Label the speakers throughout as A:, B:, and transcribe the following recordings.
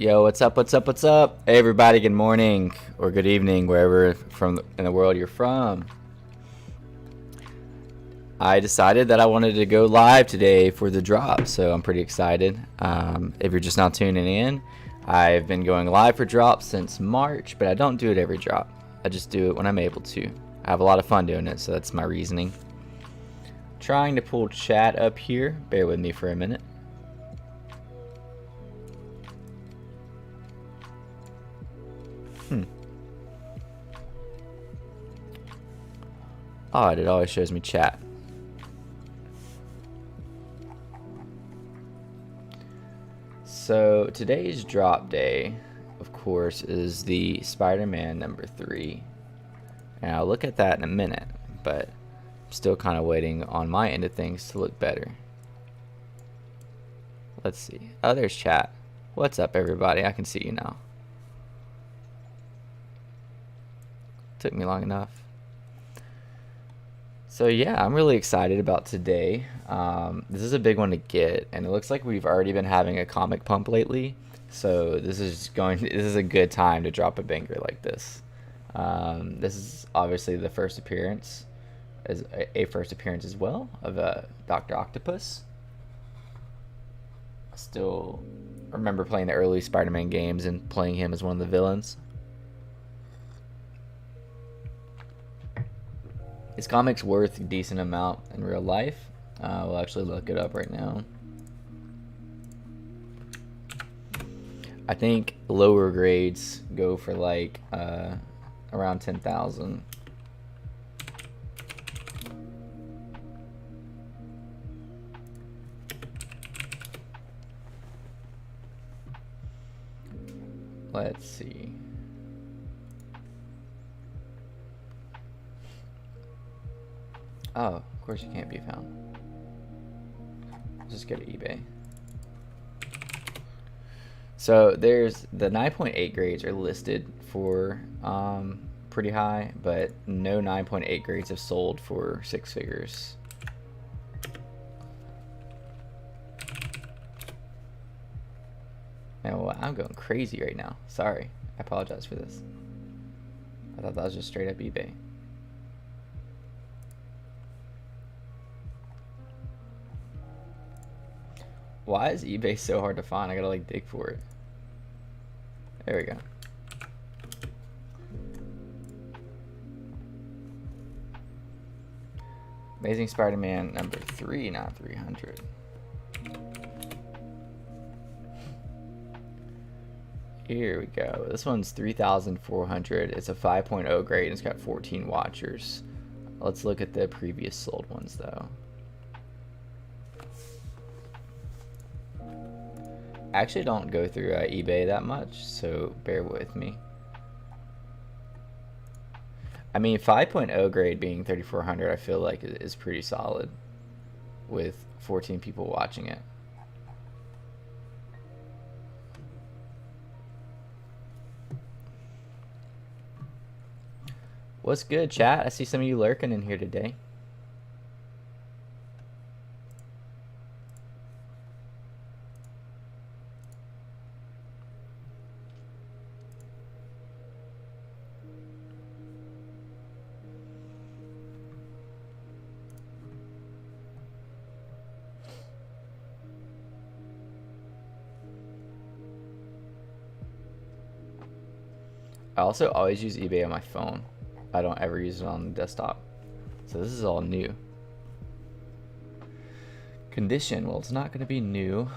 A: Yo, what's up? What's up? What's up? Hey, everybody. Good morning or good evening, wherever in the world you're from. I decided that I wanted to go live today for the drop, so I'm pretty excited. If you're just now tuning in, I've been going live for drops since March, but I don't do it every drop. I just do it when I'm able to. I have a lot of fun doing it, so that's my reasoning. Trying to pull chat up here. Bear with me for a minute. Odd, it always shows me chat. So today's drop day, of course, is the Spider-Man number 3. And I'll look at that in a minute, but I'm still kind of waiting on my end of things to look better. Let's see. Oh, there's chat. What's up, everybody? I can see you now. Took me long enough. So yeah, I'm really excited about today. This is a big one to get, and it looks like we've already been having a comic pump lately. So this is a good time to drop a banger like this. This is obviously the first appearance, as a first appearance as well of Dr. Octopus. I still remember playing the early Spider-Man games and playing him as one of the villains. His comic's worth a decent amount in real life. We'll actually look it up right now. I think lower grades go for like around 10,000. Let's see. Oh, of course you can't be found. Just go to eBay. So there's the 9.8 grades are listed for pretty high, but no 9.8 grades have sold for 6 figures. And well, I'm going crazy right now. Sorry, I apologize for this. I thought that was just straight up eBay. Why is eBay so hard to find? I gotta like dig for it. There we go. Amazing Spider-Man number 3, not 300. Here we go. This one's 3,400. It's a 5.0 grade and it's got 14 watchers. Let's look at the previous sold ones though. I actually don't go through eBay that much, so bear with me. I mean, 5.0 grade being 3,400, I feel like is pretty solid with 14 people watching it. What's good, chat? I see some of you lurking in here today. I also always use eBay on my phone. I don't ever use it on the desktop. So this is all new. Condition, well, it's not going to be new.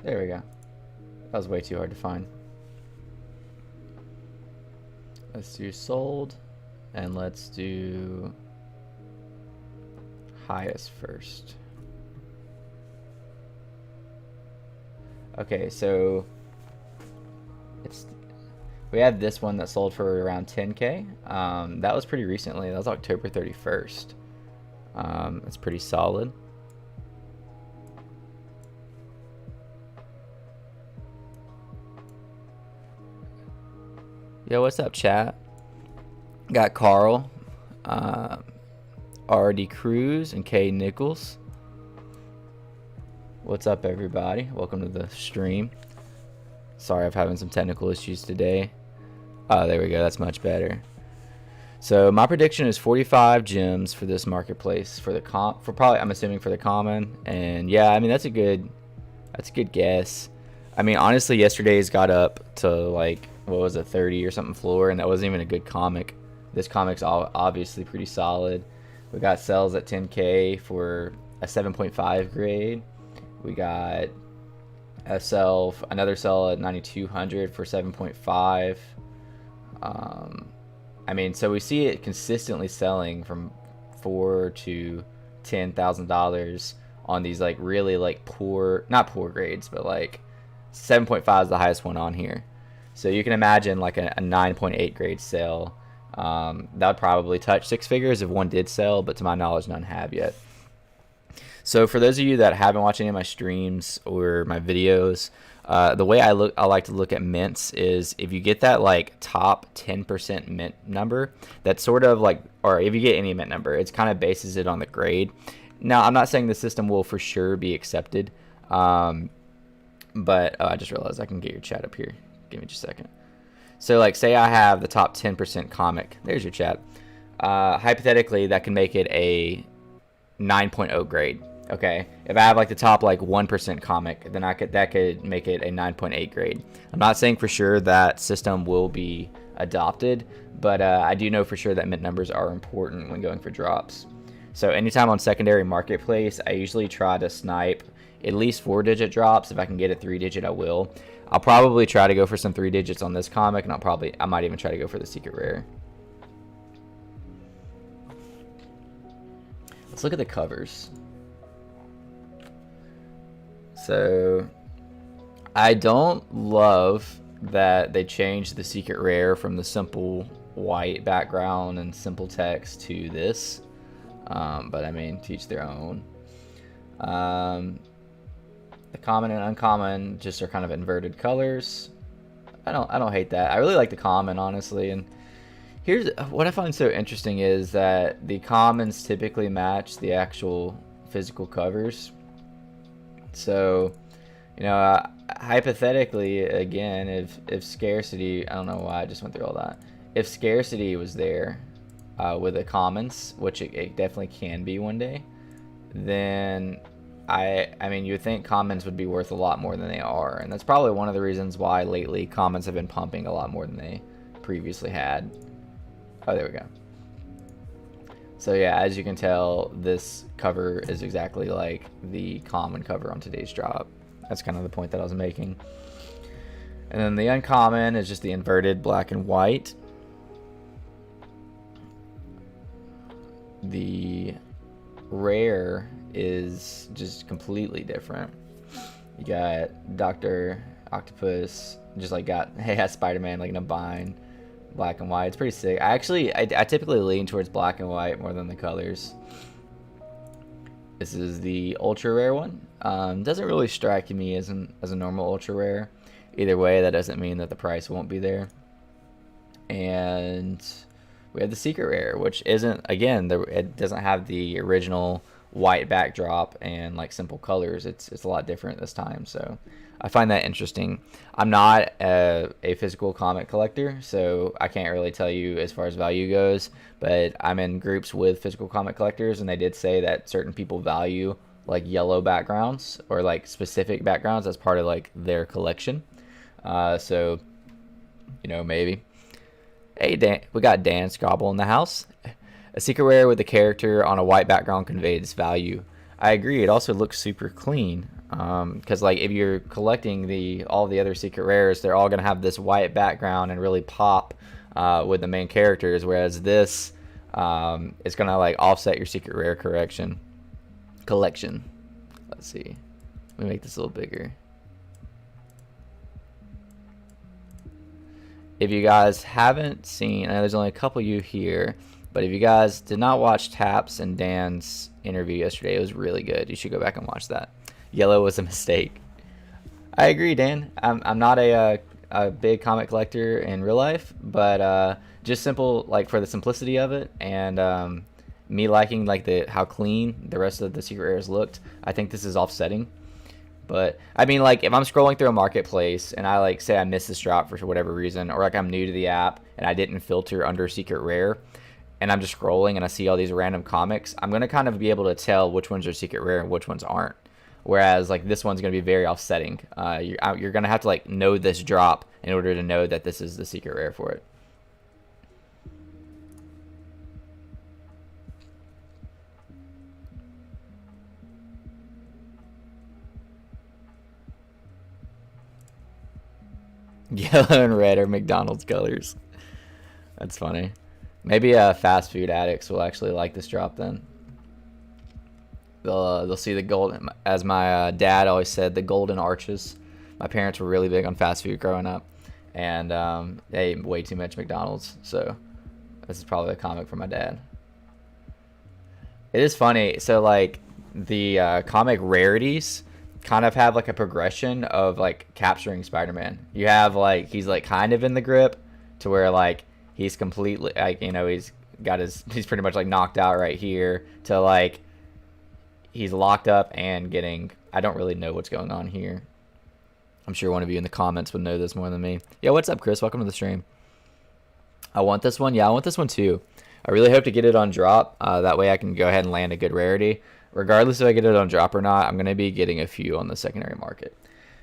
A: There we go. That was way too hard to find. Let's do sold, and let's do highest first. Okay, so we have this one that sold for around 10K. That was pretty recently. That was October 31st. It's pretty solid. Yo, what's up, chat? Got Carl, R.D. Cruz, and K. Nichols. What's up, everybody? Welcome to the stream. Sorry, I'm having some technical issues today. Oh, there we go. That's much better. So my prediction is 45 gems for this marketplace for probably, I'm assuming, for the common. And yeah, I mean that's a good guess. I mean, honestly, yesterday's got up to like, what was it, 30 or something floor, and that wasn't even a good comic. This comic's obviously pretty solid. We got sells at 10K for a 7.5 grade. We got another sell at 9,200 for 7.5. I mean, so we see it consistently selling from $4,000 to $10,000 on these like really like not poor grades, but like 7.5 is the highest one on here. So you can imagine like a 9.8 grade sale. That would probably touch six figures if one did sell, but to my knowledge, none have yet. So for those of you that haven't watched any of my streams or my videos, the way I like to look at mints is if you get that like top 10% mint number, that's sort of like, or if you get any mint number, it's kind of bases it on the grade. Now, I'm not saying the system will for sure be accepted, but I just realized I can get your chat up here. Give me just a second. So like, say I have the top 10% comic. There's your chat. Hypothetically, that can make it a 9.0 grade. Okay, if I have like the top like 1% comic, then that could make it a 9.8 grade. I'm not saying for sure that system will be adopted, but I do know for sure that mint numbers are important when going for drops. So anytime on secondary marketplace, I usually try to snipe at least 4-digit drops. If I can get a 3-digit, I will. I'll probably try to go for some 3 digits on this comic, and I might even try to go for the secret rare. Let's look at the covers. So I don't love that they changed the secret rare from the simple white background and simple text to this, but I mean, to each their own. The common and uncommon just are kind of inverted colors. I don't hate that. I really like the common, honestly. And here's what I find so interesting is that the commons typically match the actual physical covers. So, you know, hypothetically, again, if scarcity, I don't know why I just went through all that. If scarcity was there with the commons, which it definitely can be one day, then I mean, you would think commons would be worth a lot more than they are. And that's probably one of the reasons why lately commons have been pumping a lot more than they previously had. Oh, there we go. So yeah, as you can tell, this cover is exactly like the common cover on today's drop. That's kind of the point that I was making. And then the uncommon is just the inverted black and white. The rare is just completely different. You got Dr. Octopus, just like has Spider-Man like in a bind. Black and white. It's pretty sick. I typically lean towards black and white more than the colors. This is the ultra rare one. Doesn't really strike me as a normal ultra rare. Either way, that doesn't mean that the price won't be there. And we have the secret rare, which isn't, again, it doesn't have the original white backdrop and like simple colors. It's a lot different this time, so I find that interesting. I'm not a physical comic collector, so I can't really tell you as far as value goes, but I'm in groups with physical comic collectors, and they did say that certain people value like yellow backgrounds or like specific backgrounds as part of like their collection. So, you know, maybe. Hey, Dan, we got Dan Scrabble in the house. A secret rare with a character on a white background conveys value. I agree. It also looks super clean. Because like if you're collecting all the other secret rares, they're all gonna have this white background and really pop with the main characters, whereas this is gonna like offset your secret rare collection. Let's see. Let me make this a little bigger. If you guys haven't seen, I know there's only a couple of you here, but if you guys did not watch Taps and Dan's interview yesterday, it was really good. You should go back and watch that. Yellow was a mistake. I agree, Dan. I'm not a a big comic collector in real life, but just simple, like for the simplicity of it, and me liking like how clean the rest of the secret rares looked. I think this is offsetting. But I mean, like, if I'm scrolling through a marketplace and I like say I missed this drop for whatever reason, or like I'm new to the app and I didn't filter under secret rare, and I'm just scrolling and I see all these random comics, I'm gonna kind of be able to tell which ones are secret rare and which ones aren't. Whereas like this one's gonna be very offsetting. You're gonna have to like know this drop in order to know that this is the secret rare for it. Yellow and red are McDonald's colors. That's funny. Maybe fast food addicts will actually like this drop then. They'll see the golden, as my dad always said, the golden arches. My parents were really big on fast food growing up, and they ate way too much McDonald's. So this is probably a comic from my dad. It is funny. So like the comic rarities kind of have like a progression of like capturing Spider-Man. You have like he's like kind of in the grip to where like he's completely like, you know, he's pretty much like knocked out right here, to like he's locked up and getting, I don't really know what's going on here. I'm sure one of you in the comments would know this more than me. Yeah, what's up, Chris? Welcome to the stream. I want this one. Yeah, I want this one too. I really hope to get it on drop. That way I can go ahead and land a good rarity. Regardless if I get it on drop or not, I'm going to be getting a few on the secondary market.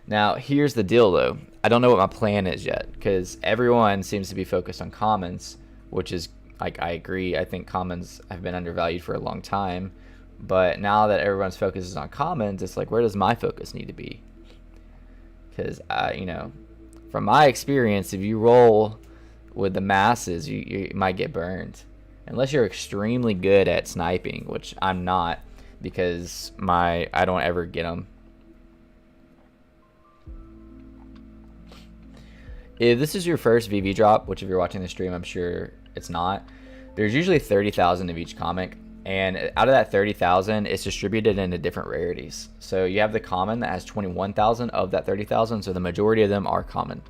A: Now, here's the deal, though. I don't know what my plan is yet, because everyone seems to be focused on commons, which is, like, I agree. I think commons have been undervalued for a long time. But now that everyone's focus is on commons, it's like, where does my focus need to be? Because, you know, from my experience, if you roll with the masses, you might get burned. Unless you're extremely good at sniping, which I'm not, because I don't ever get them. If this is your first VV drop, which if you're watching the stream, I'm sure it's not, there's usually 30,000 of each comic, and out of that 30,000, it's distributed into different rarities. So you have the common that has 21,000 of that 30,000, so the majority of them are common.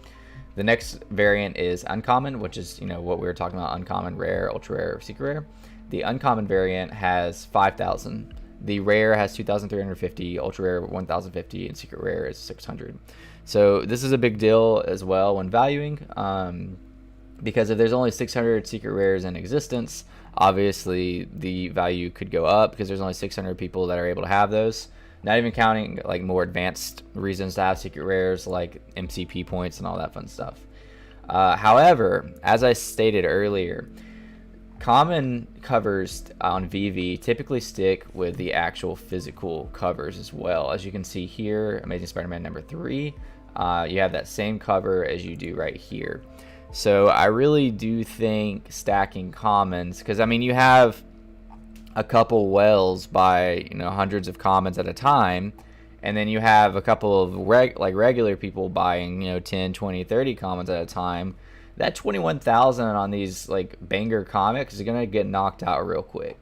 A: The next variant is uncommon, which is, you know, what we were talking about, uncommon, rare, ultra rare, secret rare. The uncommon variant has 5,000. The rare has 2,350, ultra rare 1,050, and secret rare is 600. So this is a big deal as well when valuing, because if there's only 600 secret rares in existence, obviously the value could go up because there's only 600 people that are able to have those. Not even counting like more advanced reasons to have secret rares like MCP points and all that fun stuff. However, as I stated earlier, common covers on VV typically stick with the actual physical covers as well. As you can see here, Amazing Spider-Man number 3, you have that same cover as you do right here. So I really do think stacking commons, because I mean you have a couple wells by, you know, hundreds of commons at a time, and then you have a couple of regular people buying, you know, 10, 20, 30 commons at a time. That 21,000 on these like banger comics is gonna get knocked out real quick.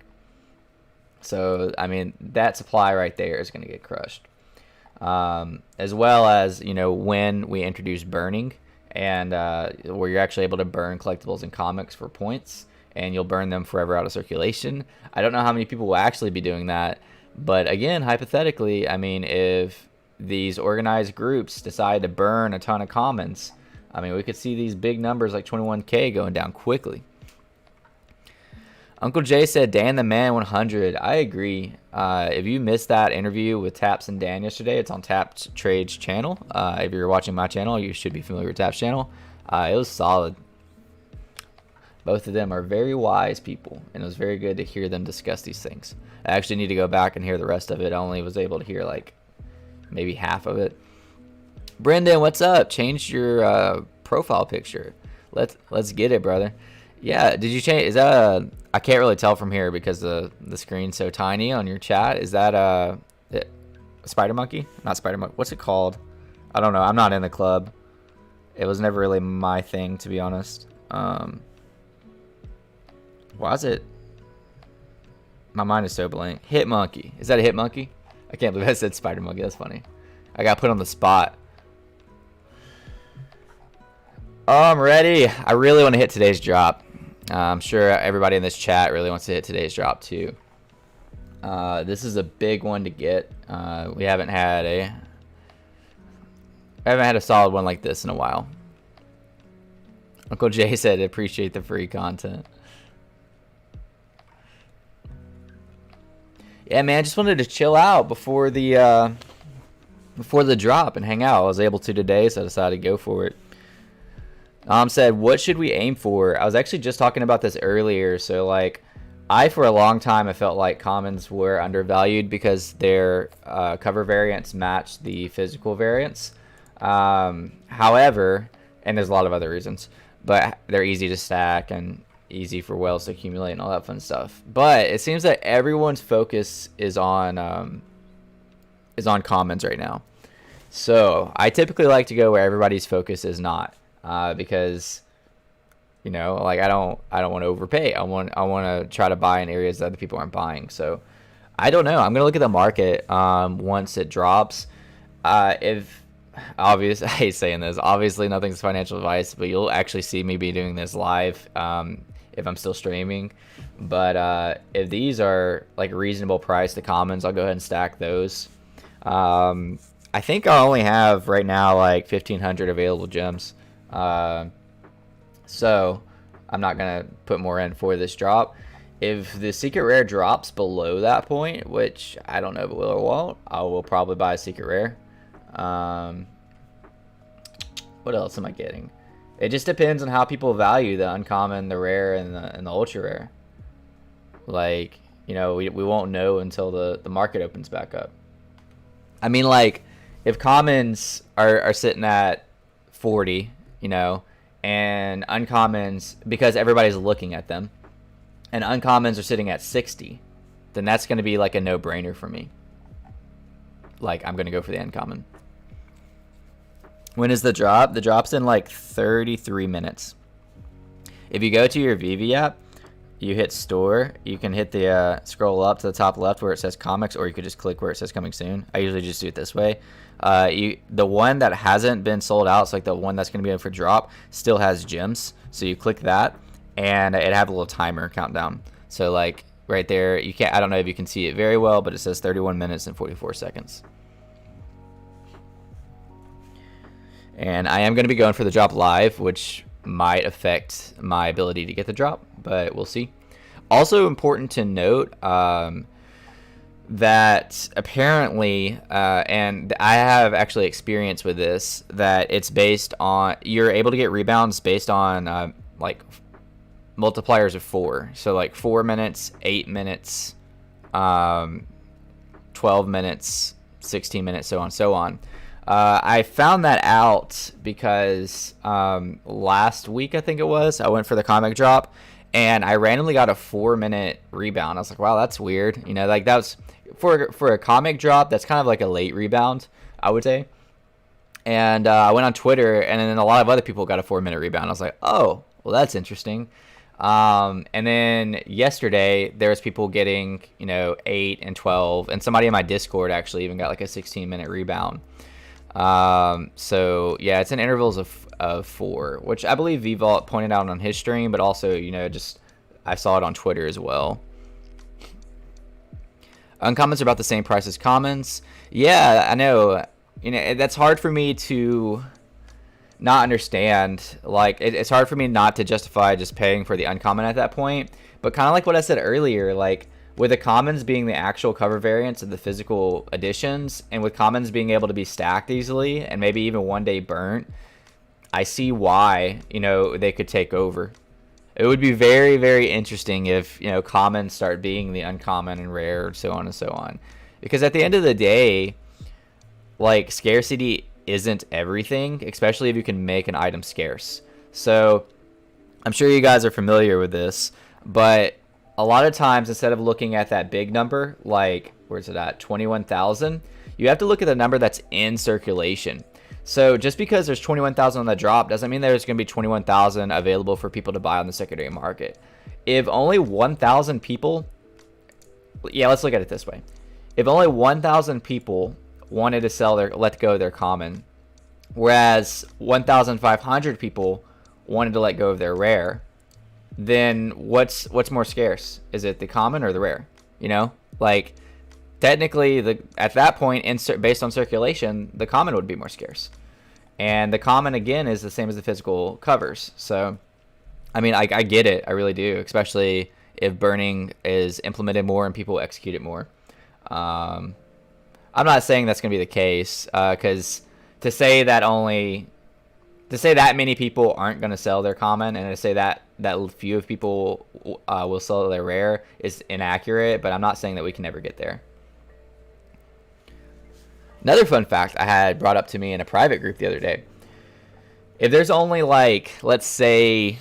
A: So I mean that supply right there is gonna get crushed, as well as, you know, when we introduce burning, and where you're actually able to burn collectibles and comics for points, and you'll burn them forever out of circulation. I don't know how many people will actually be doing that, but again, hypothetically, I mean, if these organized groups decide to burn a ton of commons, I mean, we could see these big numbers like 21K going down quickly. Uncle Jay said, Dan the Man 100. I agree. If you missed that interview with Taps and Dan yesterday, it's on Taps Trade's channel. If you're watching my channel, you should be familiar with Taps' channel. It was solid. Both of them are very wise people, and it was very good to hear them discuss these things. I actually need to go back and hear the rest of it. I only was able to hear like maybe half of it. Brendan, what's up? Changed your profile picture. Let's get it, brother. Yeah, did you change? Is that I can't really tell from here because the screen's so tiny on your chat. Is that a Spider Monkey? Not Spider Monkey. What's it called? I don't know. I'm not in the club. It was never really my thing, to be honest. Was it? My mind is so blank. Hit Monkey. Is that a Hit Monkey? I can't believe I said Spider Monkey. That's funny. I got put on the spot. Oh, I'm ready. I really want to hit today's drop. I'm sure everybody in this chat really wants to hit today's drop too. This is a big one to get. We haven't had a solid one like this in a while. Uncle Jay said, appreciate the free content. Yeah, man, just wanted to chill out before the drop and hang out. I was able to today, so I decided to go for it. Said, what should we aim for? I was actually just talking about this earlier. So, like, for a long time, I felt like commons were undervalued because their cover variants matched the physical variants. However, and there's a lot of other reasons, but they're easy to stack and easy for whales to accumulate and all that fun stuff. But it seems that everyone's focus is on commons right now. So I typically like to go where everybody's focus is not, because like I don't want to overpay. I want to try to buy in areas that other people aren't buying. So I don't know. I'm gonna look at the market once it drops. If obvious, I hate saying this. Obviously, nothing's financial advice, but you'll actually see me be doing this live if I'm still streaming. But if these are like reasonable price to commons, I'll go ahead and stack those. I think I only have right now like 1,500 available gems. So I'm not gonna put more in for this drop. If the secret rare drops below that point, which I don't know if it will or won't, I will probably buy a secret rare. What else am I getting? It just depends on how people value the uncommon, the rare, and the ultra rare. Like, we won't know until the market opens back up. I mean, like, if commons are sitting at 40, and uncommons, because everybody's looking at them, and uncommons are sitting at 60, then that's going to be like a no-brainer for me. Like, I'm going to go for the uncommon. When is the drop? The drop's in like 33 minutes. If you go to your VV app, you hit store, you can hit the scroll up to the top left where it says comics, or you could just click where it says coming soon. I usually just do it this way. The one that hasn't been sold out, so like the one that's going to be in for drop, still has gems. So you click that, and it have a little timer countdown. So like right there, you can't. I don't know if you can see it very well, but it says 31 minutes and 44 seconds. And I am going to be going for the drop live, which might affect my ability to get the drop, but we'll see. Also important to note that apparently, and I have actually experience with this, that it's based on, you're able to get rebounds based on like multipliers of 4. So like 4 minutes, 8 minutes, 12 minutes, 16 minutes, so on and so on. I found that out because last week, I think it was, I went for the comic drop and I randomly got a 4-minute rebound. I was like, wow, that's weird. Like that was for a comic drop. That's kind of like a late rebound, I would say. And I went on Twitter, and then a lot of other people got a 4-minute rebound. I was like, oh, well, that's interesting. And then yesterday there was people getting, 8 and 12, and somebody in my Discord actually even got like a 16-minute rebound. So yeah, it's in intervals of 4, which I believe VVault pointed out on his stream, but also, just I saw it on Twitter as well. Uncommons are about the same price as commons. Yeah, I know. That's hard for me to not understand. Like, it's hard for me not to justify just paying for the uncommon at that point. But kind of like what I said earlier, like, with the commons being the actual cover variants of the physical editions, and with commons being able to be stacked easily and maybe even one day burnt, I see why, they could take over. It would be very, very interesting if, commons start being the uncommon and rare, so on and so on. Because at the end of the day, like, scarcity isn't everything, especially if you can make an item scarce. So I'm sure you guys are familiar with this, but a lot of times, instead of looking at that big number, like, where's it at, 21,000, you have to look at the number that's in circulation. So just because there's 21,000 on the drop doesn't mean there's going to be 21,000 available for people to buy on the secondary market. If only 1,000 people, yeah, let's look at it this way. If only 1,000 people wanted to let go of their common, whereas 1,500 people wanted to let go of their rare, then what's more scarce? Is it the common or the rare? You know, like technically at that point, based on circulation, the common would be more scarce. And the common, again, is the same as the physical covers. So, I mean, I get it. I really do, especially if burning is implemented more and people execute it more. I'm not saying that's going to be the case, because to say that many people aren't going to sell their common, and to say that few of people will sell their rare is inaccurate, but I'm not saying that we can never get there. Another fun fact I had brought up to me in a private group the other day. If there's only, like, let's say,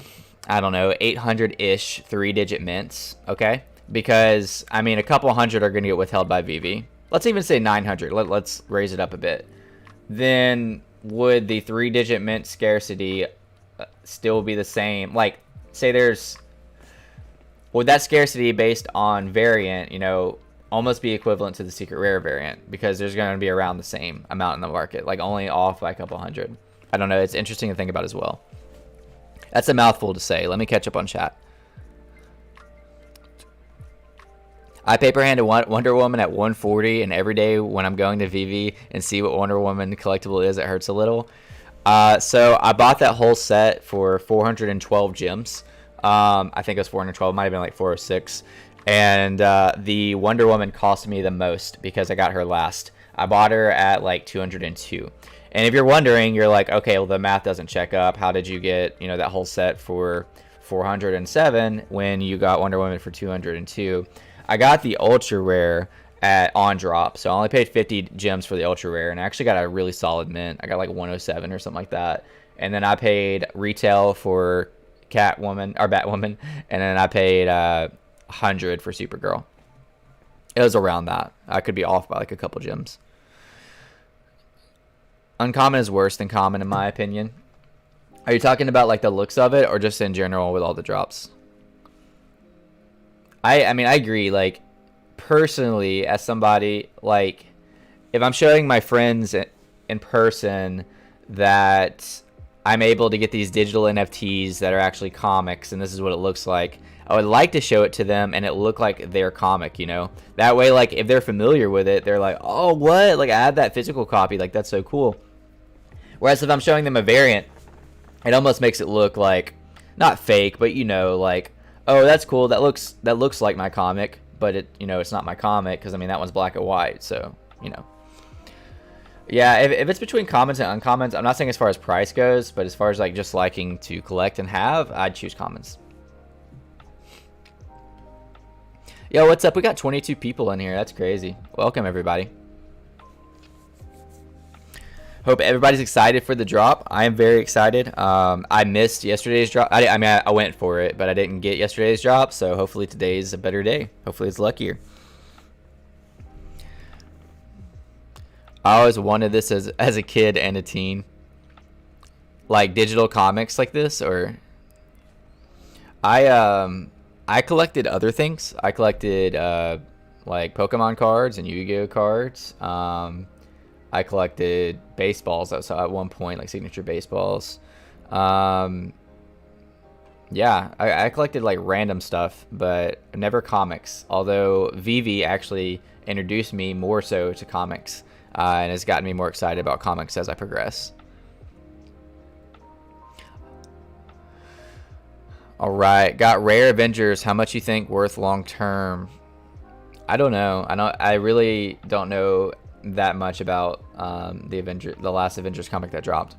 A: I don't know, 800-ish 3-digit mints, okay? Because, I mean, a couple hundred are going to get withheld by VV. Let's even say 900. Let's raise it up a bit. Then would the 3-digit mint scarcity still be the same? Like, say would that scarcity based on variant, you know, almost be equivalent to the secret rare variant, because there's going to be around the same amount in the market, like only off by a couple hundred. I don't know. It's interesting to think about as well. That's a mouthful to say. Let me catch up on chat. I paper handed Wonder Woman at 140, and every day when I'm going to VV and see what Wonder Woman collectible is, it hurts a little. So I bought that whole set for 412 gems. I think it was 412. It might have been like 406. And the Wonder Woman cost me the most because I got her last. I bought her at like 202. And if you're wondering, you're like, okay, well, the math doesn't check up. How did you get, you know, that whole set for 407 when you got Wonder Woman for 202? I got the ultra rare on drop, so I only paid 50 gems for the ultra rare, and I actually got a really solid mint. I got like 107 or something like that. And then I paid retail for Batwoman, and then I paid 100 for Supergirl. It was around that. I could be off by like a couple gems. Uncommon is worse than common in my opinion. Are you talking about like the looks of it, or just in general with all the drops? I mean, I agree. Like, personally, as somebody, like, if I'm showing my friends in person that I'm able to get these digital NFTs that are actually comics, and this is what it looks like, I would like to show it to them and it look like their comic, you know? That way, like, if they're familiar with it, they're like, oh, what? Like, I have that physical copy. Like, that's so cool. Whereas if I'm showing them a variant, it almost makes it look like, not fake, but, you know, like, oh, that's cool. That looks like my comic, but it, you know, it's not my comic, because, I mean, that one's black and white, so, you know. Yeah, if it's between commons and uncommons, I'm not saying as far as price goes, but as far as, like, just liking to collect and have, I'd choose commons. Yo, what's up? We got 22 people in here. That's crazy. Welcome, everybody. Hope everybody's excited for the drop. I am very excited. I missed yesterday's drop. I mean, I went for it, but I didn't get yesterday's drop, so hopefully today's a better day. Hopefully it's luckier. I always wanted this as a kid and a teen. Like digital comics like this, or I collected other things. I collected like Pokemon cards and Yu-Gi-Oh cards. I collected baseballs at one point, like signature baseballs. Yeah, I collected like random stuff, but never comics. Although VV actually introduced me more so to comics, and has gotten me more excited about comics as I progress. All right, got Rare Avengers. How much you think worth long term? I don't know. I really don't know that much about the last Avengers comic that dropped.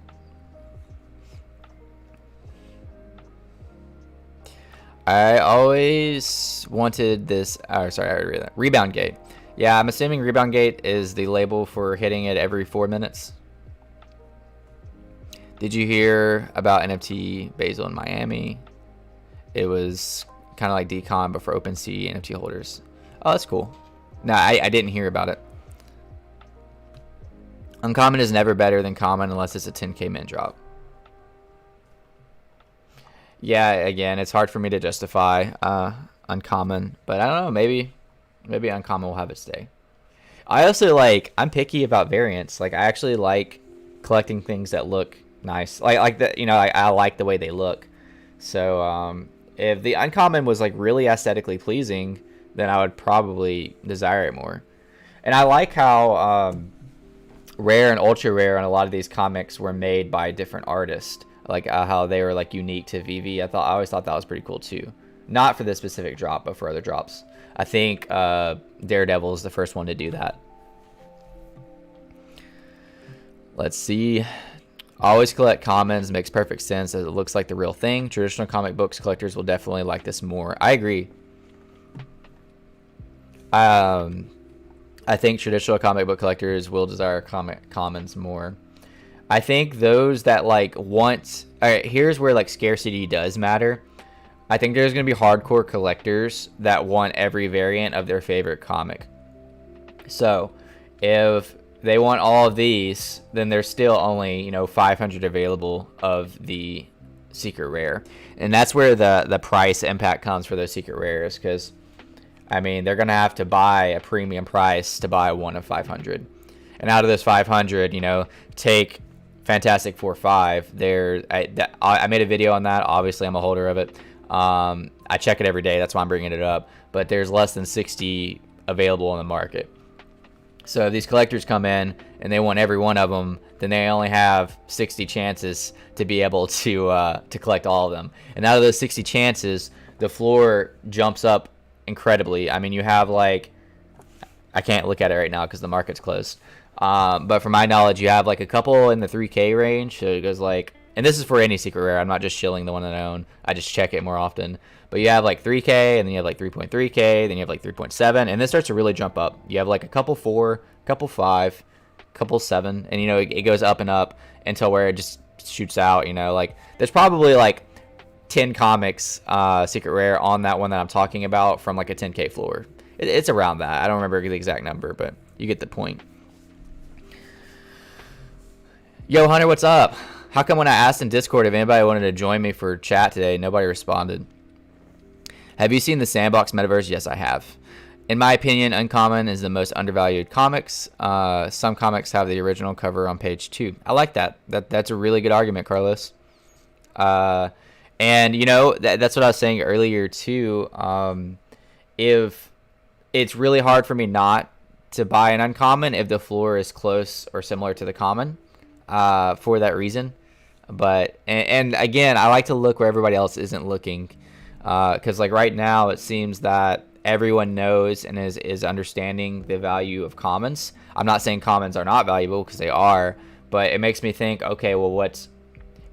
A: I always wanted this. Oh, sorry, I already read that. Rebound Gate. Yeah, I'm assuming Rebound Gate is the label for hitting it every 4 minutes. Did you hear about NFT Basil in Miami? It was kind of like Decon, but for OpenSea NFT holders. Oh, that's cool. No, I didn't hear about it. Uncommon is never better than common unless it's a 10k mint drop. Yeah, again, it's hard for me to justify uncommon, but I don't know, maybe uncommon will have its day. I also I'm picky about variants. Like, I actually like collecting things that look nice. Like the, you know, I like the way they look. So if the uncommon was like really aesthetically pleasing, then I would probably desire it more. And I like how rare and ultra rare on a lot of these comics were made by different artists. Like how they were like unique to VV. I always thought that was pretty cool too. Not for this specific drop, but for other drops. I think Daredevil is the first one to do that. Let's see. Always collect commons. Makes perfect sense as it looks like the real thing. Traditional comic books collectors will definitely like this more. I agree. I think traditional comic book collectors will desire commons more. I think those that like want... Alright, here's where like scarcity does matter. I think there's going to be hardcore collectors that want every variant of their favorite comic. So, if they want all of these, then there's still only, you know, 500 available of the secret rare. And that's where the price impact comes for those secret rares, because I mean, they're going to have to buy a premium price to buy one of 500. And out of those 500, you know, take Fantastic Four 5. I made a video on that. Obviously, I'm a holder of it. I check it every day. That's why I'm bringing it up. But there's less than 60 available in the market. So if these collectors come in and they want every one of them, then they only have 60 chances to be able to collect all of them. And out of those 60 chances, the floor jumps up incredibly. I mean, you have like, I can't look at it right now because the market's closed. But from my knowledge, you have like a couple in the 3K range. So it goes like, and this is for any secret rare. I'm not just shilling the one that I own. I just check it more often. But you have like 3K, and then you have like 3.3K, then you have like 3.7, and this starts to really jump up. You have like a couple 4, couple 5, couple 7, and you know, it goes up and up until where it just shoots out. You know, like there's probably like 10 comics secret rare on that one that I'm talking about from like a 10K floor. It's around that. I don't remember the exact number, but you get the point. Yo, Hunter, what's up? How come when I asked in Discord if anybody wanted to join me for chat today, nobody responded? Have you seen the Sandbox Metaverse? Yes, I have. In my opinion, Uncommon is the most undervalued comics. Some comics have the original cover on page 2. I like that. That's a really good argument, Carlos. And, you know, that's what I was saying earlier, too. If it's really hard for me not to buy an Uncommon if the floor is close or similar to the common for that reason. But, and again, I like to look where everybody else isn't looking. Because, like, right now, it seems that everyone knows and is understanding the value of commons. I'm not saying commons are not valuable, because they are. But it makes me think, okay, well, what's...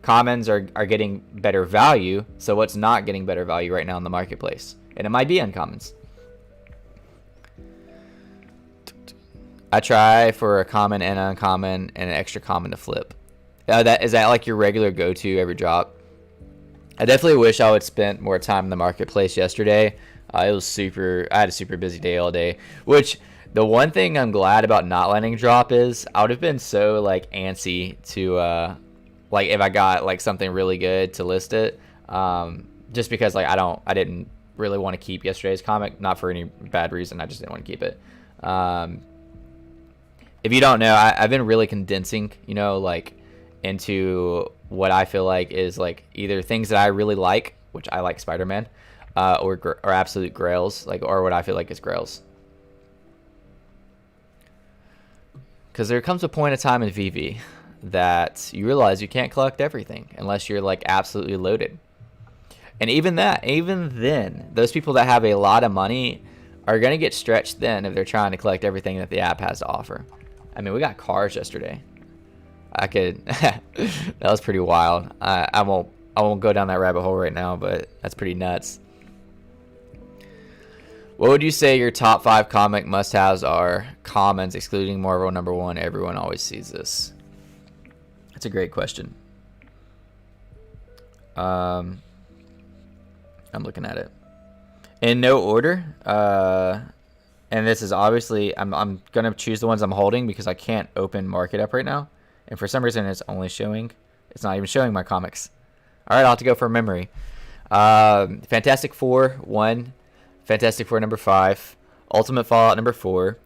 A: Commons are getting better value, so what's not getting better value right now in the marketplace? And it might be uncommons. I try for a common and uncommon and an extra common to flip. Is that like your regular go-to every drop? I definitely wish I would spent more time in the marketplace yesterday. It was I had a super busy day all day, which the one thing I'm glad about not letting drop is I would have been so like antsy to like if I got like something really good to list it, just because like I didn't really want to keep yesterday's comic, not for any bad reason. I just didn't want to keep it. If you don't know, I've been really condensing, you know, like into what I feel like is like either things that I really like, which I like Spider-Man, or absolute grails, like, or what I feel like is grails. Because there comes a point of time in VV that you realize you can't collect everything unless you're like absolutely loaded. And even then, those people that have a lot of money are going to get stretched thin if they're trying to collect everything that the app has to offer. I mean, we got cars yesterday. That was pretty wild. I won't go down that rabbit hole right now, but that's pretty nuts. What would you say your top 5 comic must-haves are? Commons, excluding Marvel #1. Everyone always sees this. That's a great question. I'm looking at it in no order. And this is obviously I'm gonna choose the ones I'm holding because I can't open Market Up right now. And for some reason, it's not even showing my comics. All right, I'll have to go for memory. Fantastic Four 1, Fantastic Four #5, Ultimate Fallout #4.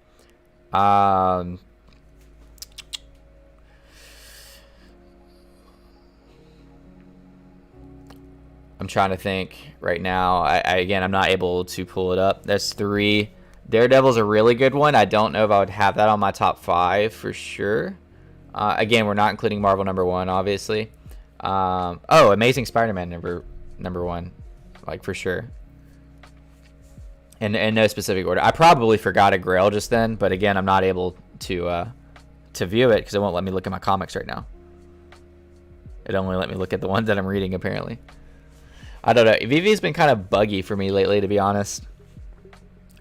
A: I'm trying to think right now. Again, I'm not able to pull it up. That's 3. Daredevil's a really good one. I don't know if I would have that on my top 5 for sure. Again, we're not including Marvel #1, obviously. Oh, Amazing Spider-Man number 1, like for sure. In no specific order. I probably forgot a Grail just then, but again, I'm not able to view it because it won't let me look at my comics right now. It only let me look at the ones that I'm reading, apparently. I don't know. VV's been kind of buggy for me lately, to be honest.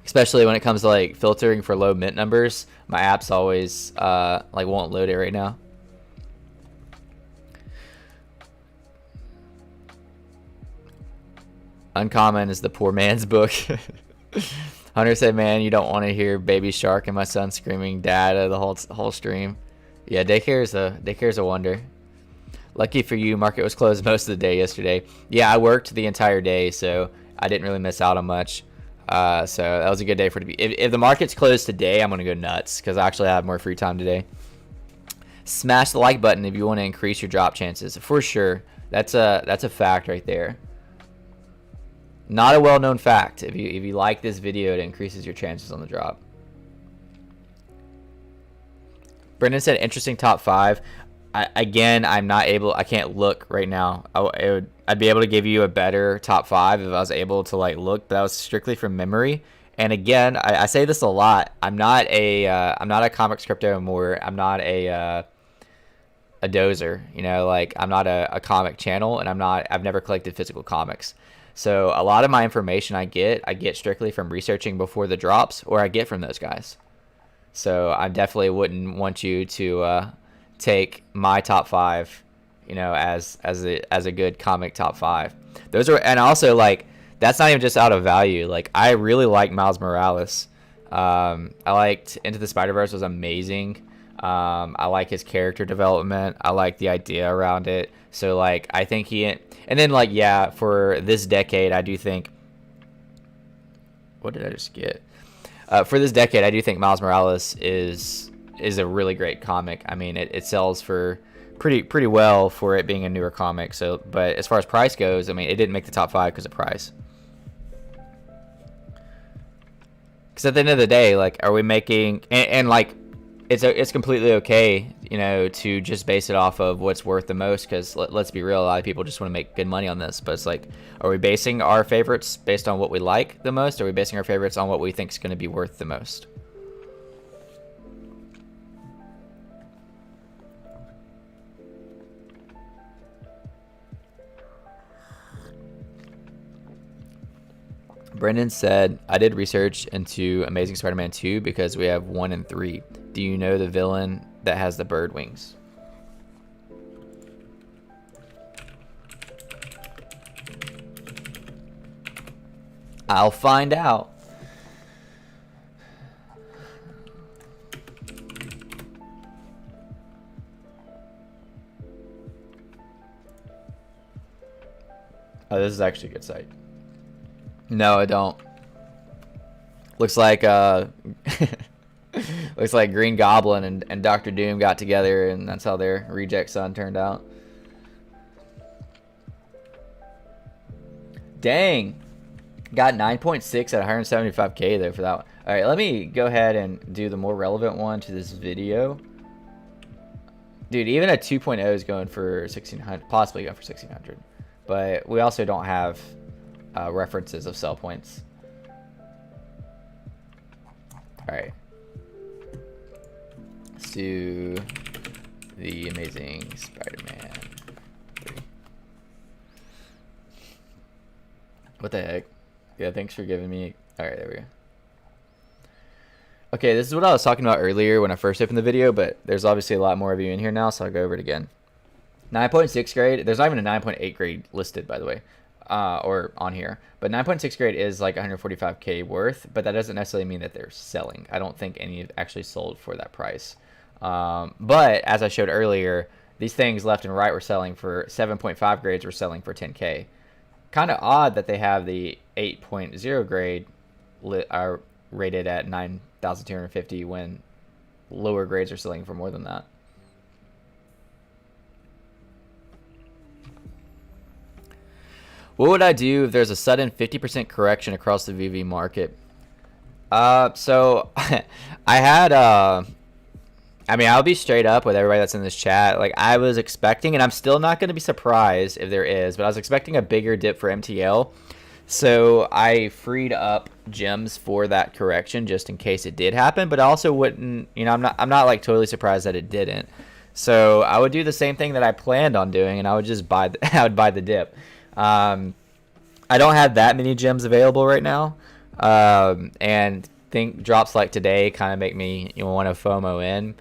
A: Especially when it comes to like filtering for low mint numbers. My app's always like won't load it right now. Uncommon is the poor man's book. Hunter said, man, you don't want to hear Baby Shark and my son screaming dad of the whole stream. Yeah, daycare's a wonder. Lucky for you, market was closed most of the day yesterday. Yeah, I worked the entire day, so I didn't really miss out on much. So that was a good day for it to be. If the market's closed today, I'm going to go nuts because I actually have more free time today. Smash the like button if you want to increase your drop chances. For sure. That's a fact right there. Not a well-known fact. If you like this video, it increases your chances on the drop. Brendan said interesting top 5. Again, I'm not able. I can't look right now. I'd be able to give you a better top 5 if I was able to like look. But that was strictly from memory. And again, I say this a lot. I'm not a comics crypto anymore. I'm not a dozer. You know, like I'm not a comic channel, and I've never collected physical comics. So a lot of my information I get strictly from researching before the drops, or I get from those guys. So I definitely wouldn't want you to take my top 5, you know, as a good comic top 5. Those are, and also like that's not even just out of value. Like I really like Miles Morales. I liked Into the Spider-Verse was amazing. I like his character development. I like the idea around it. So like I think and then like yeah, for this decade I do think, what did I just get? For this decade I do think Miles Morales is a really great comic. I mean it sells for pretty well for it being a newer comic. So but as far as price goes, I mean it didn't make the top 5 because of price. Because at the end of the day, like, are we making and like it's completely okay, you know, to just base it off of what's worth the most. Because let's be real, a lot of people just want to make good money on this. But it's like, are we basing our favorites based on what we like the most? Or are we basing our favorites on what we think is going to be worth the most? Brendan said, I did research into Amazing Spider-Man 2 because we have 1 and 3. Do you know the villain that has the bird wings? I'll find out. Oh, this is actually a good site. No, I don't. Looks like looks like Green Goblin and Doctor Doom got together, and that's how their reject son turned out. Dang. Got 9.6 at 175k though for that one. All right, let me go ahead and do the more relevant one to this video. Dude, even a 2.0 is going for 1600, possibly going for 1600. But we also don't have references of sell points. All right. Let's do the Amazing Spider-Man 3. What the heck? Yeah, thanks for giving me. All right, there we go. Okay, this is what I was talking about earlier when I first opened the video, but there's obviously a lot more of you in here now, so I'll go over it again. 9.6 grade. There's not even a 9.8 grade listed, by the way, or on here. But 9.6 grade is like 145k worth, but that doesn't necessarily mean that they're selling. I don't think any actually sold for that price. But as I showed earlier, these things left and right were selling for 7.5 grades were selling for 10k. Kind of odd that they have the 8.0 grade rated at 9,250 when lower grades are selling for more than that. What would I do if there's a sudden 50% correction across the VV market? So I had I mean, I'll be straight up with everybody that's in this chat. Like, I was expecting, and I'm still not going to be surprised if there is, but I was expecting a bigger dip for MTL. So I freed up gems for that correction just in case it did happen, but I also wouldn't, you know, I'm not like totally surprised that it didn't. So I would do the same thing that I planned on doing, and I would just buy I would buy the dip. I don't have that many gems available right now, and think drops like today kind of make me, you know, want to FOMO in.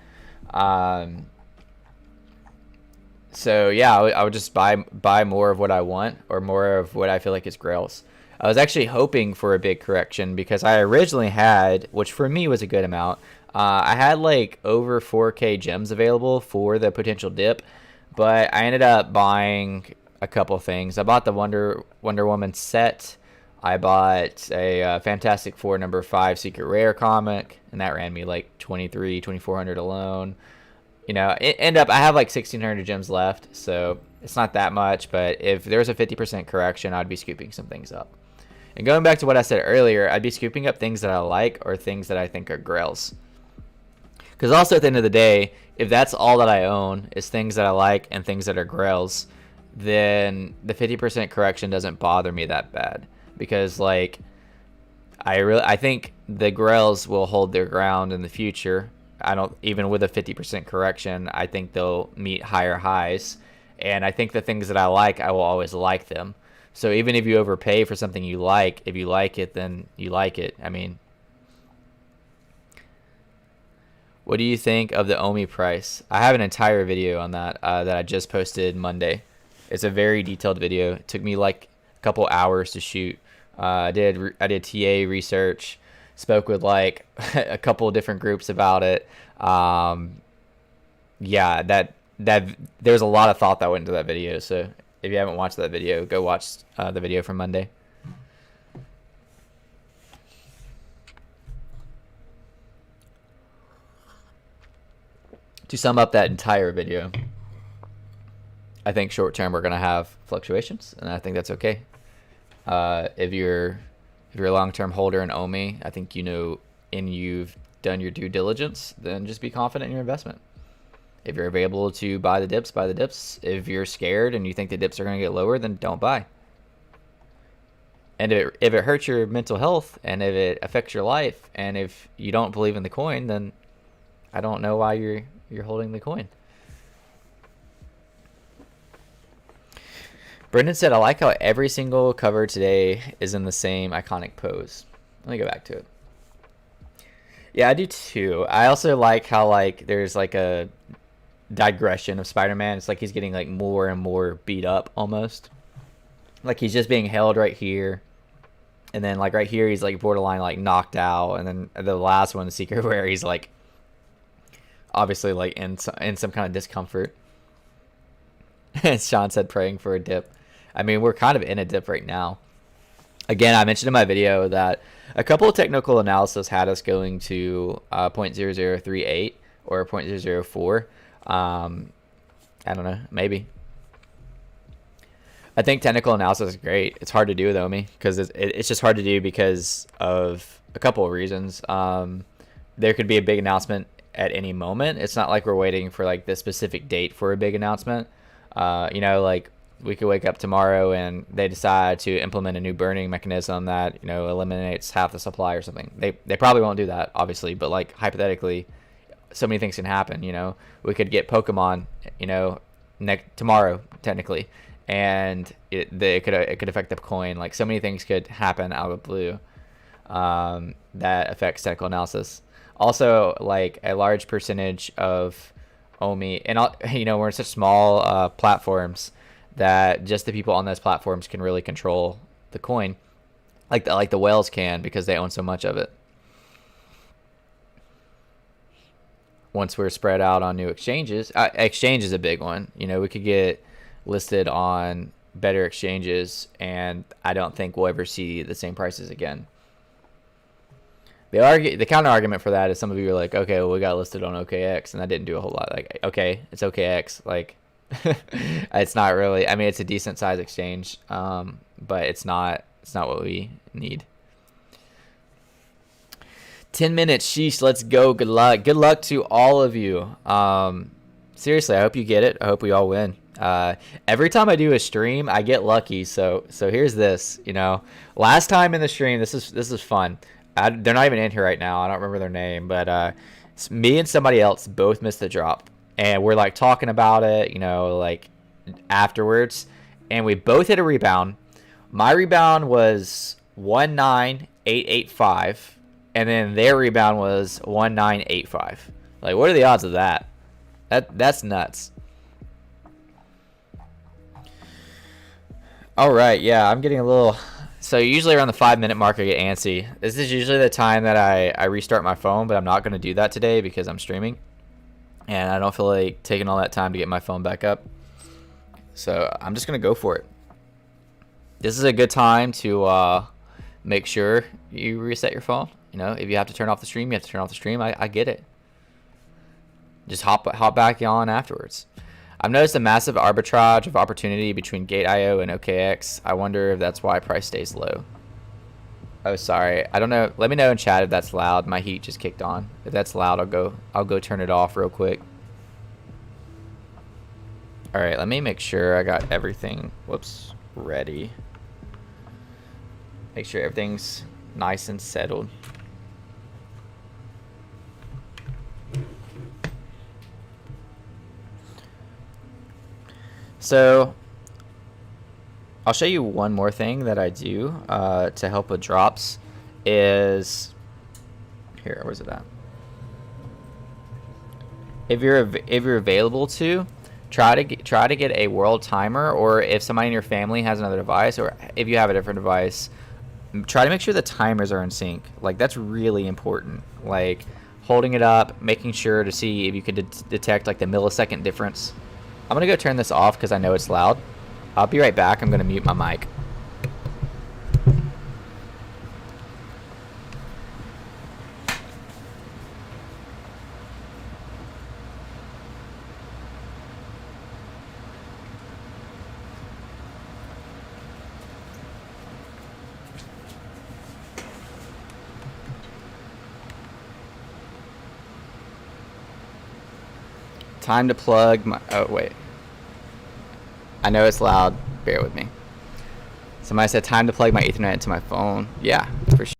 A: So yeah, I would just buy more of what I want, or more of what I feel like is grails. I was actually hoping for a big correction because I originally had, which for me was a good amount, I had like over 4K gems available for the potential dip, but I ended up buying a couple things. I bought the Wonder Woman set. I bought a Fantastic Four #5 Secret Rare comic, and that ran me like 2,400 alone. You know, I have like 1,600 gems left, so it's not that much, but if there's a 50% correction, I'd be scooping some things up. And going back to what I said earlier, I'd be scooping up things that I like or things that I think are grails. Because also at the end of the day, if that's all that I own is things that I like and things that are grails, then the 50% correction doesn't bother me that bad. Because like, I think the grails will hold their ground in the future. I don't, even with a 50% correction, I think they'll meet higher highs. And I think the things that I like, I will always like them. So even if you overpay for something you like, if you like it, then you like it. I mean, what do you think of the OMI price? I have an entire video on that that I just posted Monday. It's a very detailed video. It took me like a couple hours to shoot. I did TA research, spoke with like a couple of different groups about it. Yeah, that there's a lot of thought that went into that video. So if you haven't watched that video, go watch the video from Monday. To sum up that entire video, I think short term we're gonna have fluctuations, and I think that's okay. If you're a long term holder in OMI, I think you know, and you've done your due diligence, then just be confident in your investment. If you're able to buy the dips, buy the dips. If you're scared and you think the dips are going to get lower, then don't buy. And if it hurts your mental health, and if it affects your life, and if you don't believe in the coin, then I don't know why you're holding the coin. Brendan said, I like how every single cover today is in the same iconic pose. Let me go back to it. Yeah, I do too. I also like how like there's like a digression of Spider-Man. It's like he's getting like more and more beat up almost. Like he's just being held right here. And then like right here he's like borderline like knocked out. And then the last one, the Secret Rare, he's like obviously like in some kind of discomfort. And Sean said praying for a dip. I mean, we're kind of in a dip right now. Again, I mentioned in my video that a couple of technical analysis had us going to 0.0038 or 0.004. I don't know, maybe. I think technical analysis is great. It's hard to do with OMI because it's just hard to do because of a couple of reasons. There could be a big announcement at any moment. It's not like we're waiting for like the specific date for a big announcement. You know, like we could wake up tomorrow and they decide to implement a new burning mechanism that, you know, eliminates half the supply or something. They probably won't do that, obviously, but like hypothetically, so many things can happen. You know, we could get Pokemon, you know, tomorrow technically, and it could affect the coin. Like so many things could happen out of the blue that affects technical analysis. Also, like a large percentage of OMI, and you know, we're in such small platforms that just the people on those platforms can really control the coin, like the whales can, because they own so much of it. Once we're spread out on new exchanges, exchange is a big one. You know, we could get listed on better exchanges, and I don't think we'll ever see the same prices again. The counter argument for that is some of you are like, okay, well, we got listed on OKX, and that didn't do a whole lot. Like, okay, it's OKX. Like, it's not really. I mean, it's a decent size exchange. but it's not what we need. 10 minutes, sheesh, let's go. Good luck. Good luck to all of you. Seriously, I hope you get it. I hope we all win. Every time I do a stream, I get lucky. So here's this, last time in the stream, this is fun. They're not even in here right now. I don't remember their name, but me and somebody else both missed the drop, and we're like talking about it, like afterwards, and we both hit a rebound. My rebound was 19885. And then their rebound was 1985. Like, what are the odds of that? That's nuts. All right, yeah, I'm getting a little. So usually around the 5-minute mark, I get antsy. This is usually the time that I restart my phone, but I'm not going to do that today because I'm streaming, and I don't feel like taking all that time to get my phone back up. So I'm just going to go for it. This is a good time to make sure you reset your phone. If you have to turn off the stream, you have to turn off the stream. I get it. Just hop back on afterwards. I've noticed a massive arbitrage of opportunity between Gate.io and OKX. I wonder if that's why price stays low. Oh, sorry. I don't know. Let me know in chat if that's loud. My heat just kicked on. If that's loud, I'll go turn it off real quick. All right, let me make sure I got everything. Whoops, ready. Make sure everything's nice and settled. So I'll show you one more thing that I do to help with drops. Is here, where's it at? If you're available to, try to get a world timer, or if somebody in your family has another device, or if you have a different device, try to make sure the timers are in sync. Like, that's really important. Like, holding it up, making sure to see if you can detect like the millisecond difference. I'm gonna go turn this off because I know it's loud. I'll be right back. I'm gonna mute my mic. Time to plug my. Oh, wait. I know it's loud. Bear with me. Somebody said time to plug my Ethernet into my phone. Yeah, for sure.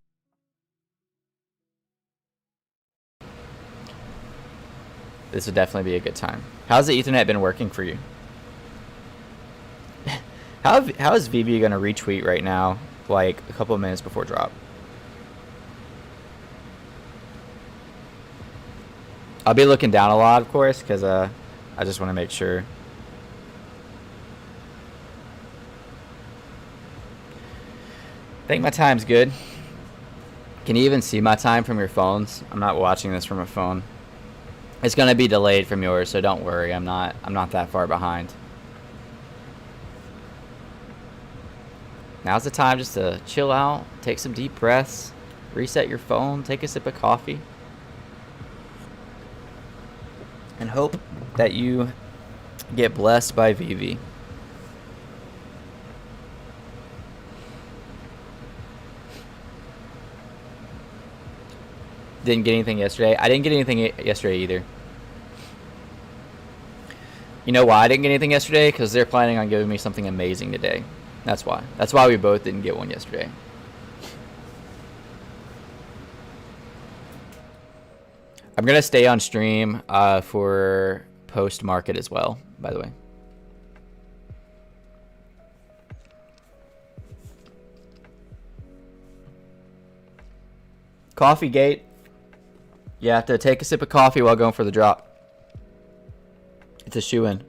A: This would definitely be a good time. How's the Ethernet been working for you? How is VV going to retweet right now, like a couple of minutes before drop? I'll be looking down a lot, of course, because I just want to make sure. I think my time's good. Can you even see my time from your phones? I'm not watching this from a phone. It's going to be delayed from yours, so don't worry. I'm not that far behind. Now's the time just to chill out, take some deep breaths, reset your phone, take a sip of coffee, and hope that you get blessed by VV. Didn't get anything yesterday. I didn't get anything yesterday either. You know why I didn't get anything yesterday? Because they're planning on giving me something amazing today. That's why. That's why we both didn't get one yesterday. I'm going to stay on stream for post-market as well, by the way. Coffee gate. You have to take a sip of coffee while going for the drop. It's a shoe-in.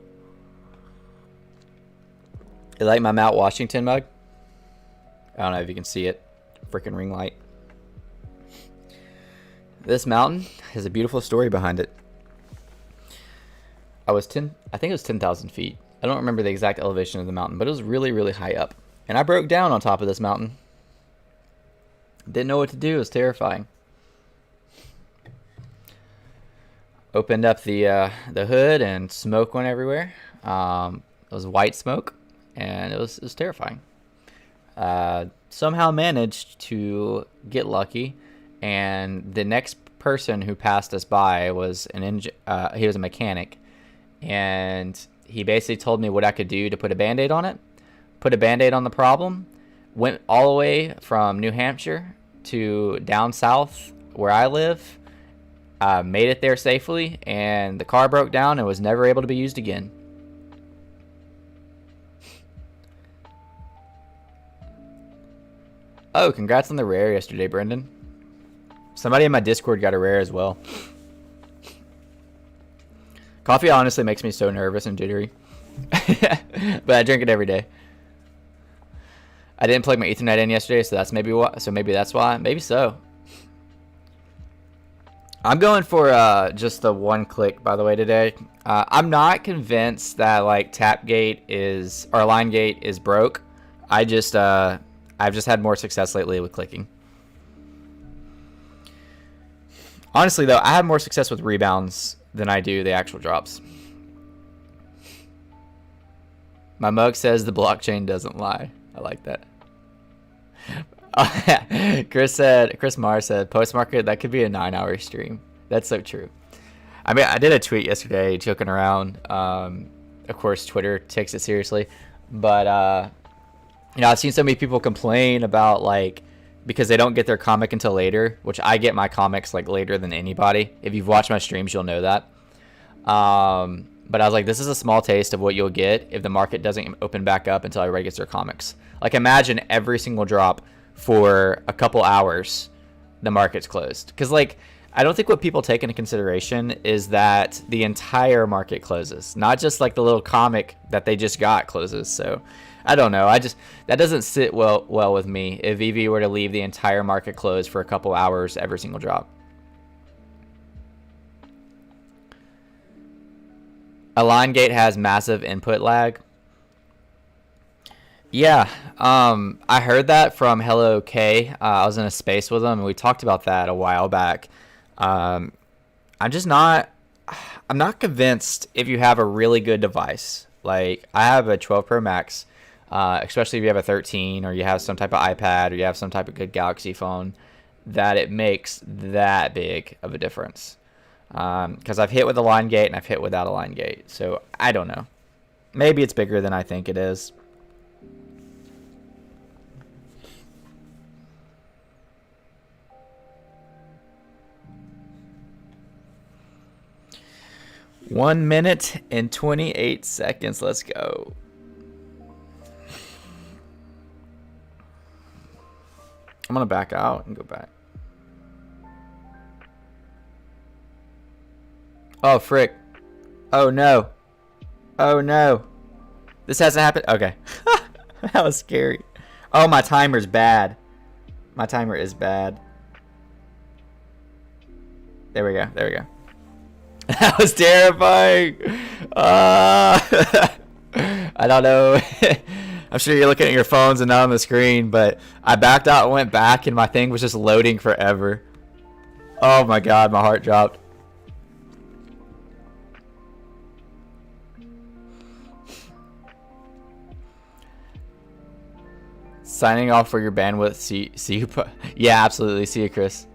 A: You like my Mount Washington mug? I don't know if you can see it. Freaking ring light. This mountain has a beautiful story behind it. I think it was 10,000 feet. I don't remember the exact elevation of the mountain, but it was really, really high up. And I broke down on top of this mountain. Didn't know what to do. It was terrifying. Opened up the hood and smoke went everywhere. It was white smoke, and it was terrifying. somehow managed to get lucky, and the next person who passed us by was he was a mechanic, and he basically told me what I could do to put a band-aid on it. Put a band-aid on the problem. Went all the way from New Hampshire to down south where I live. Made it there safely, and the car broke down and was never able to be used again. Oh, congrats on the rare yesterday, Brendan. Somebody in my Discord got a rare as well. Coffee honestly makes me so nervous and jittery. But I drink it every day. I didn't plug my Ethernet in yesterday, so that's maybe why. So maybe that's why. Maybe so. I'm going for just the one click, by the way, today. I'm not convinced that like Tapgate is or LineGate is broke. I've just had more success lately with clicking. Honestly, though, I have more success with rebounds than I do the actual drops. My mug says the blockchain doesn't lie. I like that. Chris Marr said, post-market, that could be a 9-hour stream. That's so true. I mean, I did a tweet yesterday joking around. Of course, Twitter takes it seriously. But, I've seen so many people complain about, like, because they don't get their comic until later, which I get my comics, like, later than anybody. If you've watched my streams, you'll know that. But I was like, this is a small taste of what you'll get if the market doesn't open back up until everybody gets their comics. Like, imagine every single drop for a couple hours, the market's closed. Because, like, I don't think what people take into consideration is that the entire market closes, not just like the little comic that they just got closes. So I don't know. That doesn't sit well with me if EV were to leave the entire market closed for a couple hours every single drop. A LineGate has massive input lag. Yeah, I heard that from Hello K. I was in a space with him, and we talked about that a while back. I'm not convinced if you have a really good device. Like, I have a 12 Pro Max, especially if you have a 13 or you have some type of iPad or you have some type of good Galaxy phone, that it makes that big of a difference. Because I've hit with a LineGate and I've hit without a LineGate. So, I don't know. Maybe it's bigger than I think it is. One minute and 28 seconds. Let's go. I'm going to back out and go back. Oh, frick. Oh, no. Oh, no. This hasn't happened. Okay. That was scary. Oh, my timer's bad. My timer is bad. There we go. There we go. That was terrifying. I don't know. I'm sure you're looking at your phones and not on the screen, but I backed out and went back, and my thing was just loading forever. Oh my god, my heart dropped. Signing off for your bandwidth. See you. Yeah, absolutely. See you, Chris.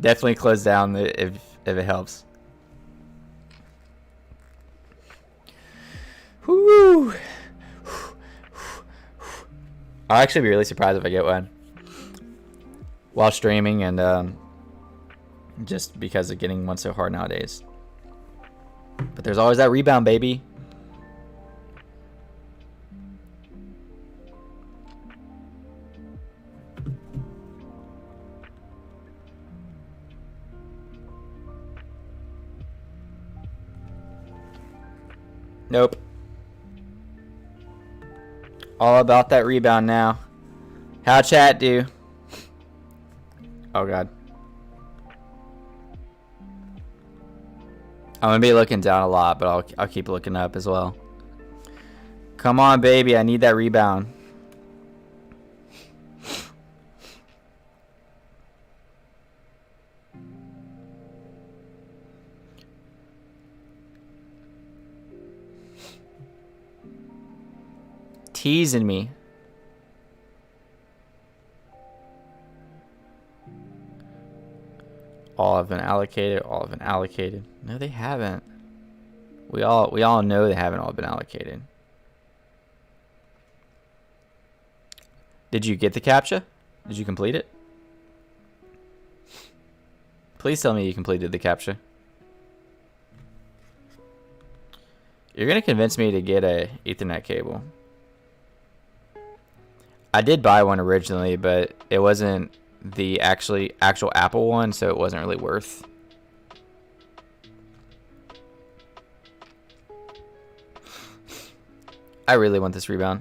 A: Definitely close down if it helps. Woo. I'll actually be really surprised if I get one while streaming, and just because of getting one so hard nowadays. But there's always that rebound, baby. Nope. All about that rebound now. How chat do? Oh god. I'm gonna be looking down a lot, but I'll keep looking up as well. Come on, baby. I need that rebound. Teasing me. All have been allocated. All have been allocated. No, they haven't. We all know they haven't all been allocated. Did you get the CAPTCHA? Did you complete it? Please tell me you completed the CAPTCHA. You're gonna convince me to get a Ethernet cable. I did buy one originally, but it wasn't the actual Apple one, so it wasn't really worth. I really want this rebound.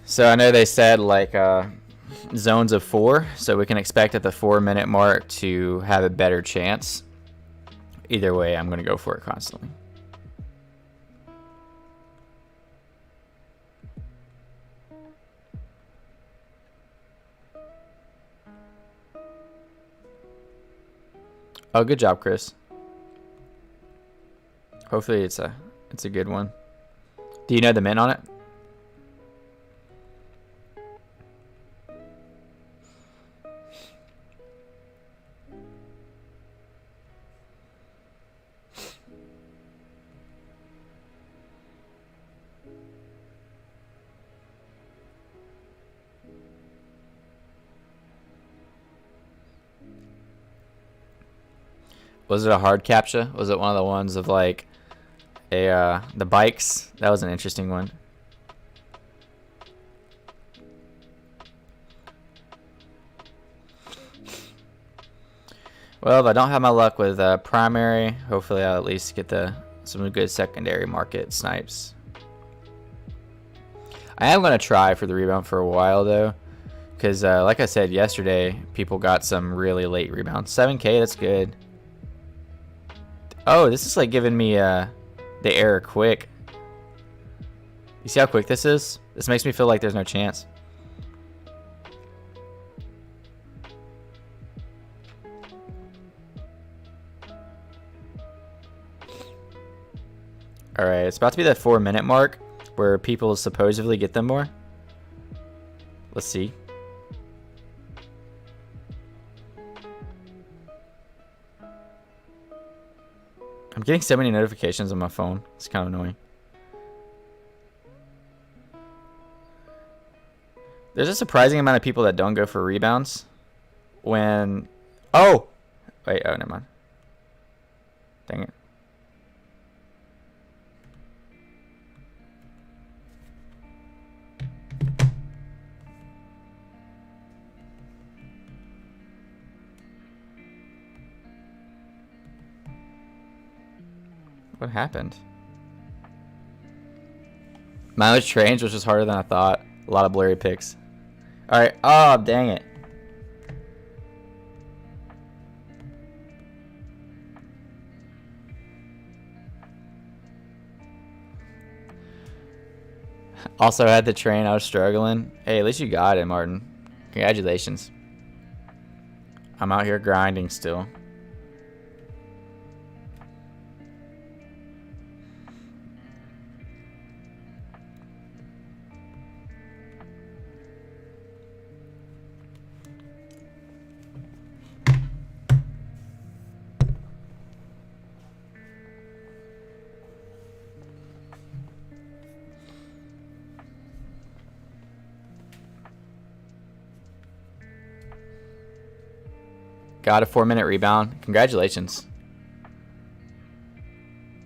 A: So I know they said like zones of 4, so we can expect at the 4-minute mark to have a better chance. Either way, I'm going to go for it constantly. Oh, good job, Chris. Hopefully it's a good one. Do you know the mint on it? Was it a hard CAPTCHA? Was it one of the ones of like the bikes? That was an interesting one. Well, if I don't have my luck with primary, hopefully I'll at least get some good secondary market snipes. I am going to try for the rebound for a while though, because like I said yesterday, people got some really late rebounds. 7K, that's good. Oh, this is like giving me the error quick. You see how quick this is? This makes me feel like there's no chance. Alright, it's about to be that 4-minute mark where people supposedly get them more. Let's see. I'm getting so many notifications on my phone. It's kind of annoying. There's a surprising amount of people that don't go for rebounds when... Oh! Wait, oh, never mind. Dang it. What happened? Mileage trains, which was harder than I thought. A lot of blurry pics. Alright. Oh, dang it. Also had the train. I was struggling. Hey, at least you got it, Martin. Congratulations. I'm out here grinding still. Got a 4-minute rebound. Congratulations.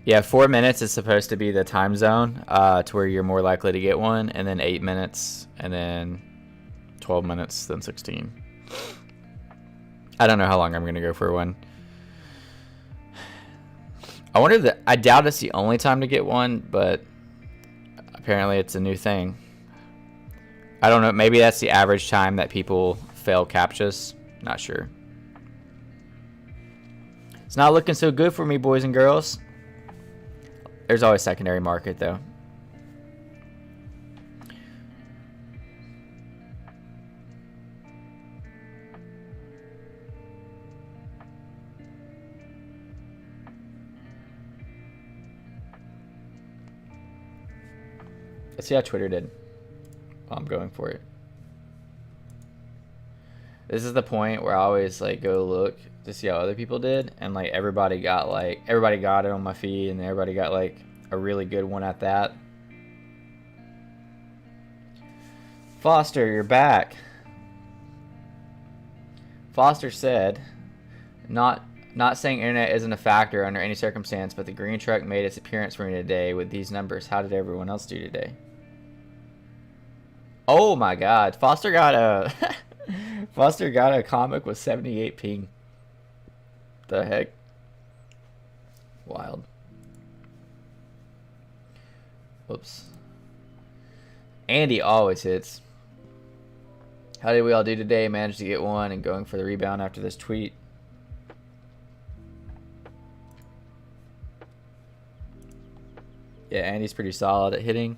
A: Yeah, 4 minutes is supposed to be the time zone to where you're more likely to get one, and then 8 minutes, and then 12 minutes, then 16. I don't know how long I'm going to go for one. I doubt it's the only time to get one, but apparently it's a new thing. I don't know. Maybe that's the average time that people fail CAPTCHAs. Not sure. It's not looking so good for me, boys and girls. There's always secondary market, though. Let's see how Twitter did. Well, I'm going for it. This is the point where I always like go look to see how other people did, and like everybody got it on my feed, and everybody got like a really good one at that. Foster, you're back. Foster said, not saying internet isn't a factor under any circumstance, but the green truck made its appearance for me today with these numbers. How did everyone else do today? Oh my god. Foster got a Foster got a comic with 78 ping. The heck? Wild. Whoops. Andy always hits. How did we all do today? Managed to get one and going for the rebound after this tweet. Yeah, Andy's pretty solid at hitting.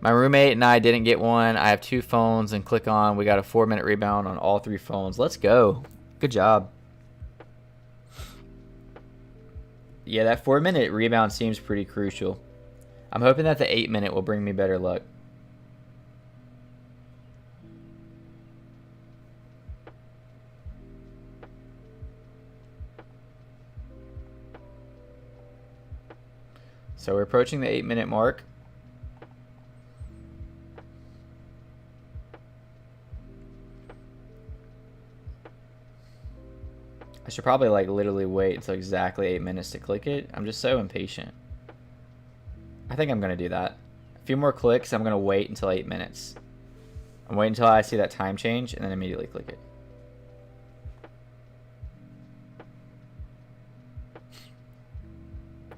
A: My roommate and I didn't get one. I have 2 phones and click on. We got a 4-minute rebound on all 3 phones. Let's go. Good job. Yeah, that 4-minute rebound seems pretty crucial. I'm hoping that the 8-minute will bring me better luck. So we're approaching the 8-minute mark. I should probably like literally wait until exactly 8 minutes to click it. I'm just so impatient. I think I'm going to do that. A few more clicks, I'm going to wait until 8 minutes. I'm waiting until I see that time change and then immediately click it.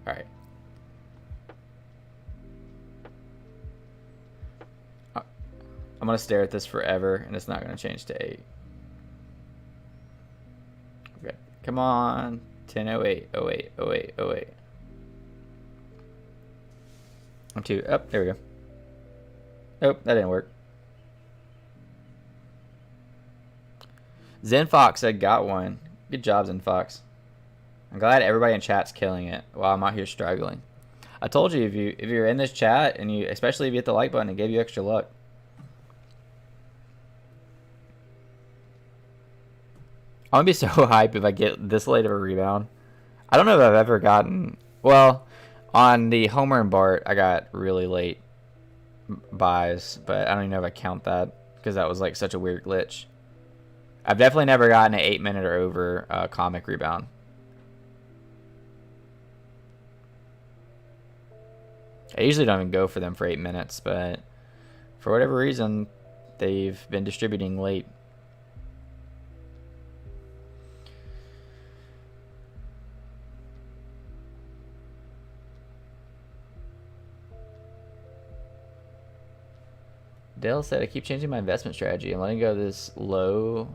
A: Alright. I'm going to stare at this forever and it's not going to change to 8. Okay. Come on. 10:08, 08, 08, 08. I'm 2. Oh, there we go. Nope, that didn't work. ZenFox said got one. Good job, ZenFox. I'm glad everybody in chat's killing it while I'm out here struggling. I told you if you're in this chat and especially if you hit the like button, it gave you extra luck. I'm gonna be so hyped if I get this late of a rebound. I don't know if I've ever gotten... Well, on the Homer and Bart, I got really late buys, but I don't even know if I count that because that was like such a weird glitch. I've definitely never gotten an 8-minute or over comic rebound. I usually don't even go for them for 8 minutes, but for whatever reason, they've been distributing late. Dale said, I keep changing my investment strategy. I'm letting go of this low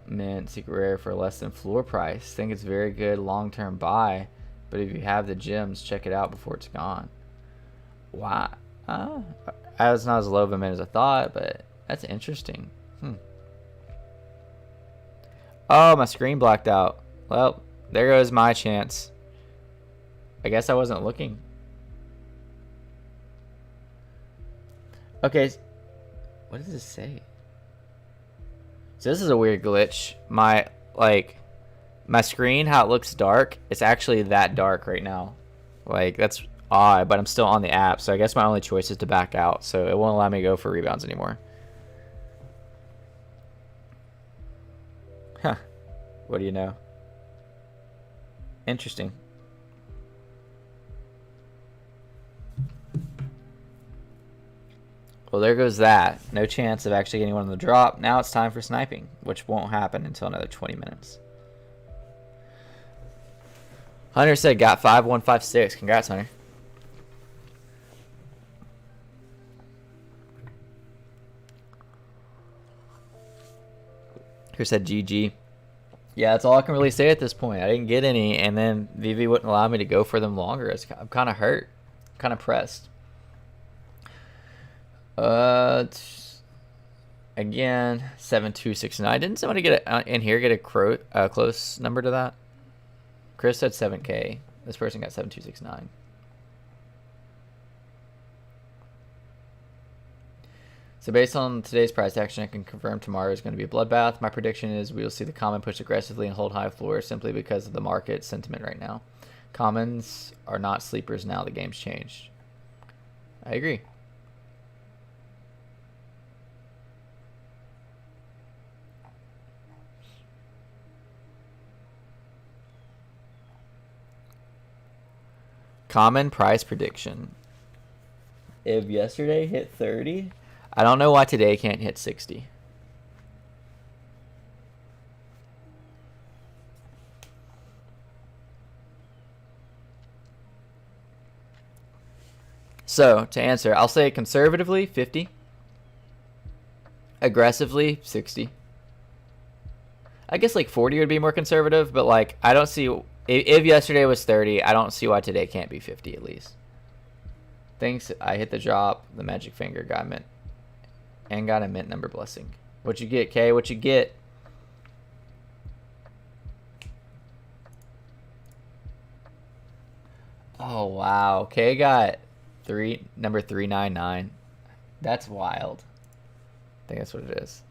A: mint secret rare for less than floor price. Think it's very good long-term buy, but if you have the gems, check it out before it's gone. Wow. It's not as low of a mint as I thought, but that's interesting. Oh, my screen blacked out. Well, there goes my chance. I guess I wasn't looking. Okay. What does this say? So this is a weird glitch. My screen, how it looks dark, it's actually that dark right now. Like, that's odd, but I'm still on the app, so I guess my only choice is to back out, so it won't allow me to go for rebounds anymore. Huh. What do you know? Interesting. Well, there goes that. No chance of actually getting one on the drop. Now it's time for sniping, which won't happen until another 20 minutes. Hunter said, got 5156. Congrats, Hunter. Who said GG? Yeah, that's all I can really say at this point. I didn't get any, and then Vivi wouldn't allow me to go for them longer. I'm kind of hurt. I'm kind of pressed. Again, 7269. Didn't somebody get in here get a close number to that? Chris said 7K. This person got 7269. So based on today's price action, I can confirm tomorrow is going to be a bloodbath. My prediction is we will see the common push aggressively and hold high floor simply because of the market sentiment right now. Commons are not sleepers now. The game's changed. I agree. Common price prediction. If yesterday hit 30, I don't know why today can't hit 60. So, to answer, I'll say conservatively 50. Aggressively 60. I guess like 40 would be more conservative, but like I don't see if yesterday was 30, I don't see why today can't be 50 at least. Thanks, I hit the drop, the magic finger got mint. And got a mint number blessing. What you get, Kay? What you get? Oh wow, Kay got number 399. That's wild. I think that's what it is.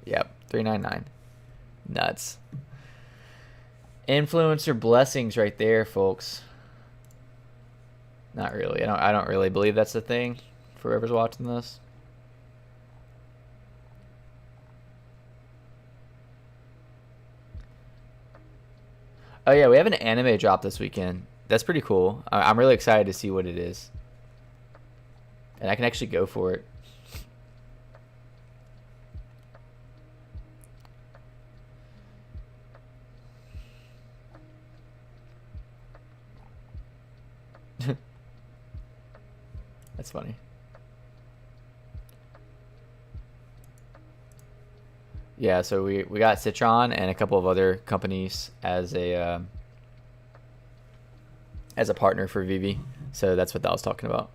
A: Yep, 399. Nuts. Influencer blessings right there, folks. Not really. I don't really believe that's the thing for whoever's watching this. Oh yeah, we have an anime drop this weekend. That's pretty cool. I'm really excited to see what it is. And I can actually go for it. That's funny. Yeah, so we got Citron and a couple of other companies as a partner for Vivi. So that's what that was talking about.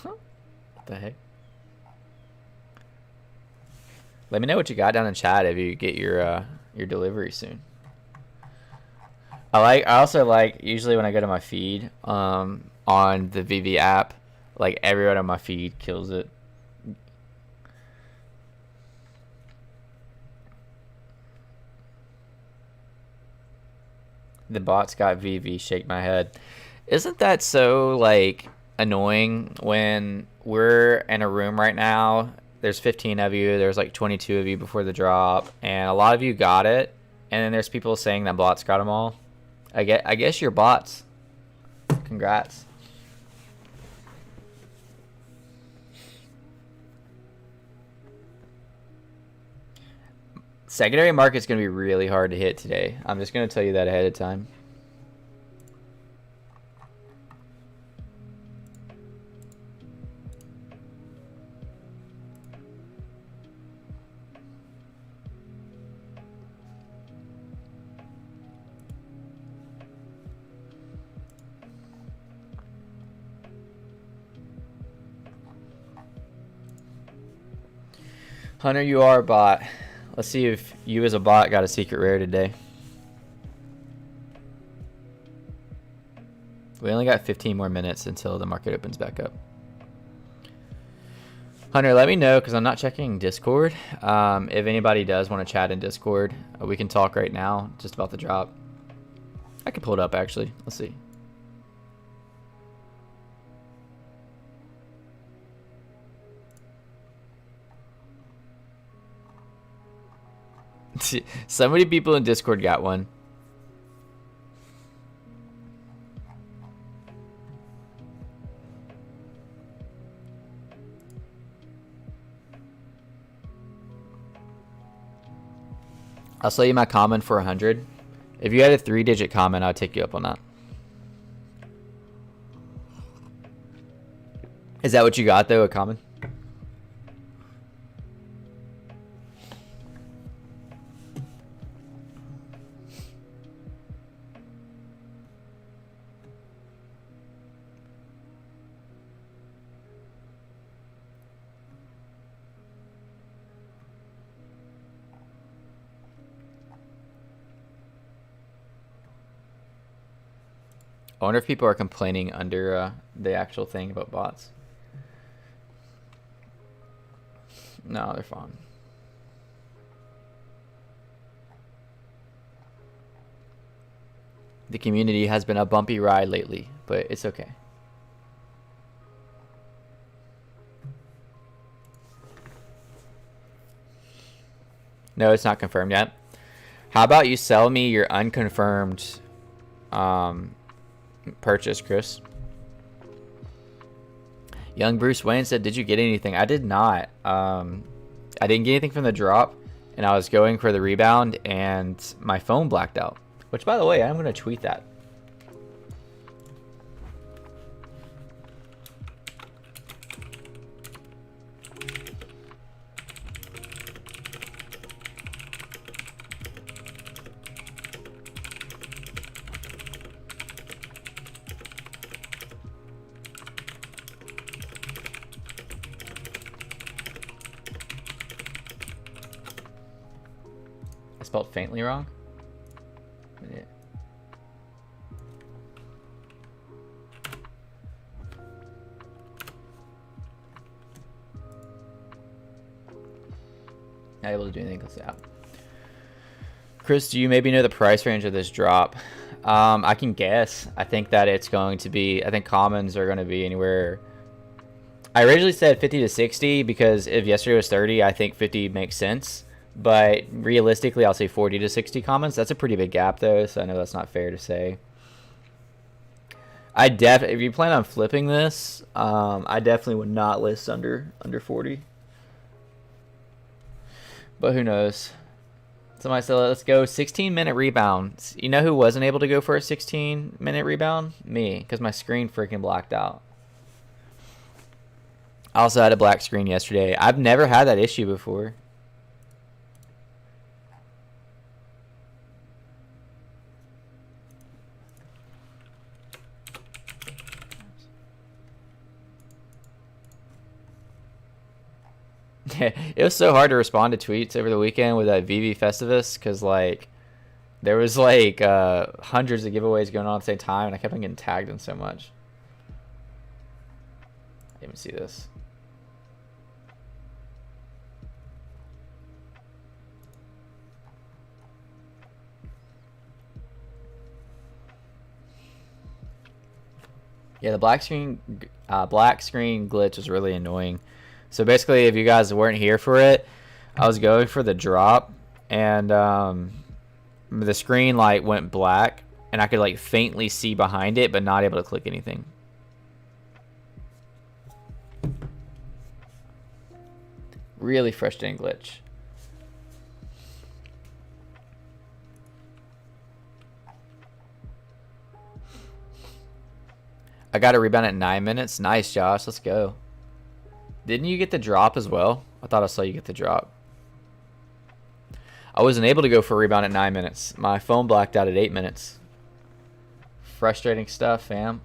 A: What the heck? Let me know what you got down in chat if you get your delivery soon. I also like usually when I go to my feed on the VV app, like everyone on my feed kills it. The bots got VV, shake my head. Isn't that so like annoying when we're in a room right now? There's 15 of you, there's like 22 of you before the drop, and a lot of you got it, and then there's people saying that bots got them all. I guess you're bots. Congrats. Secondary market's going to be really hard to hit today. I'm just going to tell you that ahead of time. Hunter, you are a bot. Let's see if you as a bot got a secret rare today. We only got 15 more minutes until the market opens back up. Hunter, let me know because I'm not checking Discord. If anybody does want to chat in Discord, we can talk right now just about the drop. I can pull it up actually. Let's see. So many people in Discord got one. I'll sell you my common for 100. If you had a 3-digit common, I'll take you up on that. Is that what you got though, a common? I wonder if people are complaining under the actual thing about bots. No, they're fine. The community has been a bumpy ride lately, but it's okay. No, it's not confirmed yet. How about you sell me your unconfirmed purchase, Chris? Young Bruce Wayne said, did you get anything? I did not. I didn't get anything from the drop, and I was going for the rebound, and my phone blacked out. Which, by the way, I'm going to tweet that. I spelled faintly wrong. Yeah. Not able to do anything. Let's see. Chris, do you maybe know the price range of this drop? I can guess. I think that it's going to be, I think commons are going to be anywhere. I originally said 50 to 60 because if yesterday was 30, I think 50 makes sense. But realistically, I'll say 40 to 60 commons. That's a pretty big gap, though, so I know that's not fair to say. If you plan on flipping this, I definitely would not list under 40. But who knows? Somebody said, let's go 16-minute rebound. You know who wasn't able to go for a 16-minute rebound? Me, because my screen freaking blacked out. I also had a black screen yesterday. I've never had that issue before. It was so hard to respond to tweets over the weekend with that VV Festivus because like there was like hundreds of giveaways going on at the same time, and I kept on getting tagged in so much. I didn't even see this. Yeah, the black screen glitch was really annoying. So basically, if you guys weren't here for it, I was going for the drop, and the screen like went black, and I could like faintly see behind it, but not able to click anything. Really frustrating glitch. I got a rebound at 9 minutes. Nice, Josh. Let's go. Didn't you get the drop as well? I thought I saw you get the drop. I wasn't able to go for a rebound at 9 minutes. My phone blacked out at 8 minutes. Frustrating stuff, fam.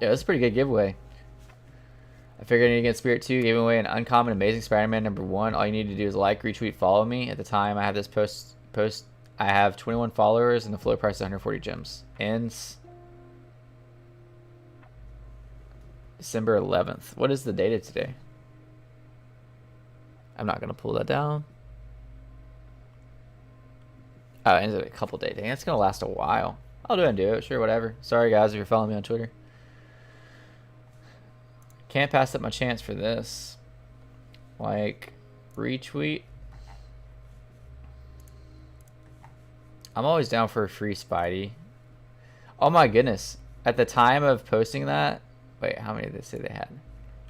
A: Yeah, that's a pretty good giveaway. I figured I need to get Spirit 2, giving away an uncommon Amazing Spider-Man #1. All you need to do is like, retweet, follow me. At the time I have this post, I have 21 followers and the floor price is 140 gems. Ends December 11th. What is the date of today? I'm not going to pull that down. Oh, it ends in a couple days. Dang, it's going to last a while. I'll do it. Sure, whatever. Sorry, guys, if you're following me on Twitter. Can't pass up my chance for this. Like, retweet. I'm always down for a free Spidey. Oh my goodness. At the time of posting that, wait, how many did they say they had?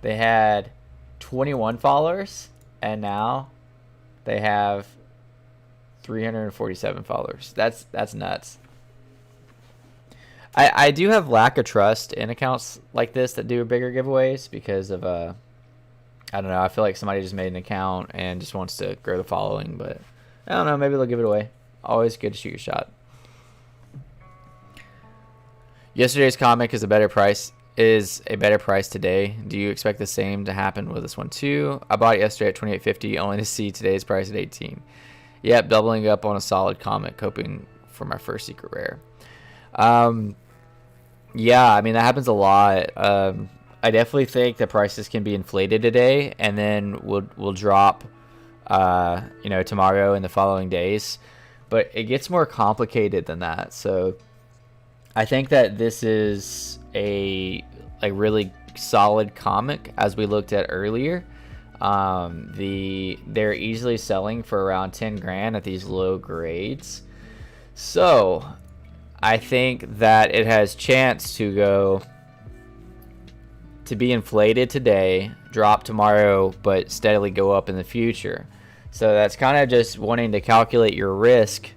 A: They had 21 followers, and now they have 347 followers. That's nuts. I do have lack of trust in accounts like this that do bigger giveaways because of I don't know, I feel like somebody just made an account and just wants to grow the following, but I don't know, maybe they'll give it away. Always good to shoot your shot. Yesterday's comic is a better price today. Do you expect the same to happen with this one too? I bought it yesterday at $28.50 only to see today's price at $18. Yep, doubling up on a solid comic, hoping for my first secret rare. Yeah, I mean, that happens a lot. I definitely think the prices can be inflated today, and then will drop, tomorrow and the following days. But it gets more complicated than that. So I think that this is a really solid comic, as we looked at earlier. They're easily selling for around 10 grand at these low grades. So I think that it has chance to be inflated today, drop tomorrow, but steadily go up in the future. So that's kind of just wanting to calculate your risk,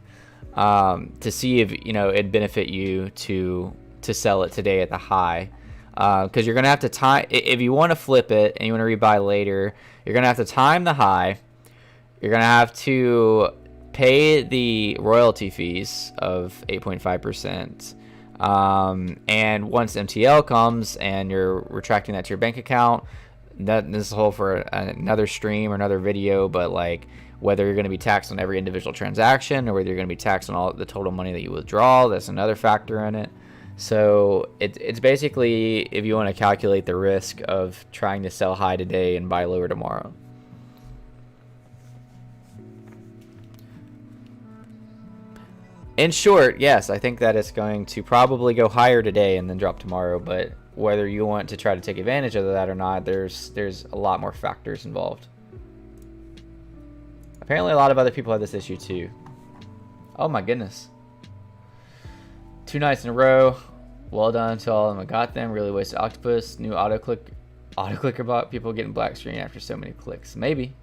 A: to see if it'd benefit you to sell it today at the high, because you're gonna have to time, if you want to flip it and you want to rebuy later, you're gonna have to time the high. You're gonna have to pay the royalty fees of 8.5%. And once MTL comes and you're retracting that to your bank account, this is a whole for another stream or another video, but like whether you're going to be taxed on every individual transaction or whether you're going to be taxed on all the total money that you withdraw, that's another factor in it. So it's basically if you want to calculate the risk of trying to sell high today and buy lower tomorrow. In short, yes, I think that it's going to probably go higher today and then drop tomorrow, but whether you want to try to take advantage of that or not, there's a lot more factors involved. Apparently a lot of other people have this issue too. Oh my goodness. 2 nights in a row. Well done to all of them. I got them. Really wasted octopus. New auto-clicker bot. People getting black screen after so many clicks. Maybe.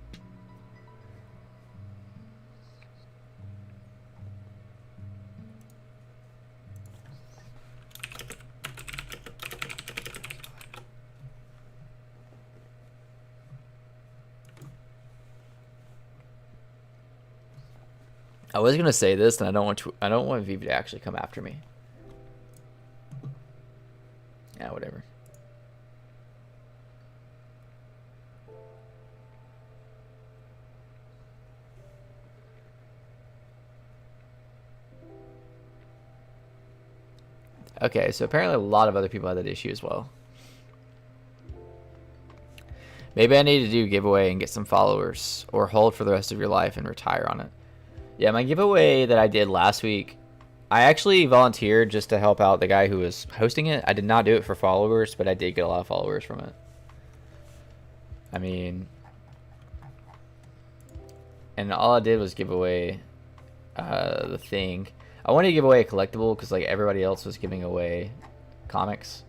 A: I was gonna say this, and I don't want Viva to actually come after me. Yeah, whatever. Okay, so apparently a lot of other people had that issue as well. Maybe I need to do a giveaway and get some followers, or hold for the rest of your life and retire on it. Yeah, my giveaway that I did last week, I actually volunteered just to help out the guy who was hosting it. I did not do it for followers, but I did get a lot of followers from it. I mean, and all I did was give away the thing. I wanted to give away a collectible because like everybody else was giving away comics.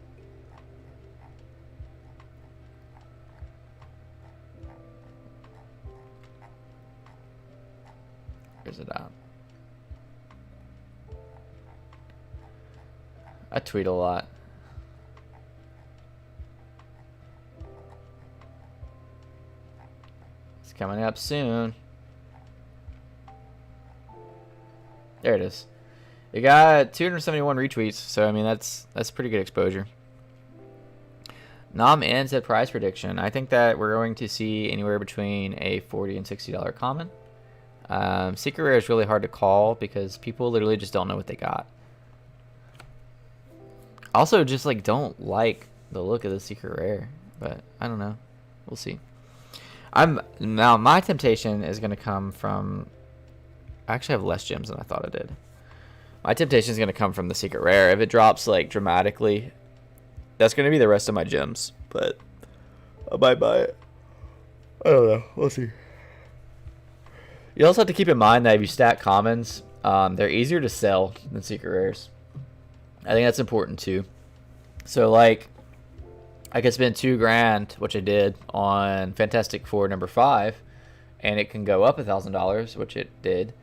A: Where's it at? I tweet a lot. It's coming up soon. There it is. It got 271 retweets, so I mean that's pretty good exposure. Nam N said price prediction. I think that we're going to see anywhere between a $40 and $60 common. Secret rare is really hard to call because people literally just don't know what they got. Also, just like don't like the look of the secret rare, but I don't know. We'll see. Now my temptation is going to come from. I actually have less gems than I thought I did. My temptation is going to come from the secret rare. If it drops like dramatically, that's going to be the rest of my gems. But I might buy it. I don't know. We'll see. You also have to keep in mind that if you stack commons, they're easier to sell than secret rares. I think that's important too. So like, I could spend $2,000, which I did, on Fantastic Four #5, and it can go up $1,000, which it did.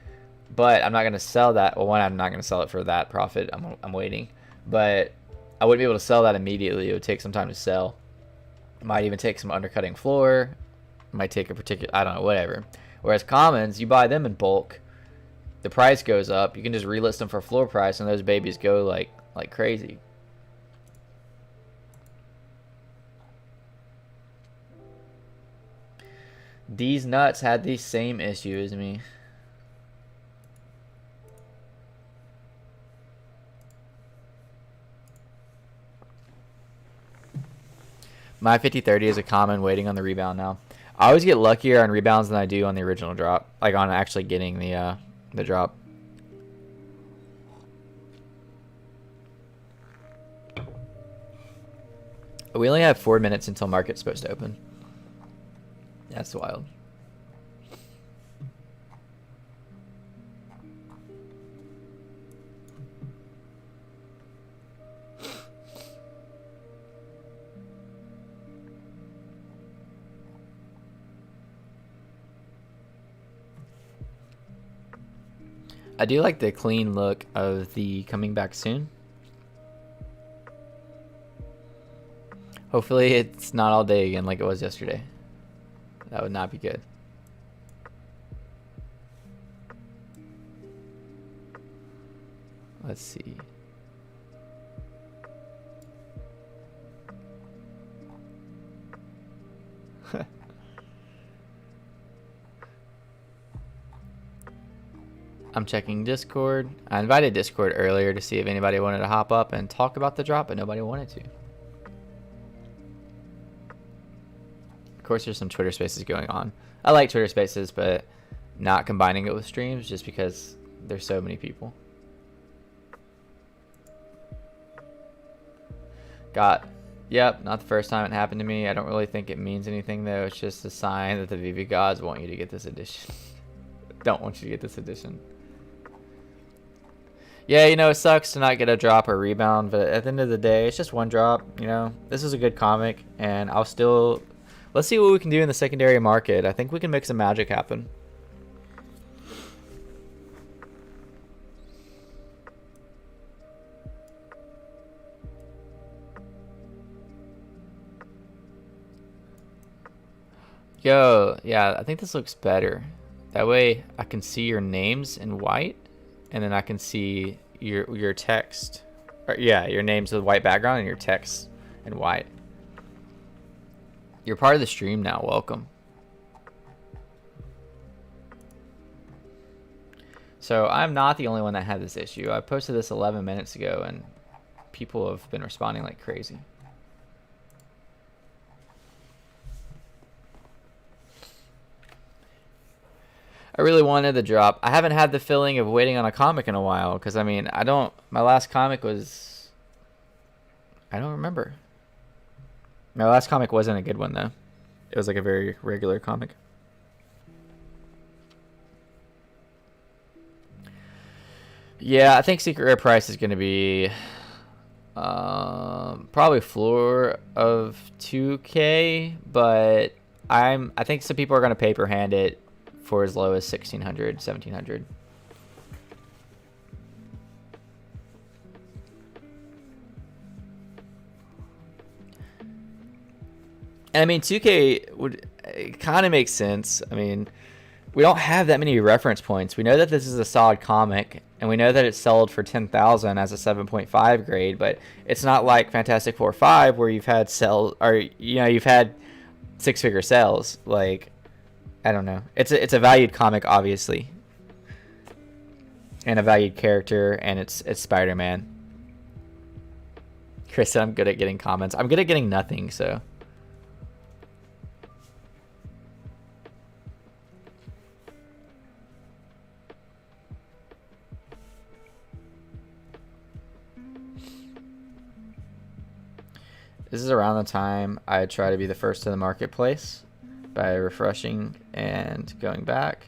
A: But I'm not going to sell that. Well, one, I'm not going to sell it for that profit. I'm waiting. But I wouldn't be able to sell that immediately. It would take some time to sell. It might even take some undercutting floor. It might take a particular, I don't know, whatever. Whereas commons, you buy them in bulk. The price goes up. You can just relist them for floor price, and those babies go like crazy. These nuts had the same issue as me. My 50-30 is a common waiting on the rebound now. I always get luckier on rebounds than I do on the original drop, like on actually getting the drop. We only have 4 minutes until market's supposed to open. That's wild. I do like the clean look of the coming back soon. Hopefully it's not all day again like it was yesterday. That would not be good. Let's see. I'm checking Discord. I invited Discord earlier to see if anybody wanted to hop up and talk about the drop, but nobody wanted to. Of course, there's some Twitter Spaces going on. I like Twitter Spaces, but not combining it with streams just because there's so many people. Yep, not the first time it happened to me. I don't really think it means anything, though. It's just a sign that the VV gods want you to get this edition. Don't want you to get this edition. Yeah, you know, it sucks to not get a drop or rebound, but at the end of the day, it's just one drop, you know. This is a good comic, and I'll still... Let's see what we can do in the secondary market. I think we can make some magic happen. Yo, yeah, I think this looks better. That way I can see your names in white, and then I can see your text. Or, yeah, your names with white background and your text in white. You're part of the stream now. Welcome. So I'm not the only one that had this issue. I posted this 11 minutes ago, and people have been responding like crazy. I really wanted the drop. I haven't had the feeling of waiting on a comic in a while, because, I mean, my last comic was... I don't remember. My last comic wasn't a good one, though. It was like a very regular comic. Yeah, I think Secret Rare price is going to be probably floor of 2K, but I think some people are going to paper hand it for as low as 1,600, 1,700. And I mean, 2K would kind of make sense. I mean, we don't have that many reference points. We know that this is a solid comic, and we know that it's sold for 10,000 as a 7.5 grade, but it's not like Fantastic Four 5 where you've had sell, or you've had six-figure sales. Like, I don't know. It's a valued comic, obviously, and a valued character, and it's Spider-Man. Chris said I'm good at getting comments. I'm good at getting nothing, so. This is around the time I try to be the first to the marketplace by refreshing and going back.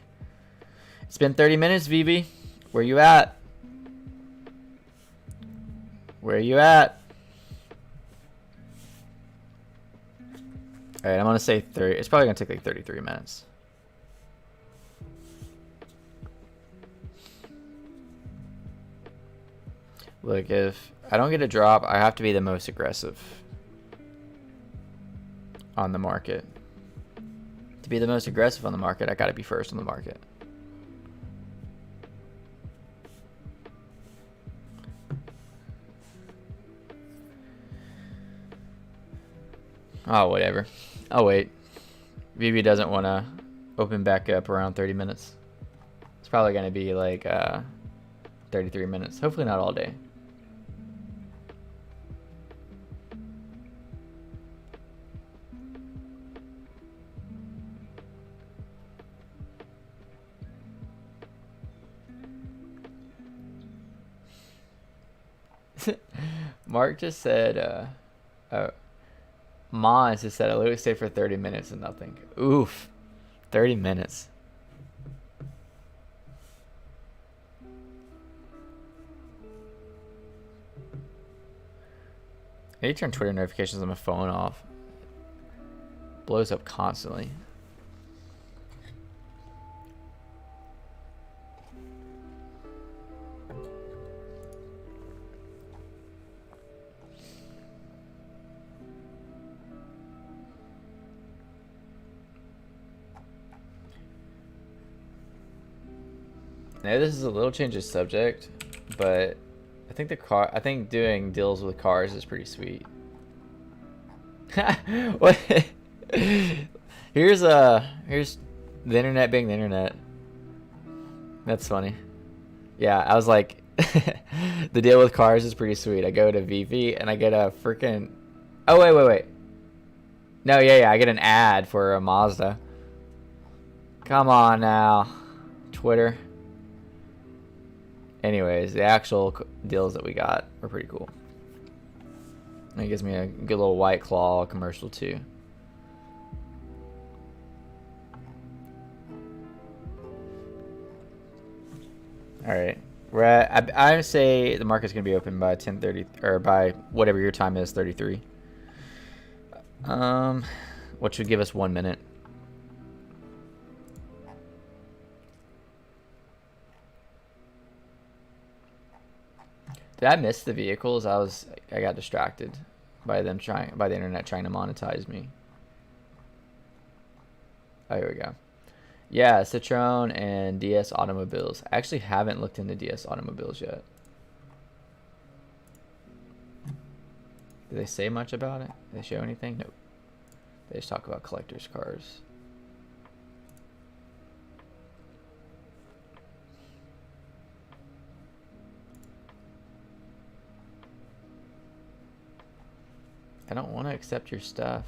A: It's been 30 minutes, VB. Where you at? Where you at? All right, I'm going to say 30. It's probably going to take like 33 minutes. Look, if I don't get a drop, I have to be the most aggressive on the market. To be the most aggressive on the market, I got to be first on the market. Oh, whatever. I'll wait. VB doesn't want to open back up around 30 minutes. It's probably going to be like 33 minutes. Hopefully not all day. Mark just said, Mons just said, I literally stayed for 30 minutes and nothing. Oof. 30 minutes. I need to turn Twitter notifications on my phone off. Blows up constantly. Now this is a little change of subject, but I think doing deals with cars is pretty sweet. What? Here's the internet being the internet. That's funny. Yeah, I was like, the deal with cars is pretty sweet. I go to Vivi and I get a freaking. Oh wait. No, yeah, I get an ad for a Mazda. Come on now, Twitter. Anyways, the actual deals that we got were pretty cool. And it gives me a good little White Claw commercial too. All right, we're at, I say the market's gonna be open by 10:30 or by whatever your time is, 33. What should give us 1 minute? Did I miss the vehicles? I got distracted by the internet trying to monetize me. Oh, here we go. Yeah, Citroen and DS Automobiles. I actually haven't looked into DS Automobiles yet. Do they say much about it? Do they show anything? Nope. They just talk about collector's cars. I don't want to accept your stuff.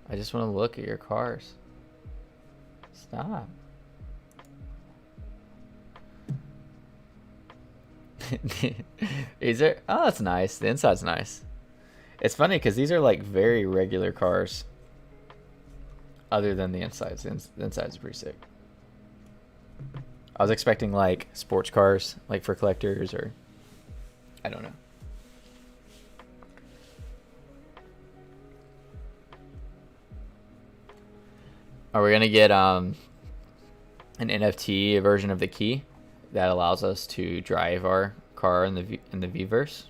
A: I just want to look at your cars. Stop. Is there? Oh, that's nice. The inside's nice. It's funny because these are like very regular cars. Other than the insides. The inside's pretty sick. I was expecting like sports cars, like for collectors, or I don't know. Are we gonna get an NFT version of the key that allows us to drive our car in the Vverse?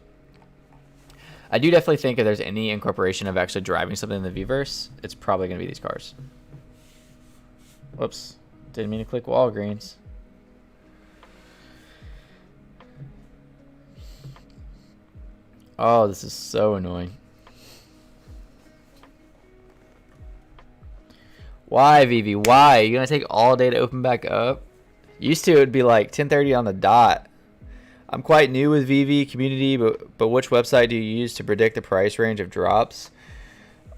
A: I do definitely think if there's any incorporation of actually driving something in the Vverse, it's probably gonna be these cars. Whoops, didn't mean to click Walgreens. Oh, this is so annoying. Why, Vivi? Why? You gonna take all day to open back up? Used to, it'd be like 10:30 on the dot. I'm quite new with Vivi community, but which website do you use to predict the price range of drops?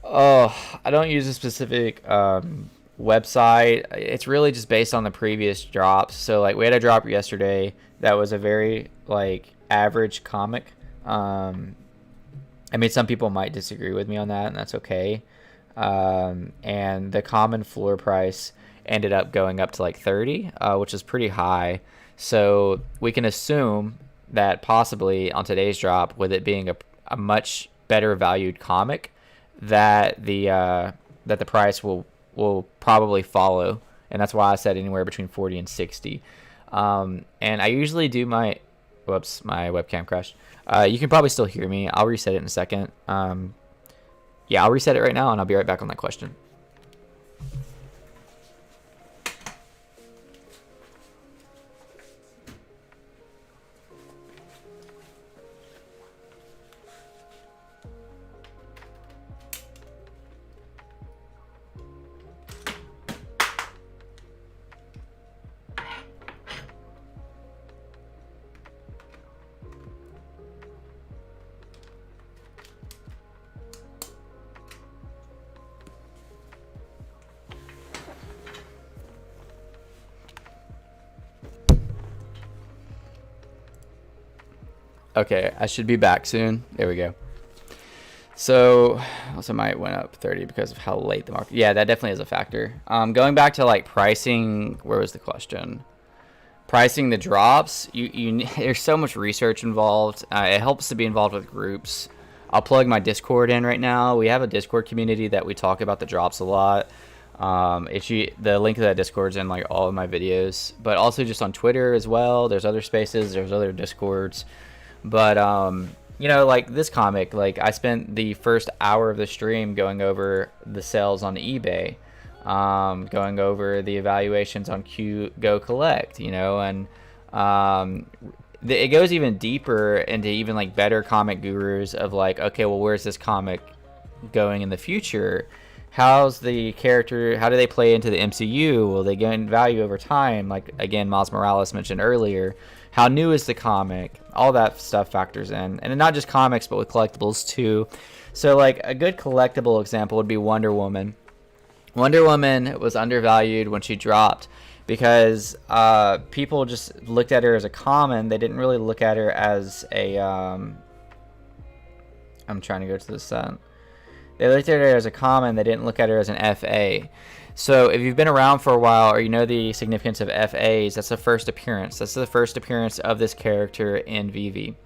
A: Oh, I don't use a specific website. It's really just based on the previous drops. So like we had a drop yesterday that was a very like average comic. I mean, some people might disagree with me on that, and that's okay. And the common floor price ended up going up to like 30, which is pretty high. So we can assume that possibly on today's drop, with it being a much better valued comic, that the price will probably follow. And that's why I said anywhere between 40 and 60. And I usually do my webcam crashed. You can probably still hear me. I'll reset it in a second. Yeah, I'll reset it right now, and I'll be right back on that question. Okay, I should be back soon. There we go. So, also might went up 30 because of how late the market. Yeah, that definitely is a factor. Going back to like pricing, where was the question? Pricing the drops. There's so much research involved. It helps to be involved with groups. I'll plug my Discord in right now. We have a Discord community that we talk about the drops a lot. The link to that Discord's in like all of my videos, but also just on Twitter as well. There's other spaces, there's other Discords, but you know, like this comic, like I spent the first hour of the stream going over the sales on eBay, going over the evaluations on Go Collect, you know, and it goes even deeper into even like better comic gurus of like, okay, well, where's this comic going in the future? How's the character, how do they play into the MCU? Will they gain value over time? Like, again, Miles Morales mentioned earlier. How new is the comic? All that stuff factors in. And not just comics, but with collectibles too. So, like, a good collectible example would be Wonder Woman. Wonder Woman was undervalued when she dropped because people just looked at her as a common. They didn't really look at her as a... I'm trying to go to the sun. They looked at her as a common. They didn't look at her as an FA. So if you've been around for a while or you know the significance of FAs, that's the first appearance. That's the first appearance of this character in VV.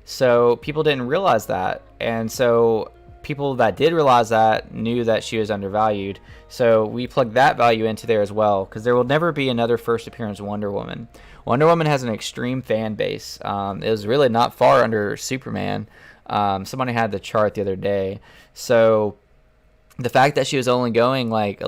A: So people didn't realize that. And so people that did realize that knew that she was undervalued. So we plugged that value into there as well, because there will never be another first appearance Wonder Woman. Wonder Woman has an extreme fan base. It was really not far under Superman. Somebody had the chart the other day. So the fact that she was only going like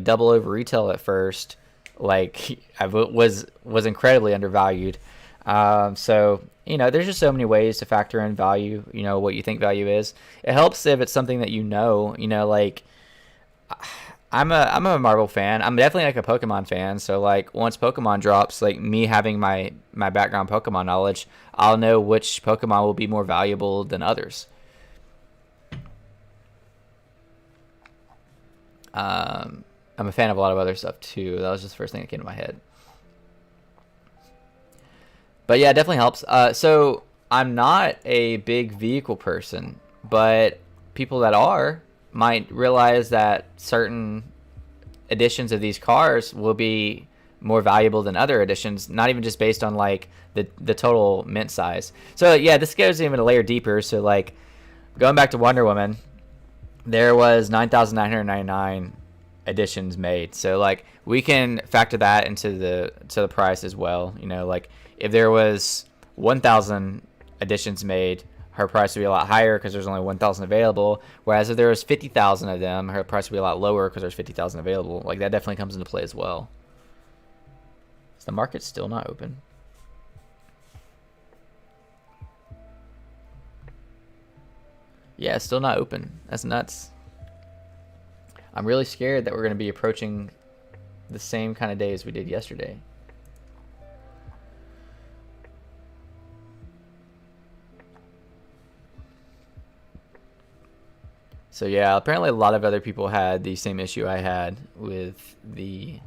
A: double over retail at first, like was incredibly undervalued. So, you know, there's just so many ways to factor in value, you know, what you think value is. It helps if it's something that you know, like I'm a Marvel fan. I'm definitely like a Pokemon fan. So like once Pokemon drops, like me having my background Pokemon knowledge, I'll know which Pokemon will be more valuable than others. I'm a fan of a lot of other stuff too. That was just the first thing that came to my head. But yeah, it definitely helps. So I'm not a big vehicle person, but people that are might realize that certain editions of these cars will be more valuable than other editions, not even just based on like the total mint size. So yeah, this goes even a layer deeper. So like going back to Wonder Woman, there was 9,999 editions made. So like we can factor that into the price as well. You know, like if there was 1,000 editions made, her price would be a lot higher because there's only 1,000 available. Whereas if there was 50,000 of them, her price would be a lot lower because there's 50,000 available. Like that definitely comes into play as well. Is the market still not open? Yeah, it's still not open. That's nuts. I'm really scared that we're going to be approaching the same kind of day as we did yesterday. So yeah, apparently a lot of other people had the same issue I had with the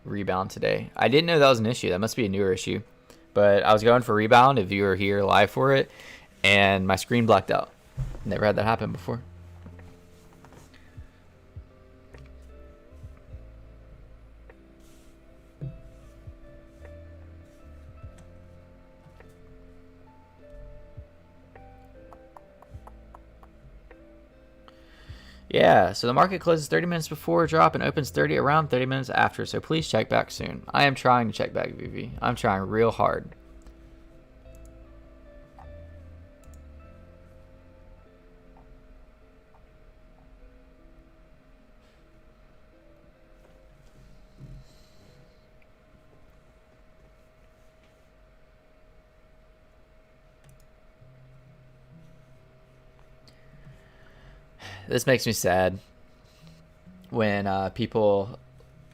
A: rebound today. I didn't know that was an issue. That must be a newer issue. But I was going for rebound if you were here live for it, and my screen blacked out. Never had that happen before. Yeah, so the market closes 30 minutes before drop and opens around 30 minutes after, so please check back soon. I am trying to check back, VV. I'm trying real hard. This makes me sad when people,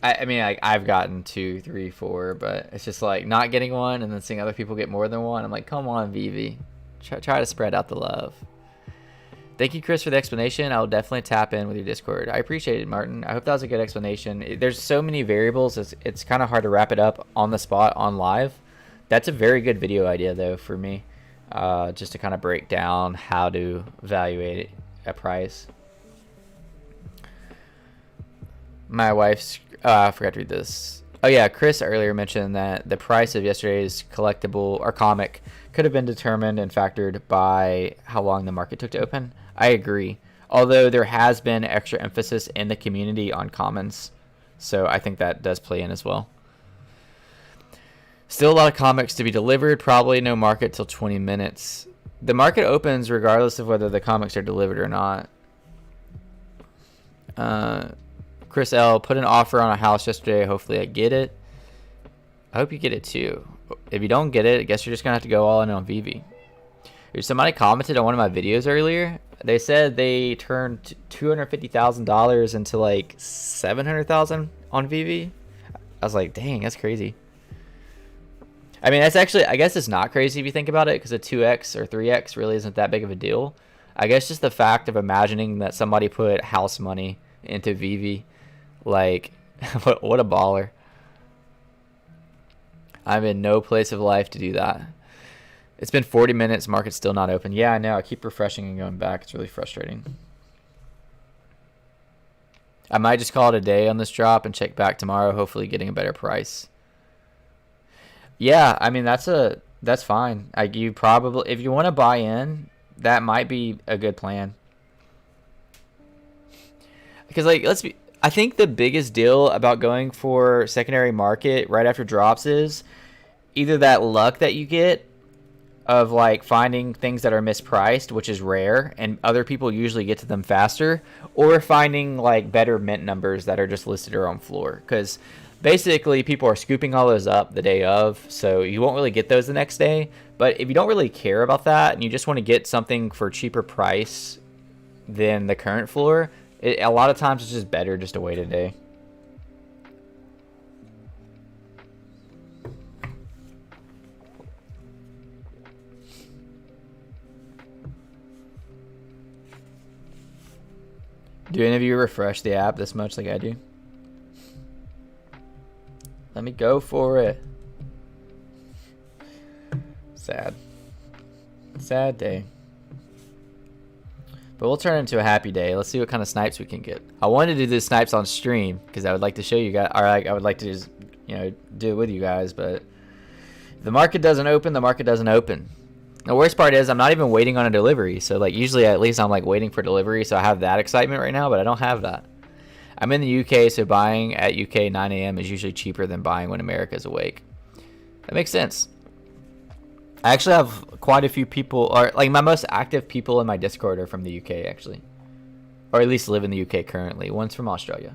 A: I mean, I've gotten 2, 3, 4, but it's just like not getting one and then seeing other people get more than one. I'm like, come on, Vivi. Try to spread out the love. Thank you, Chris, for the explanation. I'll definitely tap in with your Discord. I appreciate it, Martin. I hope that was a good explanation. There's so many variables. It's kind of hard to wrap it up on the spot on live. That's a very good video idea, though, for me. just to kind of break down how to evaluate a price. My wife's I forgot to read this. Oh yeah, Chris earlier mentioned that the price of yesterday's collectible or comic could have been determined and factored by how long the market took to open. I agree. Although there has been extra emphasis in the community on commons. So I think that does play in as well. Still a lot of comics to be delivered. Probably no market till 20 minutes. The market opens regardless of whether the comics are delivered or not. Chris L. put an offer on a house yesterday. Hopefully I get it. I hope you get it too. If you don't get it, I guess you're just going to have to go all in on Vivi. Somebody commented on one of my videos earlier. They said they turned $250,000 into like $700,000 on Vivi. I was like, dang, that's crazy. I mean, that's actually, I guess it's not crazy if you think about it, because a 2x or 3x really isn't that big of a deal. I guess just the fact of imagining that somebody put house money into Vivi, like, what a baller. I'm in no place of life to do that. It's been 40 minutes, market's still not open. Yeah, I know, I keep refreshing and going back. It's really frustrating. I might just call it a day on this drop and check back tomorrow, hopefully getting a better price. Yeah, I mean, that's fine. You probably, if you want to buy in, that might be a good plan. Because, like, I think the biggest deal about going for secondary market right after drops is either that luck that you get of like finding things that are mispriced, which is rare, and other people usually get to them faster, or finding like better mint numbers that are just listed or on floor. Because basically people are scooping all those up the day of, so you won't really get those the next day. But if you don't really care about that and you just want to get something for a cheaper price than the current floor, a lot of times it's just better just to wait a day. Do any of you refresh the app this much like I do? Let me go for it. Sad. Sad day. But we'll turn it into a happy day. Let's see what kind of snipes we can get. I wanted to do the snipes on stream because I would like to show you guys, or like I would like to just, do it with you guys. But if the market doesn't open, the market doesn't open. The worst part is I'm not even waiting on a delivery. So like usually at least I'm like waiting for delivery. So I have that excitement right now, but I don't have that. I'm in the UK, so buying at UK 9 a.m. is usually cheaper than buying when America's awake. That makes sense. I actually have quite a few people, or like my most active people in my Discord are from the UK actually. Or at least live in the UK currently. One's from Australia.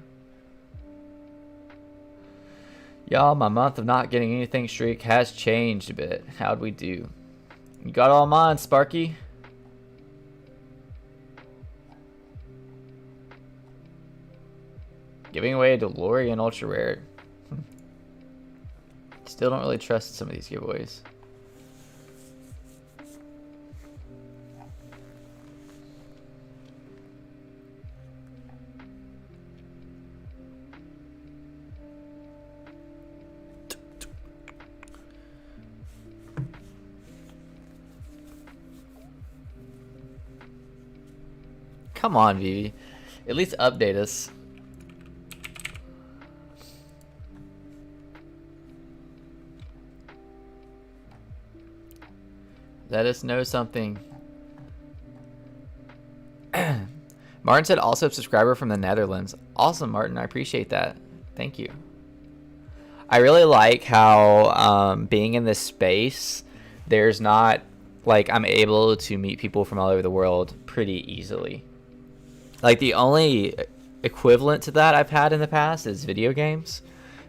A: Y'all, my month of not getting anything streak has changed a bit. How'd we do? You got all mine, Sparky. Giving away a DeLorean Ultra Rare. Still don't really trust some of these giveaways. Come on, Vivi. At least update us. Let us know something. Martin said also subscriber from the Netherlands. Awesome, Martin. I appreciate that. Thank you. I really like how being in this space, there's not like I'm able to meet people from all over the world pretty easily. Like the only equivalent to that I've had in the past is video games,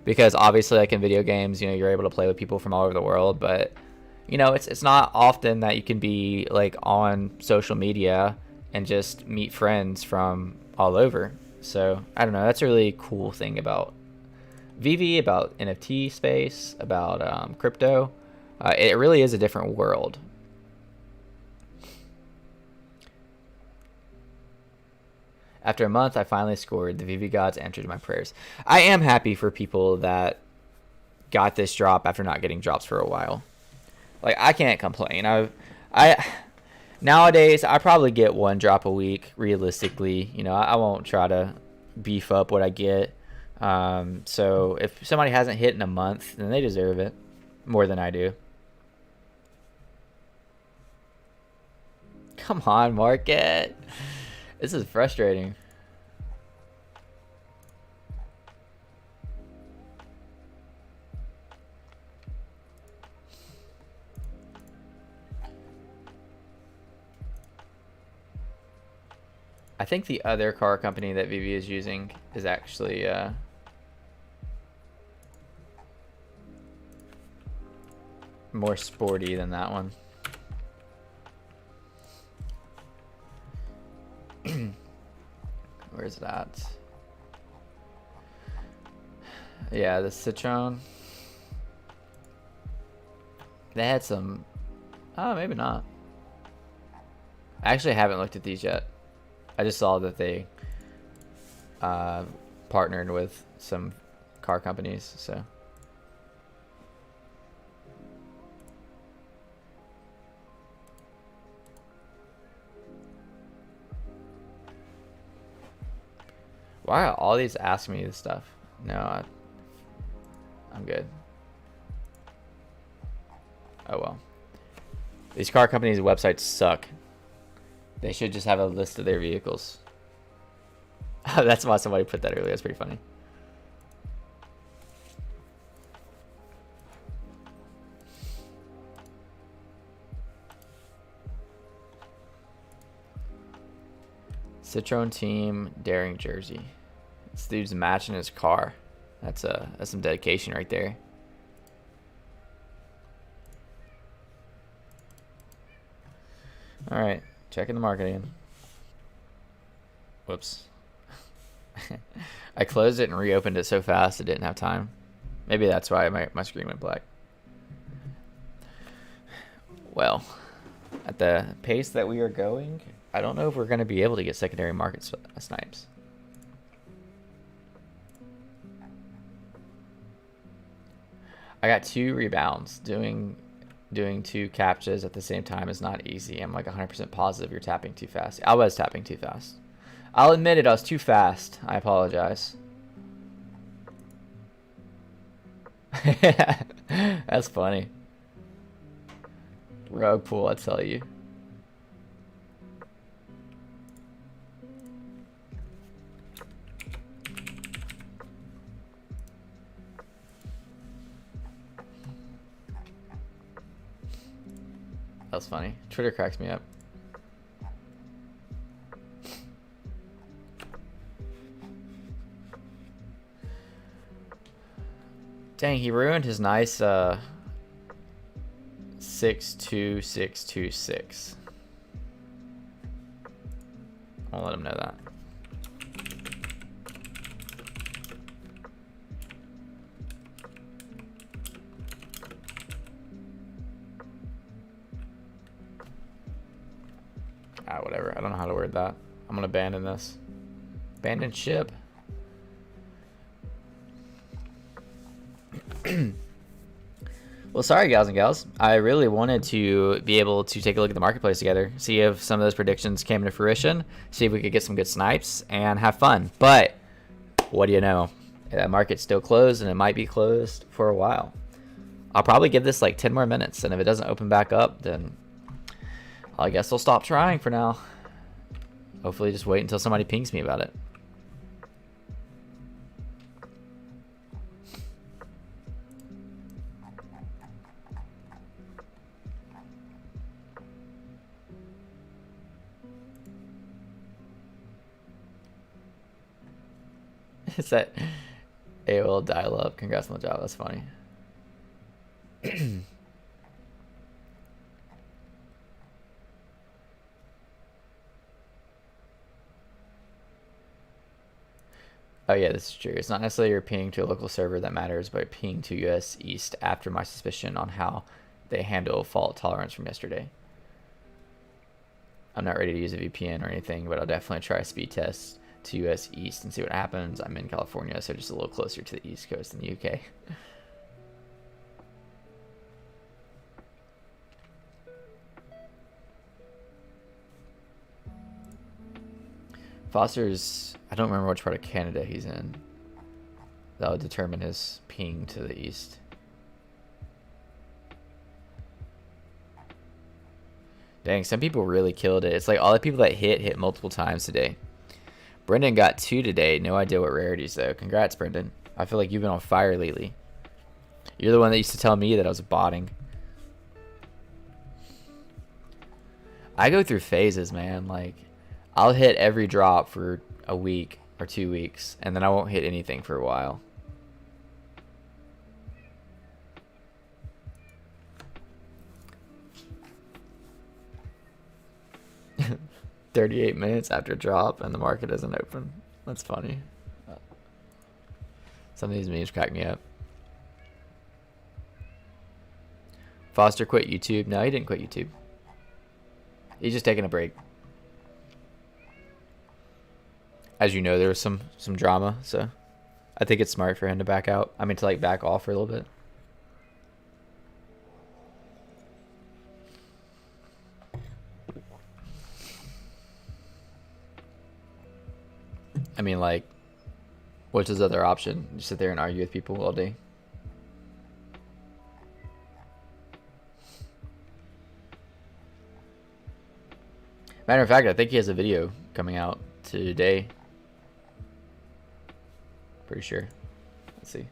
A: because obviously like in video games, you're able to play with people from all over the world, but it's not often that you can be like on social media and just meet friends from all over. So I don't know, that's a really cool thing about Vivi, about NFT space, about crypto. It really is a different world. After a month, I finally scored. The Vivi gods answered my prayers. I am happy for people that got this drop after not getting drops for a while. Like, I can't complain. I nowadays I probably get one drop a week. Realistically, you know, I won't try to beef up what I get. So if somebody hasn't hit in a month, then they deserve it more than I do. Come on, market. This is frustrating. I think the other car company that VV is using is actually more sporty than that one. Where's that? Yeah, the Citroen. They had some. Oh, maybe not. I actually haven't looked at these yet. I just saw that they partnered with some car companies, so. Why are all these asking me this stuff? No, I'm good. Oh well. These car companies' websites suck. They should just have a list of their vehicles. That's why somebody put that earlier. That's pretty funny. Citroen team daring jersey. This dude's matching his car. That's some dedication right there. All right, checking the marketing. Whoops. I closed it and reopened it so fast it didn't have time. Maybe that's why my screen went black. Well, at the pace that we are going, I don't know if we're going to be able to get secondary market snipes. I got 2 rebounds. Doing 2 captchas at the same time is not easy. I'm like 100% positive you're tapping too fast. I was tapping too fast. I'll admit it, I was too fast. I apologize. That's funny. Rug pull, I tell you. That was funny. Twitter cracks me up. Dang, he ruined his nice 62626. I'll let him know that. Whatever. I don't know how to word that. I'm gonna abandon this. Abandon ship. Well, sorry, guys and gals. I really wanted to be able to take a look at the marketplace together, see if some of those predictions came to fruition, see if we could get some good snipes, and have fun. But what do you know? That market's still closed, and it might be closed for a while. I'll probably give this like 10 more minutes, and if it doesn't open back up, then I guess I'll stop trying for now. Hopefully just wait until somebody pings me about it. Is that AOL dial-up? Congrats on the job. That's funny. Oh yeah, this is true. It's not necessarily your ping to a local server that matters, but ping to US East after my suspicion on how they handle fault tolerance from yesterday. I'm not ready to use a VPN or anything, but I'll definitely try a speed test to US East and see what happens. I'm in California, so just a little closer to the East Coast than the UK. Foster's, I don't remember which part of Canada he's in. That would determine his ping to the east. Dang, some people really killed it. It's like all the people that hit multiple times today. Brendan got 2 today. No idea what rarities though. Congrats, Brendan. I feel like you've been on fire lately. You're the one that used to tell me that I was botting. I go through phases, man. Like, I'll hit every drop for a week or 2 weeks, and then I won't hit anything for a while. "38 minutes after drop and the market isn't open." That's funny. Some of these memes crack me up. Foster quit YouTube. No, he didn't quit YouTube. He's just taking a break. As you know, there was some drama, so I think it's smart for him to back out. I mean, to like back off for a little bit. I mean, like, what's his other option? Just sit there and argue with people all day. Matter of fact, I think he has a video coming out today. Pretty sure. Let's see.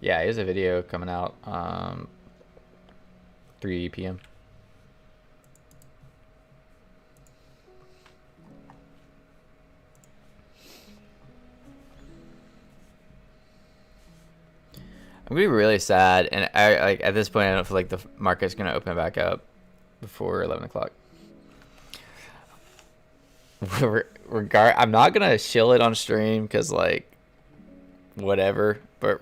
A: Yeah, he has a video coming out 3 p.m. I'm gonna be really sad, and I like at this point I don't feel like the market's gonna open back up before 11 o'clock. I'm not gonna shill it on stream because like whatever, but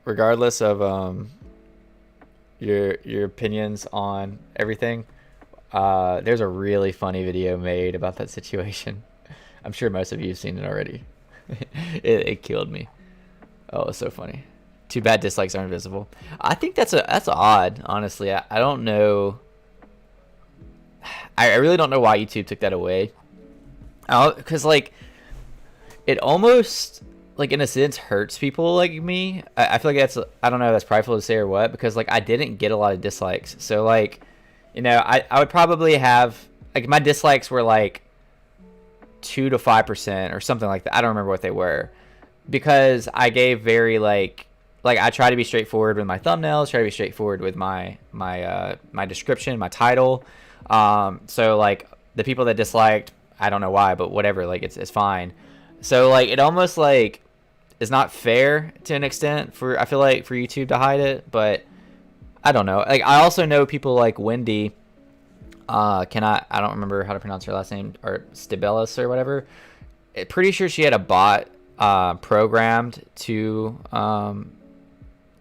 A: regardless of your opinions on everything, there's a really funny video made about that situation. I'm sure most of you have seen it already. It killed me. Oh, it's so funny. Too bad dislikes aren't visible. I think that's odd, honestly. I don't know. I really don't know why YouTube took that away. Because like, it almost like in a sense hurts people like me. I feel like I don't know if that's prideful to say or what, because like I didn't get a lot of dislikes. So like, you know, I would probably have like my dislikes were like 2 to 5% or something like that. I don't remember what they were, because I gave very like I try to be straightforward with my thumbnails, try to be straightforward with my description, my title. So like the people that disliked, I don't know why, but whatever, like it's fine. So like it almost like is not fair to an extent I feel like for YouTube to hide it, but I don't know. Like I also know people like Wendy, I don't remember how to pronounce her last name, or Stibelis or whatever. Pretty sure she had a bot programmed to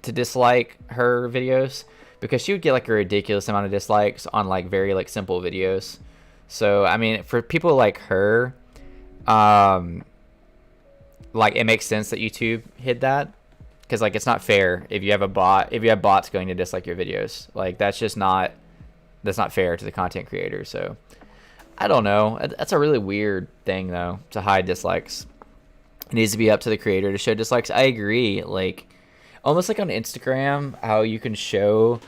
A: dislike her videos, because she would get like a ridiculous amount of dislikes on like very like simple videos. So I mean, for people like her, like it makes sense that YouTube hid that, because like it's not fair if you have bots going to dislike your videos. Like that's not fair to the content creator. So I don't know. That's a really weird thing though, to hide dislikes. It needs to be up to the creator to show dislikes. I agree. Like almost like on Instagram, how you can show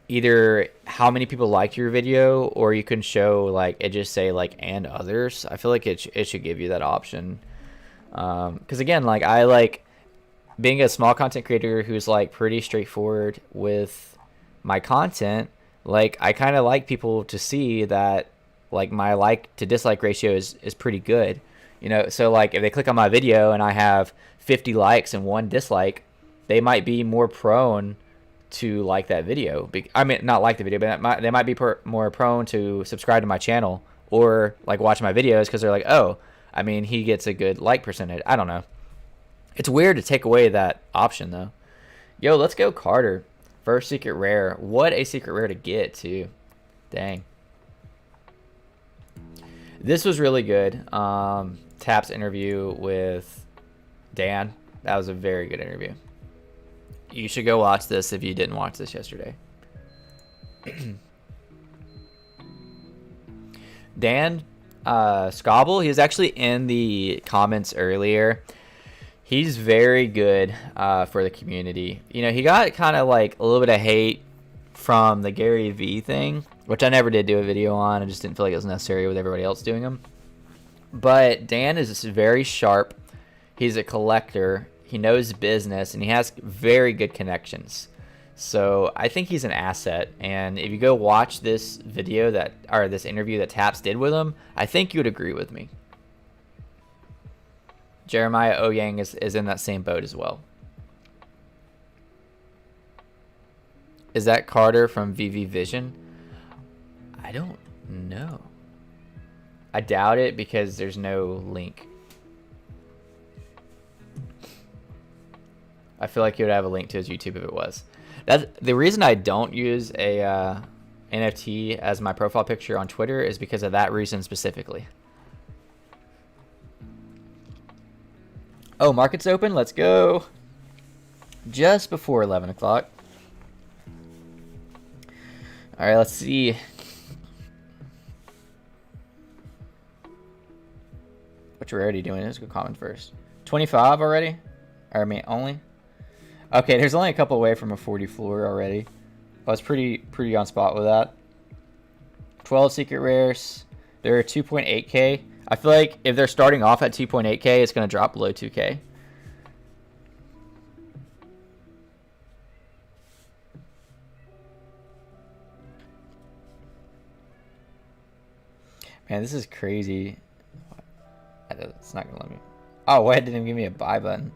A: either how many people liked your video, or you can show like it just say like and others. I feel like it should give you that option. Because again, like I like being a small content creator who's like pretty straightforward with my content. Like I kind of like people to see that like my like to dislike ratio is pretty good. You know, so like if they click on my video and I have 50 likes and 1 dislike, they might be more prone to like that video. I mean, not like the video, but they might be more prone to subscribe to my channel or like watch my videos, because they're like, oh, I mean, he gets a good like percentage. I don't know. It's weird to take away that option though. Yo, let's go Carter. First secret rare. What a secret rare to get too. Dang. This was really good. Tap's interview with Dan. That was a very good interview. You should go watch this if you didn't watch this yesterday. Dan Scobble, he was actually in the comments earlier. He's very good for the community. You know, he got kind of like a little bit of hate from the Gary V thing, which I never did do a video on. I just didn't feel like it was necessary with everybody else doing them. But Dan is very sharp. He's a collector. He knows business, and he has very good connections. So I think he's an asset. And if you go watch this video this interview that Taps did with him, I think you would agree with me. Jeremiah Oyang is in that same boat as well. Is that Carter from VV Vision? I don't know. I doubt it because there's no link. I feel like he would have a link to his YouTube if it was. That's the reason I don't use a NFT as my profile picture on Twitter is because of that reason specifically. Oh, market's open. Let's go. Just before 11 o'clock. All right, let's see. Which we're already doing. Let's go common first. 25 already? Or I mean, only? Okay, there's only a couple away from a 40 floor already. I was pretty on spot with that. 12 secret rares. They're 2.8k. I feel like if they're starting off at 2.8k, it's going to drop below 2k. Man, this is crazy. It's not going to let me. Oh, why didn't it give me a buy button?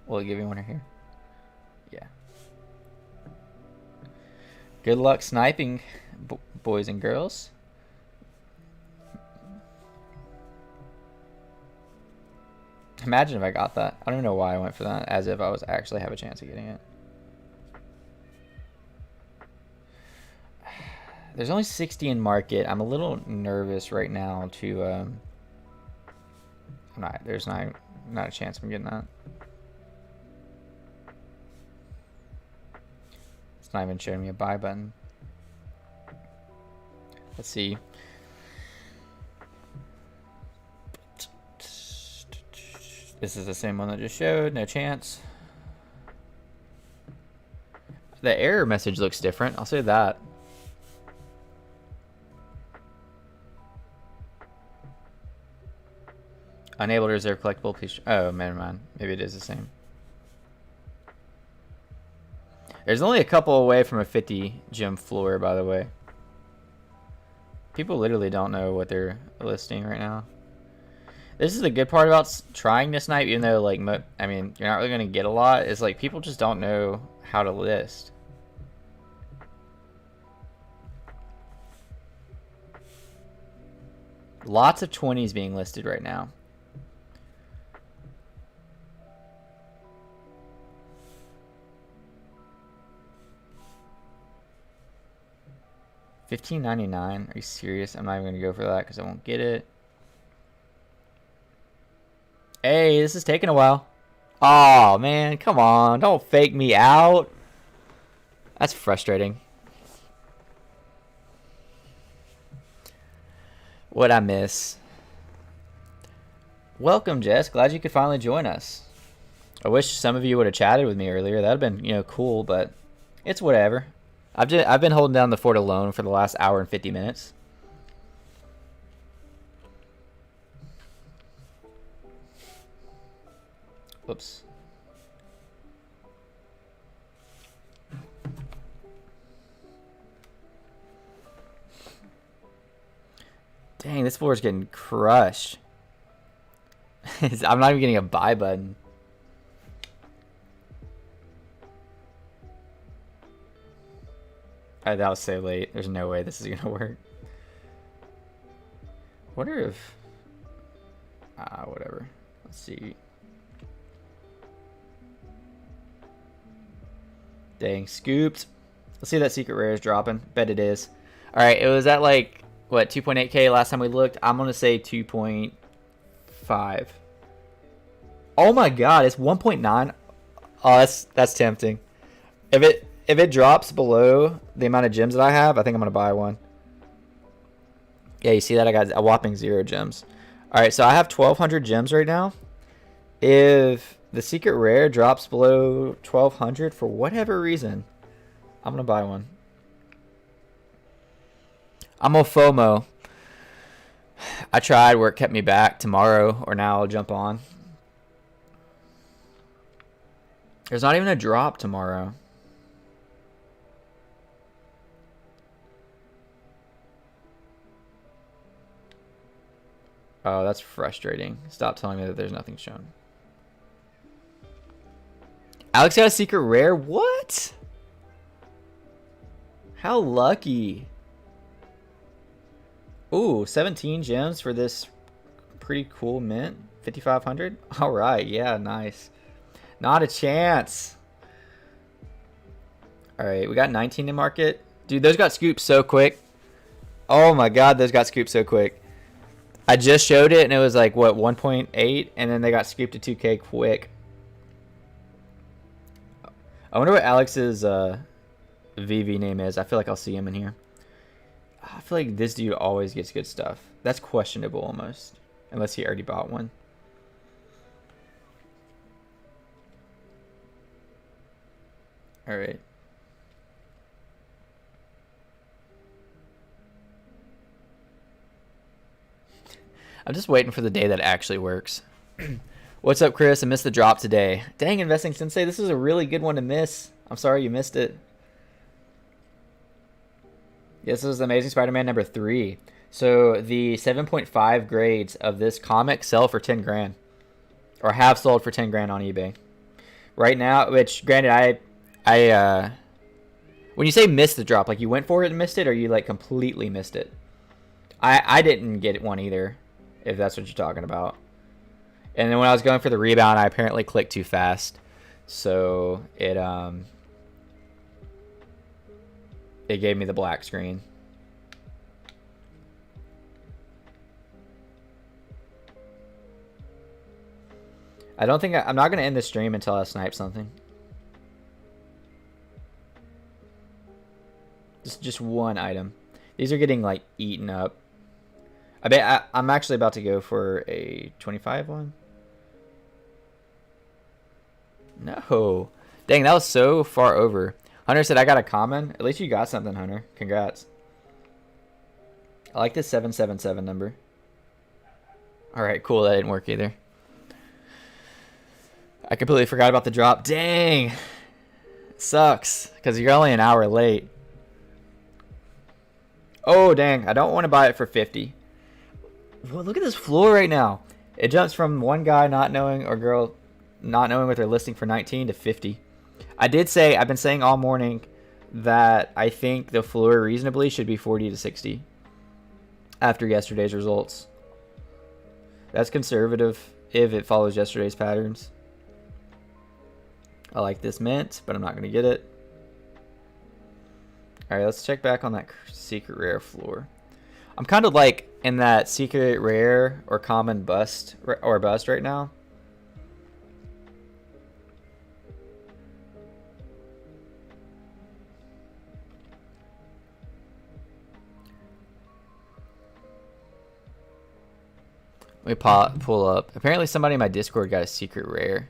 A: Will it give me one here? Yeah. Good luck sniping, boys and girls. Imagine if I got that. I don't even know why I went for that, as if I was actually have a chance of getting it. There's only 60 in market. I'm a little nervous right now to there's not a chance I'm getting that. It's not even showing me a buy button. Let's see. This is the same one that just showed. No chance. The error message looks different. I'll say that. Unable to reserve collectible. Please. Oh, never mind. Maybe it is the same. There's only a couple away from a 50 gem floor, by the way. People literally don't know what they're listing right now. This is the good part about trying to snipe, even though, like, I mean, you're not really going to get a lot. Is like people just don't know how to list. Lots of 20s being listed right now. $15.99. Are you serious? I'm not even gonna go for that because I won't get it. Hey, this is taking a while. Oh man, come on! Don't fake me out. That's frustrating. What'd I miss? Welcome, Jess. Glad you could finally join us. I wish some of you would have chatted with me earlier. That'd have been, you know, cool, but it's whatever. I've been holding down the fort alone for the last hour and 50 minutes. Whoops. Dang, this floor is getting crushed. I'm not even getting a buy button. That was so late. There's no way this is gonna work. Wonder if whatever. Let's see. Dang, scooped. Let's see if that secret rare is dropping. Bet it is. All right, it was at like what 2.8k last time we looked. I'm gonna say 2.5. Oh my god, it's 1.9. Oh, that's tempting. If it drops below the amount of gems that I have, I think I'm gonna buy one. Yeah, you see that? I got a whopping 0 gems. All right, so I have 1,200 gems right now. If the secret rare drops below 1,200 for whatever reason, I'm going to buy one. I'm a FOMO. I tried, work kept me back. Tomorrow or now I'll jump on. There's not even a drop tomorrow. Oh, that's frustrating. Stop telling me that there's nothing shown. Alex got a secret rare? What? How lucky. Ooh, 17 gems for this pretty cool mint. 5,500? Alright, yeah, nice. Not a chance. Alright, we got 19 in market. Dude, those got scooped so quick. Oh my god, those got scooped so quick. I just showed it and it was like, what, 1.8? And then they got scooped to 2K quick. I wonder what Alex's VV name is. I feel like I'll see him in here. I feel like this dude always gets good stuff. That's questionable almost. Unless he already bought one. Alright. I'm just waiting for the day that actually works. What's up, Chris? I missed the drop today. Dang, Investing Sensei, this is a really good one to miss. I'm sorry you missed it. Yes, this is Amazing Spider-Man number 3. So the 7.5 grades of this comic sell for 10 grand. Or have sold for 10 grand on eBay. Right now, which granted I when you say missed the drop, like you went for it and missed it, or you like completely missed it? I didn't get one either, if that's what you're talking about. And then when I was going for the rebound, I apparently clicked too fast. So it gave me the black screen. I don't think I'm not going to end the stream until I snipe something. Just one item. These are getting like eaten up. I bet I'm actually about to go for a 25 one. No. Dang, that was so far over. Hunter said I got a common. At least you got something, Hunter. Congrats. I like this 777 number. Alright, cool. That didn't work either. I completely forgot about the drop. Dang. It sucks. Because you're only an hour late. Oh, dang. I don't want to buy it for 50. Well, look at this floor right now. It jumps from one guy not knowing, or girl not knowing what they're listing for 19 to 50. I've been saying all morning that I think the floor reasonably should be 40 to 60 after yesterday's results. That's conservative if it follows yesterday's patterns. I like this mint, but I'm not going to get it. Alright, let's check back on that secret rare floor. I'm kind of like in that secret rare or common bust right now. Let me pull up. Apparently somebody in my Discord got a secret rare.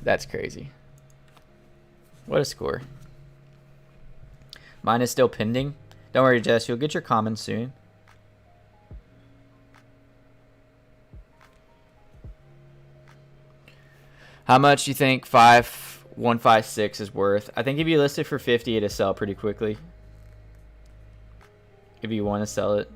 A: That's crazy. What a score. Mine is still pending. Don't worry, Jess. You'll get your common soon. How much do you think 5156 is worth? I think if you list it for 50, it'll sell pretty quickly. If you want to sell it.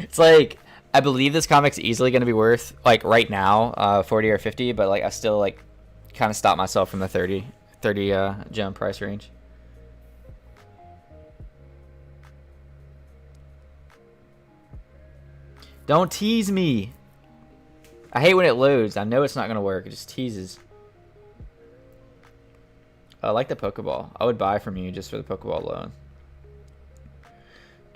A: It's like, I believe this comic's easily going to be worth, like, right now, 40 or 50, but, like, I still, like, kind of stop myself from the 30 gem price range. Don't tease me. I hate when it loads. I know it's not going to work. It just teases. I like the Pokeball. I would buy from you just for the Pokeball alone.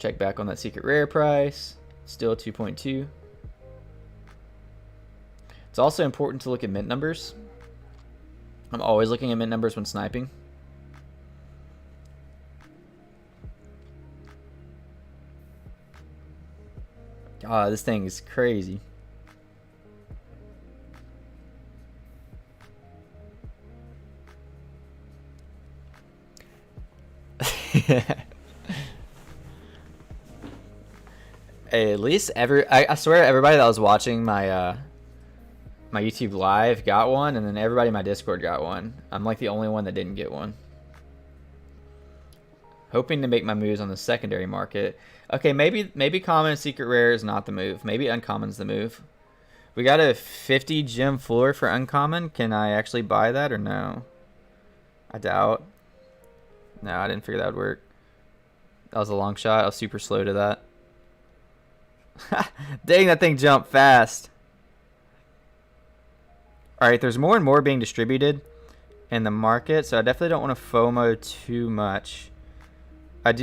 A: Check back on that secret rare price. Still 2.2. It's also important to look at mint numbers. I'm always looking at mint numbers when sniping. God, this thing is crazy. Hey, at least I swear everybody that was watching my my YouTube live got one, and then everybody in my Discord got one. I'm like the only one that didn't get one. Hoping to make my moves on the secondary market. Okay, maybe common and secret rare is not the move. Maybe uncommon's the move. We got a 50 gem floor for uncommon. Can I actually buy that or no? I doubt. No, I didn't figure that would work. That was a long shot. I was super slow to that. Dang, that thing jumped fast. Alright, there's more and more being distributed in the market, so I definitely don't want to FOMO too much. I'd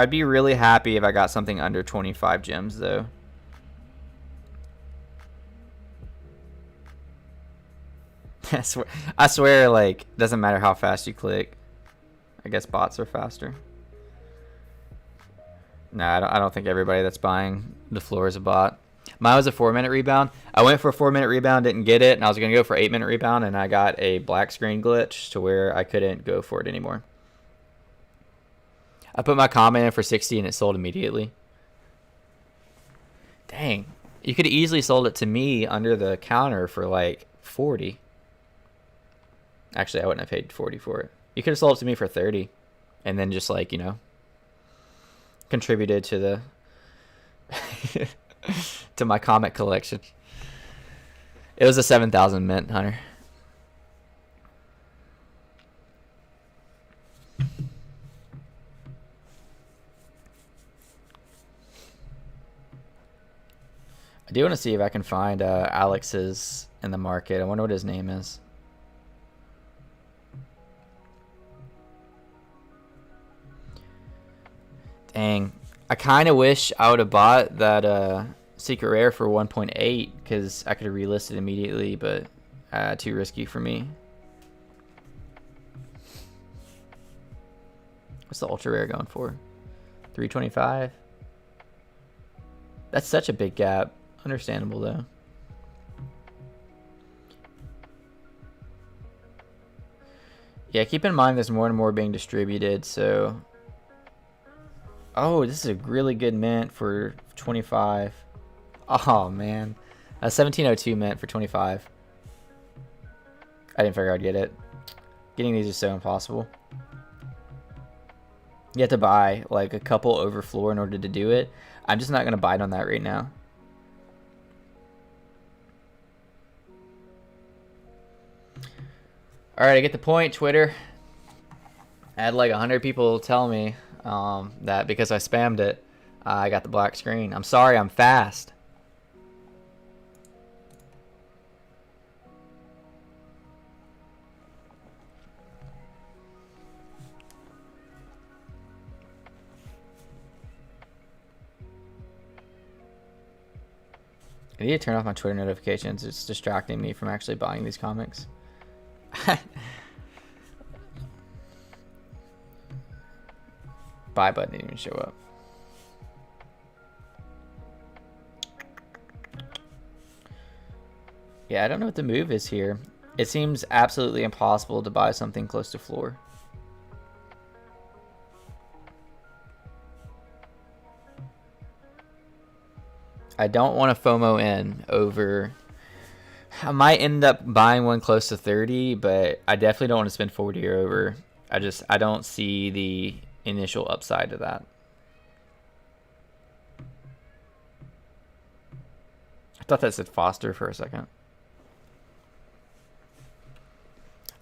A: be really happy if I got something under 25 gems, though. I swear, like, doesn't matter how fast you click. I guess bots are faster. Nah, I don't think everybody that's buying the floor is a bot. Mine was a 4-minute rebound. I went for a 4-minute rebound, didn't get it, and I was going to go for 8-minute rebound, and I got a black screen glitch to where I couldn't go for it anymore. I put my comment in for 60 and it sold immediately. Dang. You could have easily sold it to me under the counter for like 40. Actually, I wouldn't have paid 40 for it. You could have sold it to me for 30 and then just like, you know, contributed to the to my comic collection. It was a 7,000 mint, Hunter. I do want to see if I can find Alex's in the market. I wonder what his name is. Dang. I kind of wish I would have bought that secret rare for 1.8 because I could have relisted immediately, but too risky for me. What's the ultra rare going for? 325? That's such a big gap. Understandable though. Yeah, keep in mind there's more and more being distributed, so... Oh, this is a really good mint for 25. Oh, man. A 1702 mint for 25. I didn't figure I'd get it. Getting these is so impossible. You have to buy like a couple over floor in order to do it. I'm just not going to bite on that right now. Alright, I get the point, Twitter. I had like 100 people tell me that because I spammed it, I got the black screen. I'm sorry, I'm fast. I need to turn off my Twitter notifications. It's distracting me from actually buying these comics. Buy button didn't even show up. Yeah, I don't know what the move is here. It seems absolutely impossible to buy something close to floor. I don't want to FOMO in over... I might end up buying one close to 30, but I definitely don't want to spend 40 or over. I don't see the initial upside to that. I thought that said Foster for a second.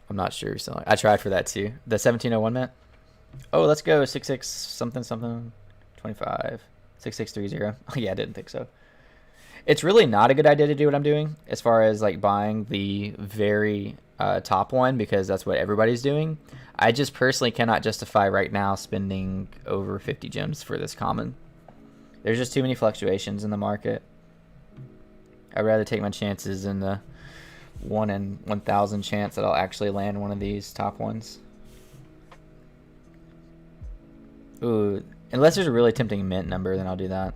A: I'm not sure. So I tried for that too. The 1701 mint. Oh, let's go 66 something something 25 6630. Oh yeah, I didn't think so. It's really not a good idea to do what I'm doing as far as like buying the very top one because that's what everybody's doing. I just personally cannot justify right now spending over 50 gems for this common. There's just too many fluctuations in the market. I'd rather take my chances in the 1 in 1,000 chance that I'll actually land one of these top ones. Ooh, unless there's a really tempting mint number, then I'll do that.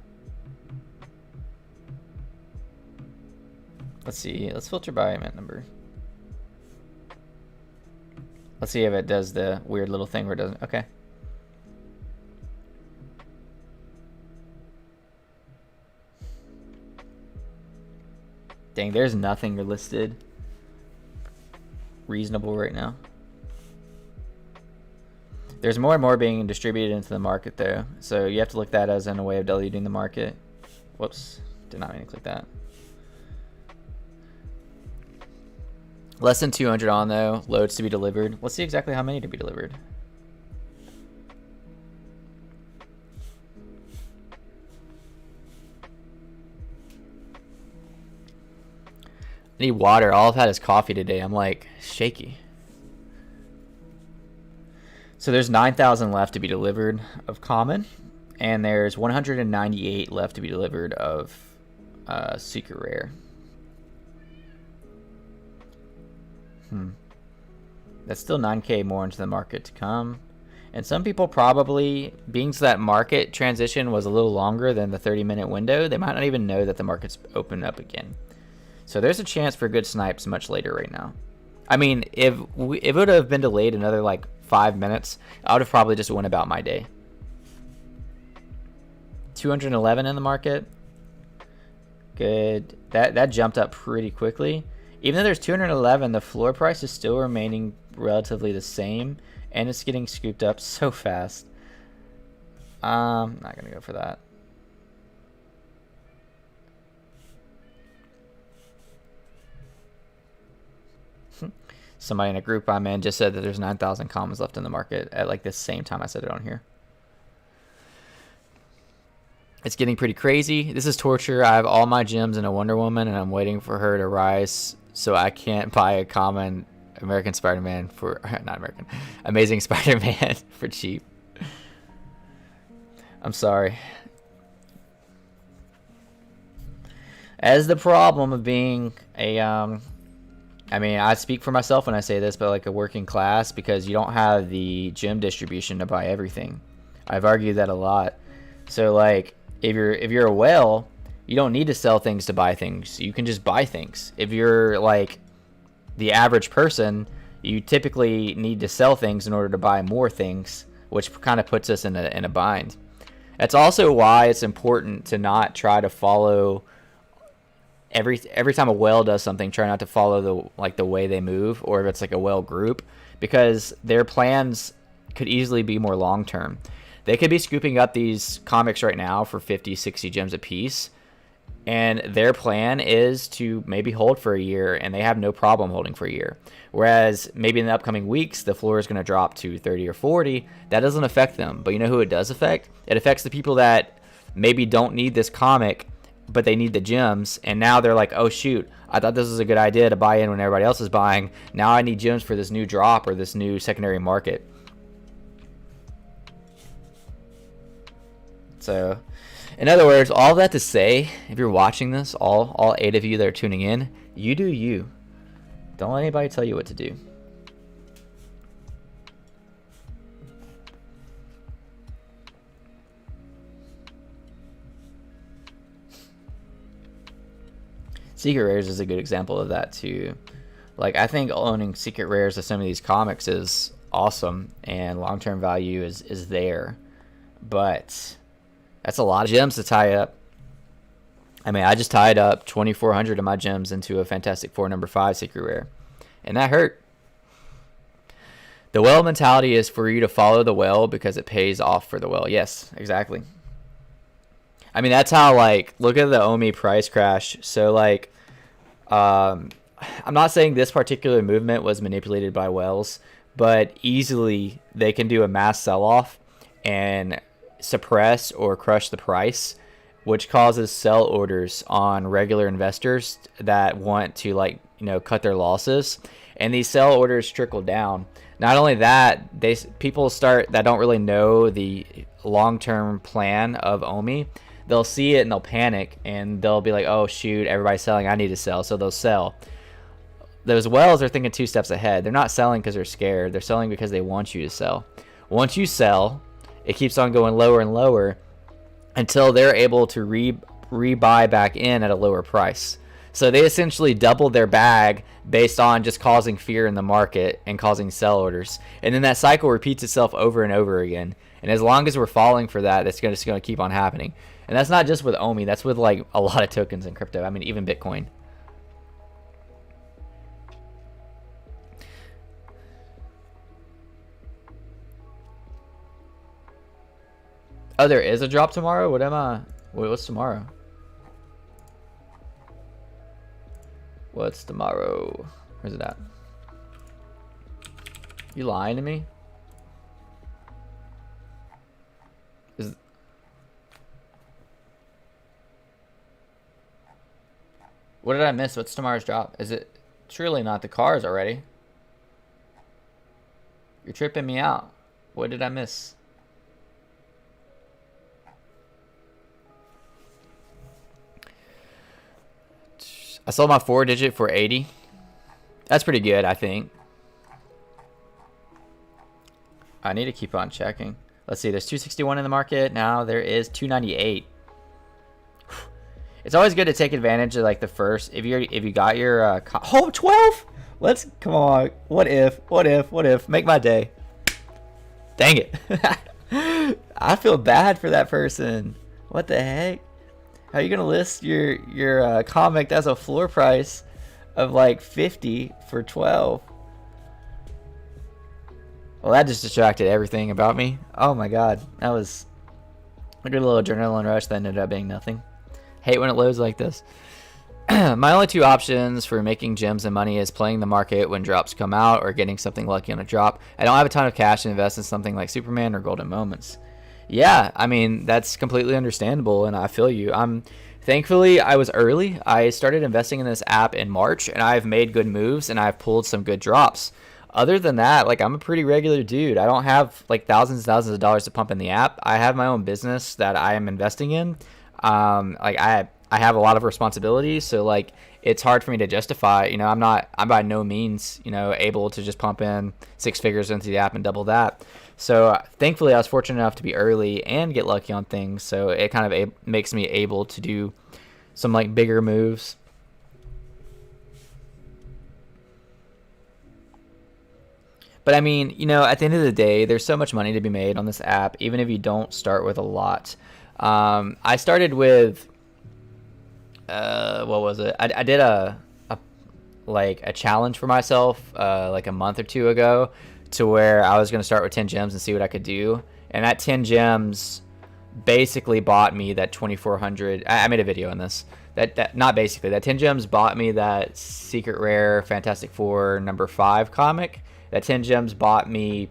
A: Let's see. Let's filter by mint number. Let's see if it does the weird little thing where it doesn't. Okay. Dang, there's nothing listed reasonable right now. There's more and more being distributed into the market though, so you have to look at that as in a way of diluting the market. Whoops, did not mean to click that. Less than 200 on though, loads to be delivered. Let's see exactly how many to be delivered. I need water. All I've had is coffee today. I'm like shaky. So there's 9,000 left to be delivered of common, and there's 198 left to be delivered of secret rare. That's still 9K more into the market to come. And some people probably, being so that market transition was a little longer than the 30-minute window, they might not even know that the market's opened up again. So there's a chance for good snipes much later right now. I mean, if it would have been delayed another like 5 minutes, I would have probably just went about my day. 211 in the market. Good. That jumped up pretty quickly. Even though there's 211, the floor price is still remaining relatively the same, and it's getting scooped up so fast. I'm not gonna go for that. Somebody in a group I'm in just said that there's 9,000 commons left in the market at like the same time I said it on here. It's getting pretty crazy. This is torture. I have all my gems in a Wonder Woman, and I'm waiting for her to rise so I can't buy a common American Spider-Man for, not American, Amazing Spider-Man for cheap. I'm sorry. As the problem of being a, I mean, I speak for myself when I say this, but like a working class, because you don't have the gem distribution to buy everything. I've argued that a lot. So like, if you're a whale, you don't need to sell things to buy things. You can just buy things. If you're like the average person, you typically need to sell things in order to buy more things, which kind of puts us in a bind. That's also why it's important to not try to follow every time a whale does something, try not to follow the way they move, or if it's like a whale group, because their plans could easily be more long term. They could be scooping up these comics right now for 50, 60 gems a piece, and their plan is to maybe hold for a year, and they have no problem holding for a year. Whereas maybe in the upcoming weeks, the floor is going to drop to 30 or 40. That doesn't affect them. But you know who it does affect? It affects the people that maybe don't need this comic, but they need the gems, and now they're like, oh shoot, I thought this was a good idea to buy in when everybody else is buying. Now I need gems for this new drop or this new secondary market. So, in other words, all that to say, if you're watching this, all 8 of you that are tuning in, you do you. Don't let anybody tell you what to do. Secret Rares is a good example of that too. Like, I think owning Secret Rares of some of these comics is awesome, and long-term value is there. But that's a lot of gems to tie up. I mean, I just tied up 2,400 of my gems into a Fantastic Four number 5 Secret Rare, and that hurt. The whale mentality is for you to follow the whale because it pays off for the whale. Yes, exactly. I mean, that's how, like, look at the OMI price crash. So, like, I'm not saying this particular movement was manipulated by whales, but easily they can do a mass sell-off and suppress or crush the price, which causes sell orders on regular investors that want to, like, you know, cut their losses. And these sell orders trickle down. Not only that, people start that don't really know the long-term plan of OMI. they'll see it and they'll panic and they'll be like, oh shoot, everybody's selling, I need to sell, so they'll sell. Those whales are thinking 2 steps ahead. They're not selling because they're scared. They're selling because they want you to sell. Once you sell, it keeps on going lower and lower until they're able to rebuy back in at a lower price. So they essentially double their bag based on just causing fear in the market and causing sell orders. And then that cycle repeats itself over and over again. And as long as we're falling for that, that's just going to keep on happening. And that's not just with OMI. That's with like a lot of tokens in crypto. I mean, even Bitcoin. Oh, there is a drop tomorrow? What am I? What's tomorrow? What's tomorrow? Where's it at? You lying to me? What did I miss? What's tomorrow's drop? Is it surely not the cars already? You're tripping me out. What did I miss? I sold my 4-digit for 80. That's pretty good, I think. I need to keep on checking. Let's see, there's 261 in the market. Now there is 298. It's always good to take advantage of like the first. If you got your 12. Let's come on. What if? Make my day. Dang it. I feel bad for that person. What the heck? How are you gonna list your comic as a floor price of like 50 for 12? Well, that just distracted everything about me. Oh my god, that was a good little adrenaline rush that ended up being nothing. Hate when it loads like this. My only 2 options for making gems and money is playing the market when drops come out or getting something lucky on a drop. I don't have a ton of cash to invest in something like Superman or Golden Moments. Yeah, I mean, that's completely understandable, and I feel you. Thankfully, I was early. I started investing in this app in March, and I've made good moves, and I've pulled some good drops. Other than that, like, I'm a pretty regular dude. I don't have, like, thousands and thousands of dollars to pump in the app. I have my own business that I am investing in. Like, I have a lot of responsibilities, so, like, it's hard for me to justify. You know, I'm by no means, you know, able to just pump in 6 figures into the app and double that. So thankfully I was fortunate enough to be early and get lucky on things. So it kind of makes me able to do some like bigger moves. But I mean, you know, at the end of the day, there's so much money to be made on this app, even if you don't start with a lot. I started with, what was it? I did a challenge for myself like a month or 2 ago, to where I was going to start with 10 gems and see what I could do. And that 10 gems basically bought me that 2400. I made a video on this. Not basically. That 10 gems bought me that Secret Rare Fantastic Four #5 comic. That 10 gems bought me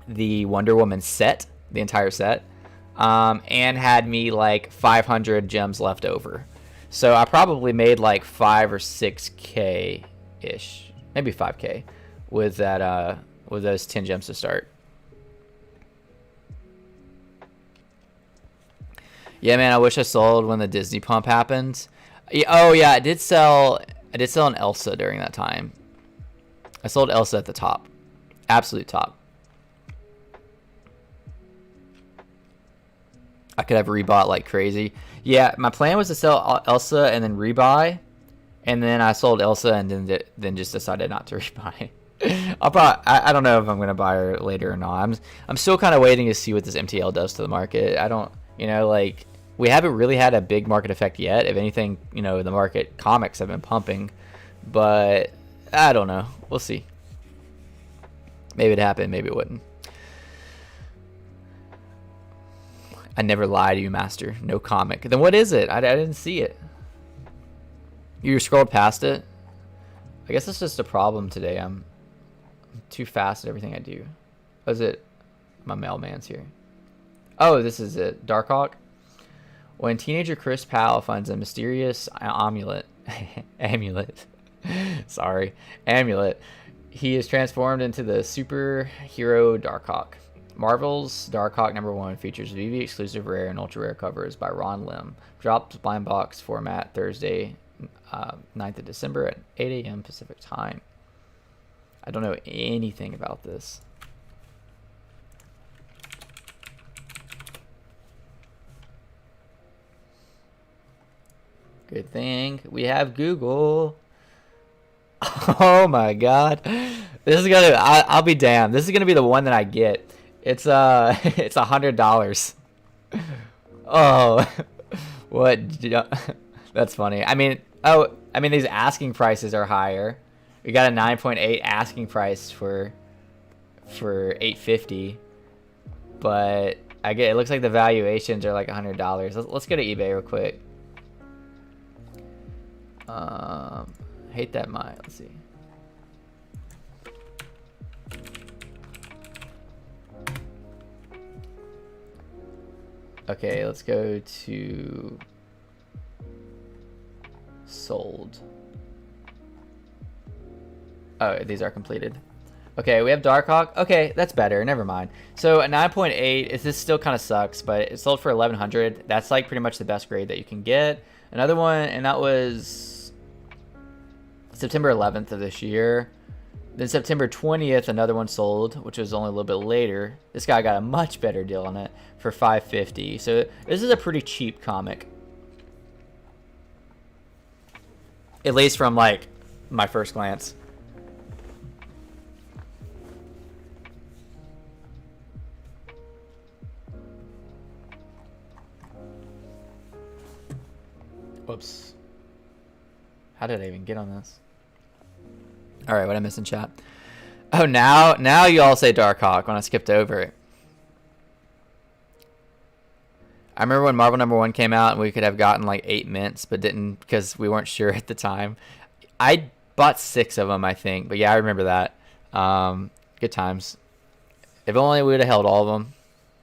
A: the Wonder Woman set, the entire set, and had me like 500 gems left over. So I probably made like 5 or 6K ish, maybe 5K with that with those 10 gems to start. Yeah, man, I wish I sold when the Disney pump happened. Oh yeah, I did sell an Elsa during that time. I sold Elsa at the top, absolute top. I could have rebought like crazy. Yeah, my plan was to sell Elsa and then rebuy, and then I sold Elsa and then just decided not to rebuy. I don't know if I'm gonna buy her later or not. I'm still kind of waiting to see what this MTL does to the market. I don't, you know, like, we haven't really had a big market effect yet. If anything, you know, the market comics have been pumping, but I don't know. We'll see. Maybe it happened, maybe it wouldn't. I never lie to you, master. No comic. Then what is it? I didn't see it. You scrolled past it? I guess it's just a problem today. I'm too fast at everything I do. Was it? My mailman's here. Oh, this is it. Darkhawk. When teenager Chris Powell finds a mysterious amulet, he is transformed into the superhero Darkhawk. Marvel's Darkhawk #1 features VV exclusive rare and ultra rare covers by Ron Lim. Dropped blind box format Thursday, 9th of December at 8 a.m. Pacific time. I don't know anything about this. Good thing we have Google. Oh my god. This is gonna, I'll be damned. This is gonna be the one that I get. It's it's $100. Oh, what? That's funny. I mean, these asking prices are higher. We got a 9.8 asking price for $850, but it looks like the valuations are like $100. Let's go to eBay real quick. Hate that mine. Let's see. Okay, let's go to sold. Oh, these are completed. Okay, we have Darkhawk. Okay, that's better. Never mind. So a 9.8, this still kind of sucks, but it sold for 1100. That's like pretty much the best grade that you can get. Another one, and that was September 11th of this year. Then September 20th, another one sold, which was only a little bit later. This guy got a much better deal on it for $550. So this is a pretty cheap comic. At least from like my first glance. Whoops. How did I even get on this? All right, what I missed in chat? Oh, now you all say Darkhawk when I skipped over it. I remember when Marvel #1 came out and we could have gotten like 8 mints, but didn't because we weren't sure at the time. I bought 6 of them, I think. But yeah, I remember that. Good times. If only we would have held all of them.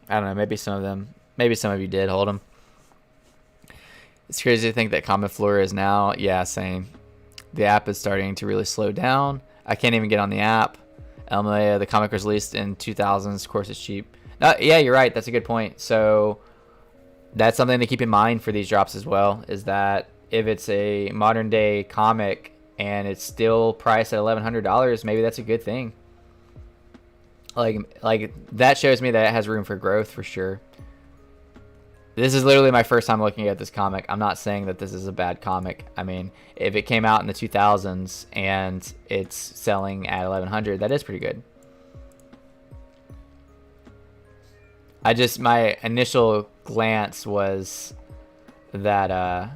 A: I don't know, maybe some of them. Maybe some of you did hold them. It's crazy to think that Comet Flora is now. Yeah, same. The app is starting to really slow down. I can't even get on the app. The comic was released in 2000s. Of course, it's cheap. Yeah, you're right. That's a good point. So that's something to keep in mind for these drops as well, is that if it's a modern day comic and it's still priced at $1,100, maybe that's a good thing. Like that shows me that it has room for growth for sure. This is literally my first time looking at this comic. I'm not saying that this is a bad comic. I mean, if it came out in the 2000s and it's selling at $1,100, that is pretty good. My initial glance was that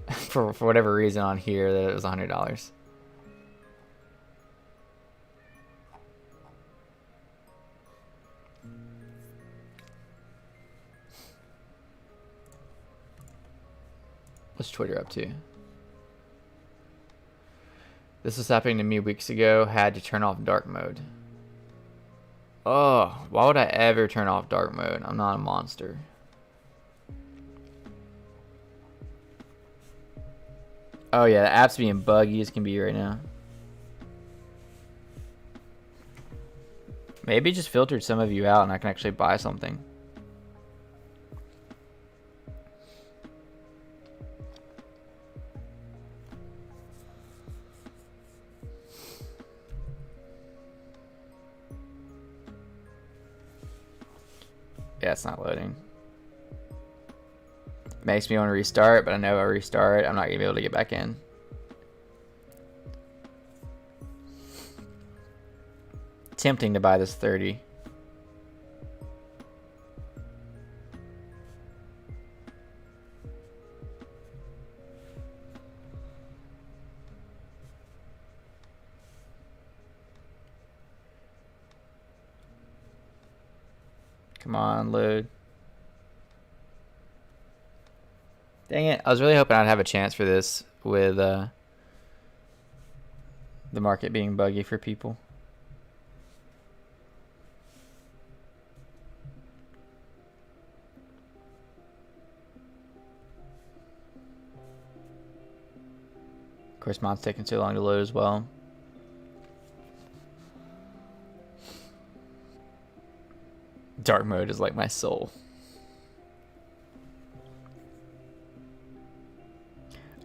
A: for whatever reason on here that it was $100. What's Twitter up to? This was happening to me weeks ago. Had to turn off dark mode. Oh, why would I ever turn off dark mode? I'm not a monster. Oh yeah, the app's being buggy as can be right now. Maybe it just filtered some of you out and I can actually buy something. Yeah, it's not loading. Makes me want to restart, but I know if I restart, I'm not going to be able to get back in. Tempting to buy this 30. Come on, load. Dang it. I was really hoping I'd have a chance for this with the market being buggy for people. Of course, mine's taking too long to load as well. Dark mode is like my soul.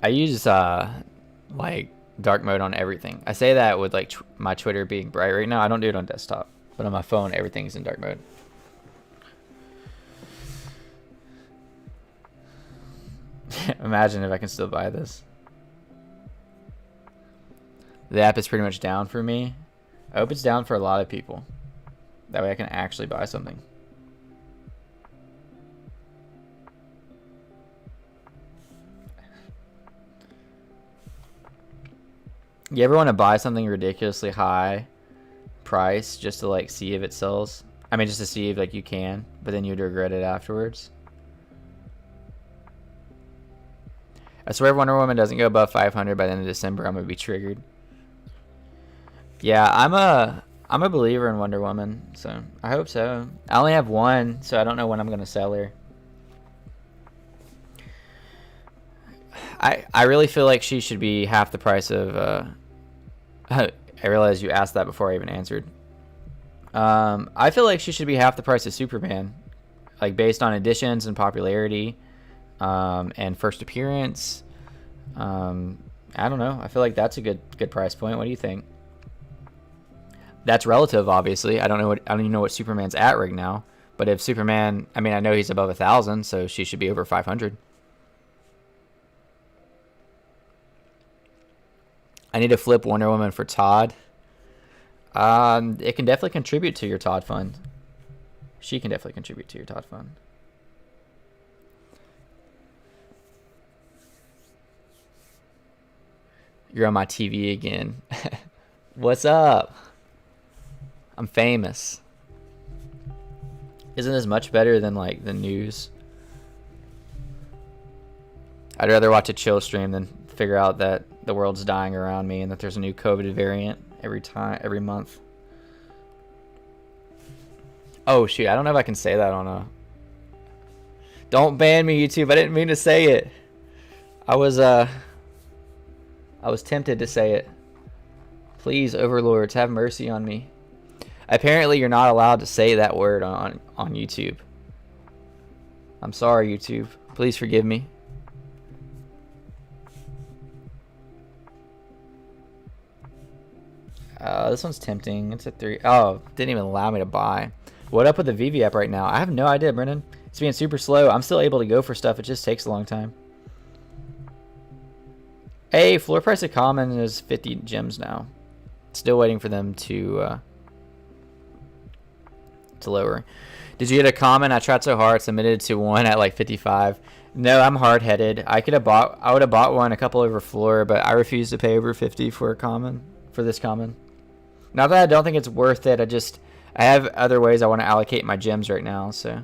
A: I use like dark mode on everything. I say that with like my Twitter being bright right now. I don't do it on desktop, but on my phone everything's in dark mode. Imagine if I can still buy this. The app is pretty much down for me. I hope it's down for a lot of people. That way I can actually buy something. You ever want to buy something ridiculously high price just to like see if it sells? I mean, just to see if like you can, but then you'd regret it afterwards. I swear if Wonder Woman doesn't go above 500 by the end of December, I'm gonna be triggered. Yeah, I'm a believer in Wonder Woman, so I hope so. I only have one, so I don't know when I'm gonna sell her. I really feel like she should be half the price of I realized you asked that before I even answered. I feel like she should be half the price of Superman, like based on editions and popularity, and first appearance. I don't know. I feel like that's a good price point. What do you think? That's relative, obviously. I don't even know what Superman's at right now. But if Superman, I mean, I know he's above 1,000, so she should be over 500. I need to flip Wonder Woman for Todd. It can definitely contribute to your Todd fund. She can definitely contribute to your Todd fund. You're on my TV again. What's up? I'm famous. Isn't this much better than like the news? I'd rather watch a chill stream than figure out that the world's dying around me and that there's a new COVID variant every month. Oh shoot, I don't know if I can say that on a... Don't ban me, YouTube. I didn't mean to say it. I was tempted to say it. Please, overlords, have mercy on me. Apparently, you're not allowed to say that word on YouTube. I'm sorry, YouTube. Please forgive me. This one's tempting. It's a 3. Oh, didn't even allow me to buy. What up with the VV app right now? I have no idea, Brennan. It's being super slow. I'm still able to go for stuff. It just takes a long time. Hey, floor price of common is 50 gems now. Still waiting for them to lower. Did you get a common? I tried so hard. Submitted to one at like 55. No, I'm hard-headed. I would have bought one a couple over floor, but I refuse to pay over 50 for a common, for this common. Not that I don't think it's worth it. I have other ways I want to allocate my gems right now, so.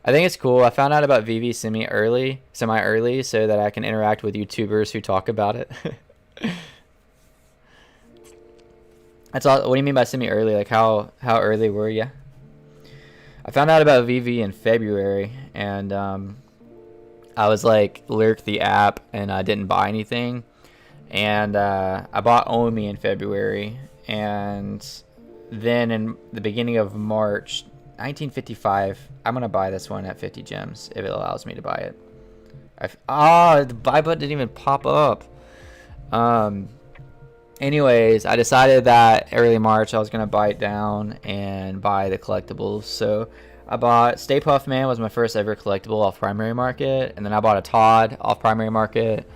A: I think it's cool. I found out about VV semi-early, so that I can interact with YouTubers who talk about it. That's all. What do you mean by semi-early? Like how early were you? I found out about VV in February, and I was like lurked the app, and I didn't buy anything. And I bought Omi in February, and then in the beginning of March 1955, I'm gonna buy this one at 50 gems if it allows me to buy it. The buy button didn't even pop up. Anyways, I decided that early March I was gonna buy it down and buy the collectibles. So I bought Stay Puft Man, was my first ever collectible off primary market, and then I bought a Todd off primary market.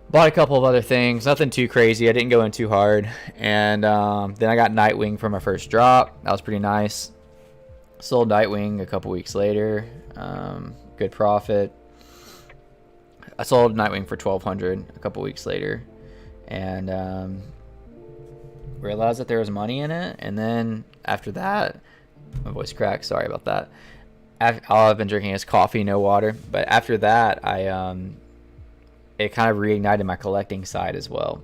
A: Bought a couple of other things, nothing too crazy. I didn't go in too hard, and then I got Nightwing for my first drop. That was pretty nice. Sold Nightwing a couple weeks later. Good profit. I sold Nightwing for 1,200 a couple weeks later, and realized that there was money in it. And then after that, my voice cracked. Sorry about that. All I've been drinking is coffee, no water. But after that, it kind of reignited my collecting side as well.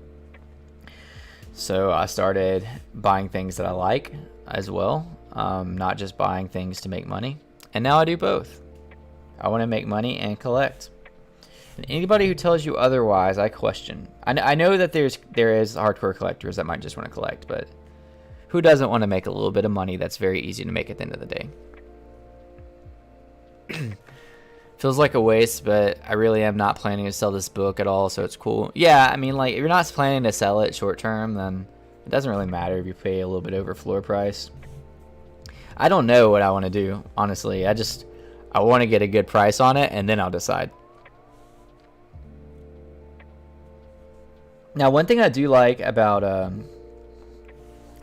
A: So I started buying things that I like as well. Not just buying things to make money. And now I do both. I want to make money and collect. And anybody who tells you otherwise, I question. I know that there is hardcore collectors that might just want to collect, but who doesn't want to make a little bit of money that's very easy to make at the end of the day? Feels like a waste, but I really am not planning to sell this book at all, so it's cool. Yeah, I mean, like, if you're not planning to sell it short term, then it doesn't really matter if you pay a little bit over floor price. I don't know what I want to do, honestly. I want to get a good price on it, and then I'll decide. Now, one thing I do like about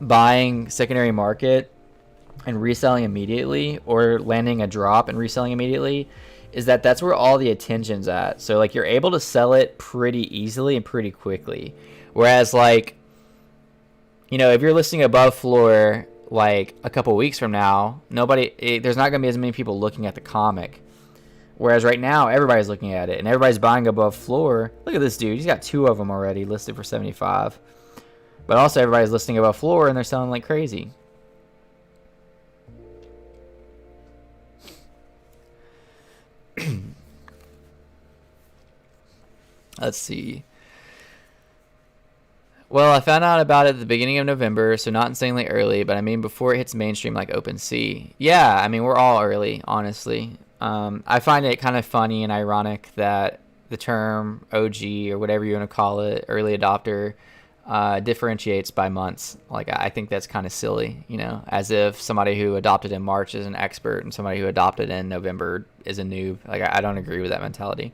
A: buying secondary market and reselling immediately, or landing a drop and reselling immediately, is that that's where all the attention's at. So like, you're able to sell it pretty easily and pretty quickly. Whereas like, you know, if you're listing above floor like a couple weeks from now, there's not going to be as many people looking at the comic. Whereas right now, everybody's looking at it and everybody's buying above floor. Look at this dude. He's got 2 of them already listed for 75. But also everybody's listing above floor and they're selling like crazy. Let's see. Well, I found out about it at the beginning of November, so not insanely early, but I mean before it hits mainstream like OpenSea. Yeah, I mean, we're all early, honestly. I find it kind of funny and ironic that the term OG, or whatever you want to call it, early adopter, differentiates by months. Like, I think that's kind of silly, you know, as if somebody who adopted in March is an expert and somebody who adopted in November is a noob. Like, I don't agree with that mentality.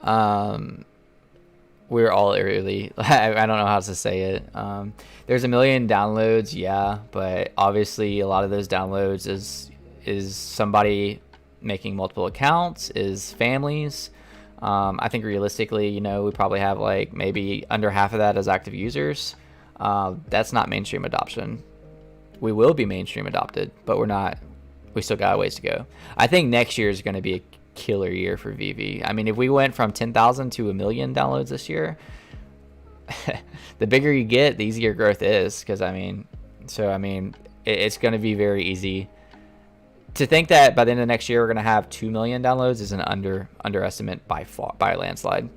A: We're all early. I don't know how to say it. There's 1 million downloads, yeah, but obviously a lot of those downloads is somebody making multiple accounts, is families. I think realistically, you know, we probably have like maybe under half of that as active users. That's not mainstream adoption. We will be mainstream adopted, but we're not. We still got a ways to go. I think next year is going to be a killer year for VV. I mean, if we went from 10,000 to 1 million downloads this year, the bigger you get, the easier growth is. Because I mean, it's going to be very easy. To think that by the end of next year we're going to have 2 million downloads is an underestimate by a landslide.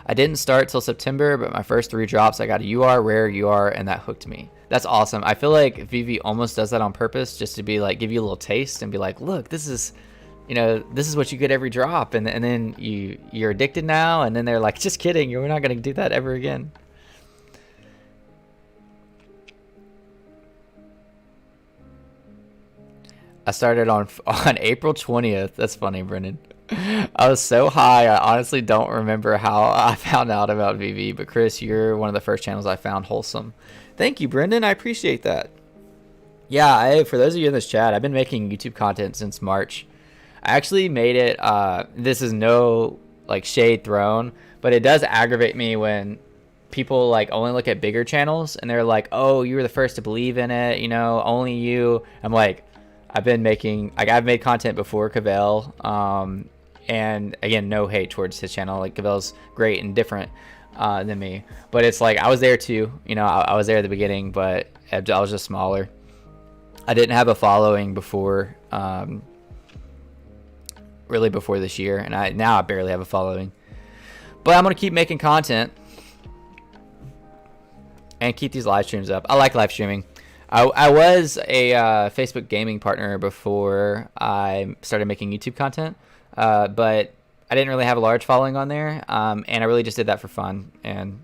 A: I didn't start till September, but my first 3 drops, I got a UR, rare UR, and that hooked me. That's awesome. I feel like VV almost does that on purpose, just to be like, give you a little taste and be like, look, this is, you know, this is what you get every drop, and then you're addicted now, and then they're like, just kidding, we're not going to do that ever again. I started on April 20th. That's funny, Brendan. I was so high, I honestly don't remember how I found out about VV, but Chris, you're one of the first channels I found wholesome. Thank you, Brendan. I appreciate that. Yeah, for those of you in this chat, I've been making YouTube content since March. I actually made it, this is no like shade thrown, but it does aggravate me when people like only look at bigger channels and they're like, oh, you were the first to believe in it, you know, only you. I'm like, I've made content before Cavell, and again, no hate towards his channel. Like, Cavell's great and different than me, but it's like I was there too. You know, I was there at the beginning, but I was just smaller. I didn't have a following before, really before this year, and now I barely have a following. But I'm gonna keep making content and keep these live streams up. I like live streaming. I was a Facebook gaming partner before I started making YouTube content, but I didn't really have a large following on there, and I really just did that for fun, and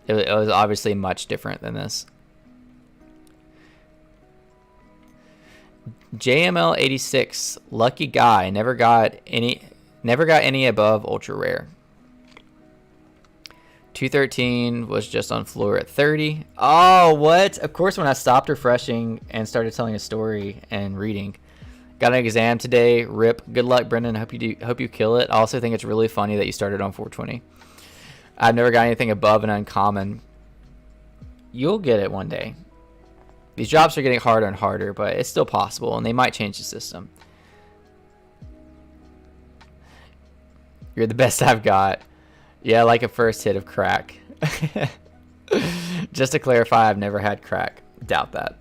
A: it was obviously much different than this. JML86, lucky guy, never got any above ultra rare. 213 was just on floor at 30. Oh, what? Of course, when I stopped refreshing and started telling a story and reading. Got an exam today. Rip. Good luck, Brendan. Hope you kill it. I also think it's really funny that you started on 420. I've never got anything above an uncommon. You'll get it one day. These drops are getting harder and harder, but it's still possible, and they might change the system. You're the best I've got. Yeah, like a first hit of crack. Just to clarify, I've never had crack. Doubt that.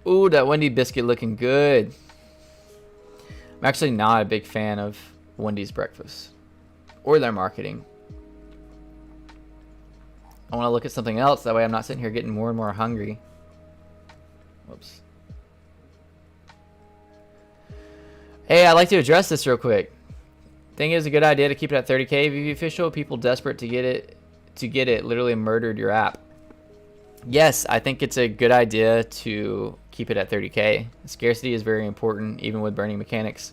A: Ooh, that Wendy biscuit looking good. I'm actually not a big fan of Wendy's breakfast or their marketing. I want to look at something else. That way I'm not sitting here getting more and more hungry. Whoops. Hey, I'd like to address this real quick. Think it is a good idea to keep it at 30K. VV official, people desperate to get it literally murdered your app. Yes, I think it's a good idea to keep it at 30K. Scarcity is very important, even with burning mechanics.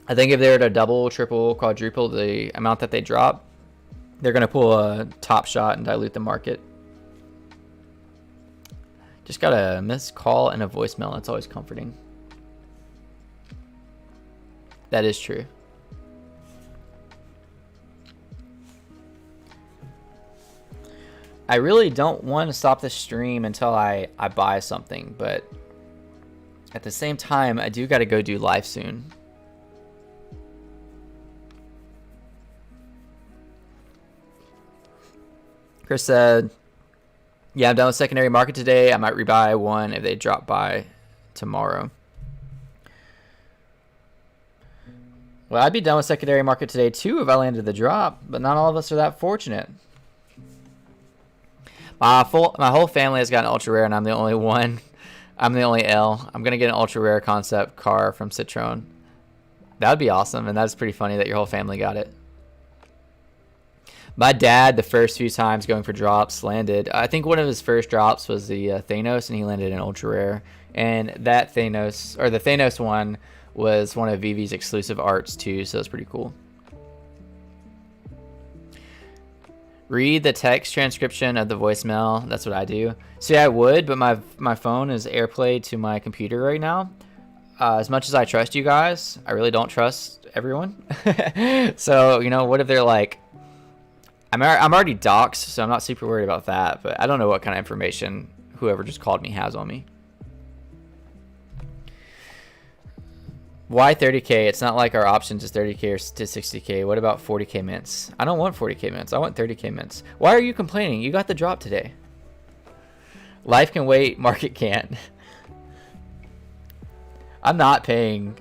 A: I think if they were to double, triple, quadruple the amount that they drop, they're going to pull a top shot and dilute the market. Just got a missed call and a voicemail. That's always comforting. That is true. I really don't want to stop the stream until I buy something, but at the same time, I do got to go do live soon. Chris said, yeah, I'm done with secondary market today. I might rebuy one if they drop by tomorrow. Well, I'd be done with secondary market today too if I landed the drop, but not all of us are that fortunate. My whole family has got an ultra rare, and I'm the only one. I'm the only L. I'm gonna get an ultra rare concept car from Citroen. That would be awesome, and that's pretty funny that your whole family got it. My dad, the first few times going for drops, landed. I think one of his first drops was the Thanos, and he landed an ultra rare. And that Thanos, or the Thanos one, was one of VV's exclusive arts too, so it's pretty cool. Read the text transcription of the voicemail. That's what I do. See, I would, but my phone is AirPlay to my computer right now. As much as I trust you guys, I really don't trust everyone. So, you know, what if they're like, I'm already doxxed, so I'm not super worried about that, but I don't know what kind of information whoever just called me has on me. Why 30K? It's not like our options is 30K or to 60K. What about 40K mints? I don't want 40K mints. I want 30K mints. Why are you complaining? You got the drop today. Life can wait, market can't. I'm not paying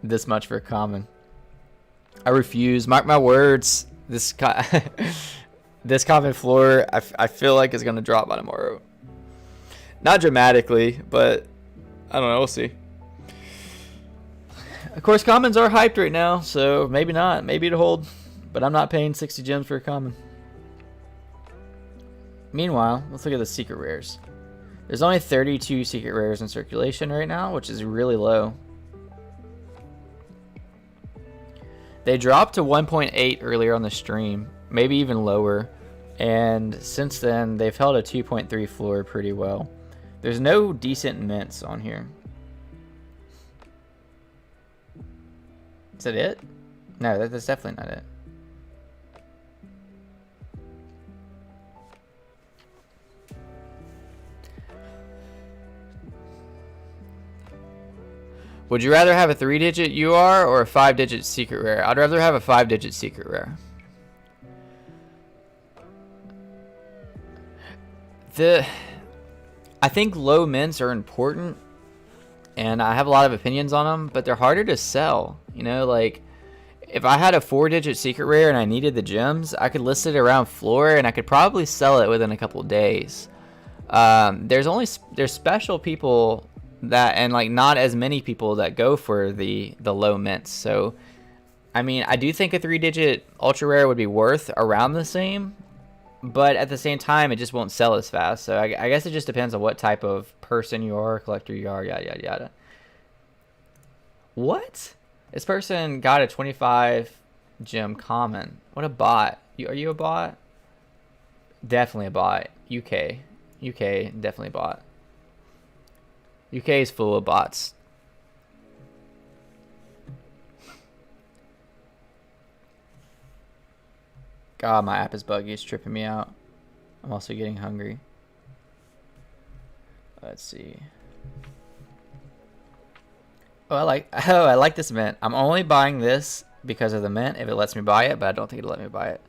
A: this much for a common. I refuse. Mark my words. This this common floor, I feel like is going to drop by tomorrow. Not dramatically, but I don't know. We'll see. Of course, commons are hyped right now, so maybe not. Maybe it'll hold, but I'm not paying 60 gems for a common. Meanwhile, let's look at the secret rares. There's only 32 secret rares in circulation right now, which is really low. They dropped to 1.8 earlier on the stream, maybe even lower, and since then they've held a 2.3 floor pretty well. There's no decent mints on here. Is that it? No, that's definitely not it. Would you rather have a 3-digit UR or a 5-digit secret rare? I'd rather have a 5-digit secret rare. I think low mints are important, and I have a lot of opinions on them, but they're harder to sell. You know, like if I had a 4-digit secret rare and I needed the gems, I could list it around floor and I could probably sell it within a couple days. There's special people that, and like not as many people that go for the low mints. So I mean, I do think a 3-digit ultra rare would be worth around the same, but at the same time it just won't sell as fast. So I guess it just depends on what type of person you are, collector you are, yada yada yada. What? This person got a 25 gem common. What a bot. Are you a bot? Definitely a bot. UK definitely a bot. UK is full of bots. God, my app is buggy. It's tripping me out. I'm also getting hungry. Let's see. Oh, I like this mint. I'm only buying this because of the mint if it lets me buy it, but I don't think it'll let me buy it.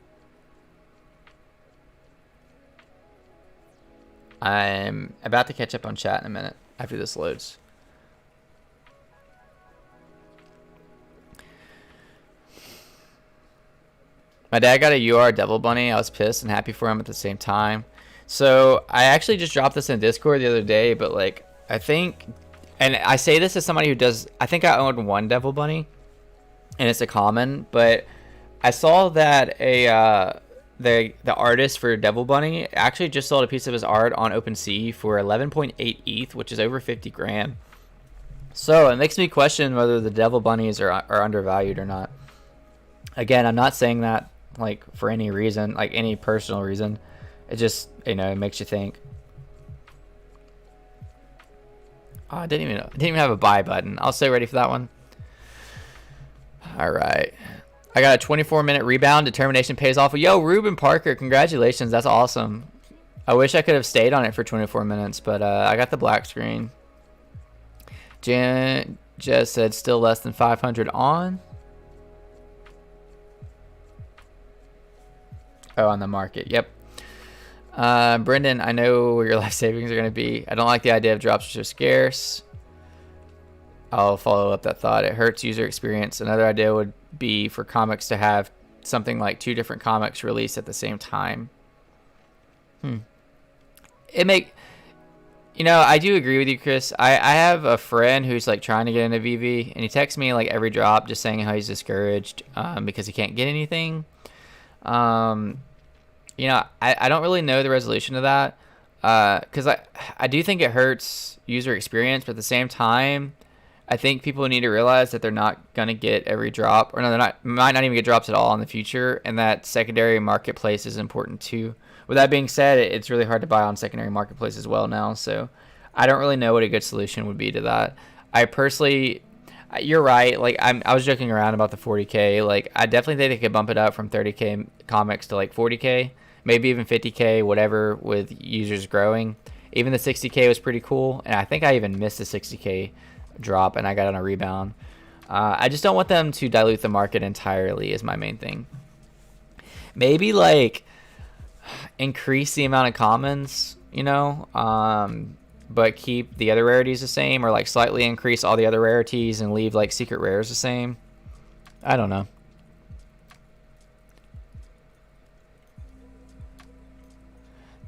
A: I'm about to catch up on chat in a minute after this loads. My dad got a UR Devil Bunny. I was pissed and happy for him at the same time. So I actually just dropped this in Discord the other day, but like I think, and I say this as somebody who does, I think I owned one Devil Bunny, and it's a common, but I saw that the artist for Devil Bunny actually just sold a piece of his art on OpenSea for 11.8 ETH, which is over 50 grand. So it makes me question whether the Devil Bunnies are undervalued or not. Again, I'm not saying that like for any reason, like any personal reason. It just, you know, it makes you think. Oh, I didn't even have a buy button. I'll stay ready for that one. All right. I got a 24-minute rebound. Determination pays off. Yo, Ruben Parker, congratulations. That's awesome. I wish I could have stayed on it for 24 minutes, but I got the black screen. Jan just said still less than 500 on. Oh, on the market. Yep. Brendan, I know where your life savings are going to be. I don't like the idea of drops which are scarce. I'll follow up that thought. It hurts user experience. Another idea would be for comics to have something like 2 different comics released at the same time. It make, you know, I do agree with you, Chris. I have a friend who's like trying to get into VV, and he texts me like every drop just saying how he's discouraged because he can't get anything. You know, I don't really know the resolution to that because I do think it hurts user experience, but at the same time, I think people need to realize that they're not going to get every drop, or no, might not even get drops at all in the future, and that secondary marketplace is important too. With that being said, it's really hard to buy on secondary marketplace as well now, so I don't really know what a good solution would be to that. I personally, you're right, like I was joking around about the 40K. Like I definitely think they could bump it up from 30K comics to like 40K, maybe even 50K, whatever, with users growing. Even the 60K was pretty cool, and I think I even missed the 60K drop and I got on a rebound. I just don't want them to dilute the market entirely is my main thing. Maybe like increase the amount of commons, you know, but keep the other rarities the same, or like slightly increase all the other rarities and leave like secret rares the same. I don't know.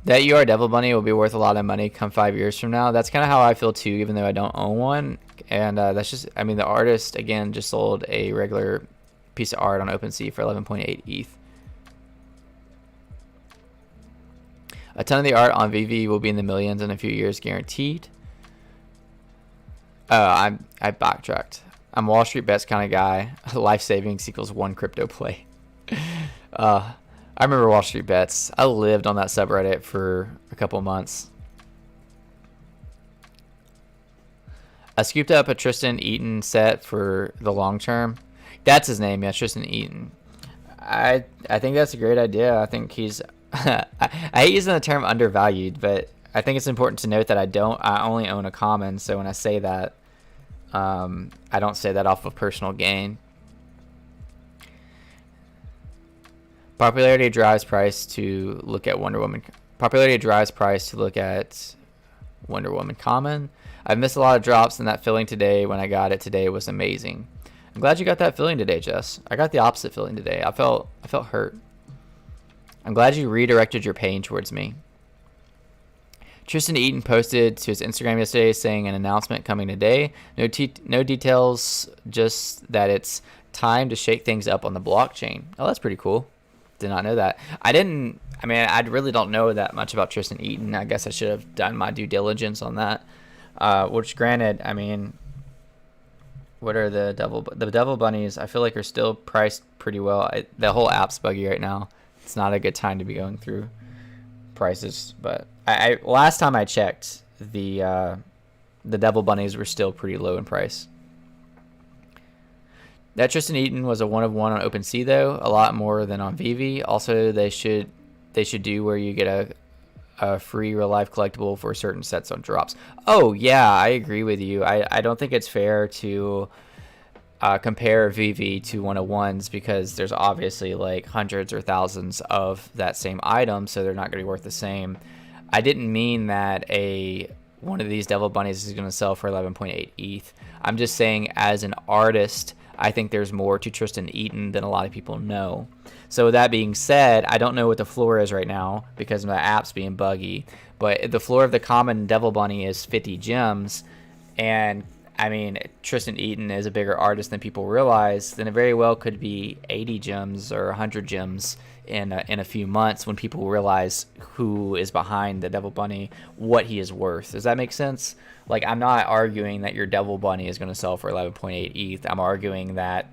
A: That UR Devil Bunny will be worth a lot of money come 5 years from now. That's kind of how I feel too, even though I don't own one. And that's just, I mean, the artist, again, just sold a regular piece of art on OpenSea for 11.8 ETH. A ton of the art on VV will be in the millions in a few years, guaranteed. I backtracked. I'm a Wall Street Bets kind of guy. Life savings equals 1 crypto play. I remember Wall Street Bets. I lived on that subreddit for a couple months. I scooped up a Tristan Eaton set for the long term. That's his name, yeah, Tristan Eaton. I think that's a great idea. I think he's I hate using the term undervalued, but I think it's important to note that I only own a common, so when I say that, I don't say that off of personal gain. Popularity drives price to look at Wonder Woman. Popularity drives price to look at Wonder Woman common. I've missed a lot of drops, and that feeling today when I got it today was amazing. I'm glad you got that feeling today, Jess. I got the opposite feeling today. I felt hurt. I'm glad you redirected your pain towards me. Tristan Eaton posted to his Instagram yesterday saying an announcement coming today. No details, just that it's time to shake things up on the blockchain. Oh, that's pretty cool. Did not know that. I really don't know that much about Tristan Eaton. I guess I should have done my due diligence on that. Which, granted, I mean, what are the Devil Bunnies? I feel like are still priced pretty well. The whole app's buggy right now. It's not a good time to be going through prices. But I last time I checked, the Devil Bunnies were still pretty low in price. That Tristan Eaton was a 1 of 1 on OpenSea though, a lot more than on VV. Also, they should do where you get a free real life collectible for certain sets on drops. Oh yeah, I agree with you. I don't think it's fair to compare VV to 101s because there's obviously like hundreds or thousands of that same item, so they're not going to be worth the same. I didn't mean that one of these Devil Bunnies is going to sell for 11.8 ETH. I'm just saying, as an artist, I think there's more to Tristan Eaton than a lot of people know. So with that being said, I don't know what the floor is right now because my app's being buggy. But the floor of the common Devil Bunny is 50 gems. And, I mean, Tristan Eaton is a bigger artist than people realize. Then it very well could be 80 gems or 100 gems in a few months when people realize who is behind the Devil Bunny, what he is worth. Does that make sense? Like, I'm not arguing that your Devil Bunny is going to sell for 11.8 ETH. I'm arguing that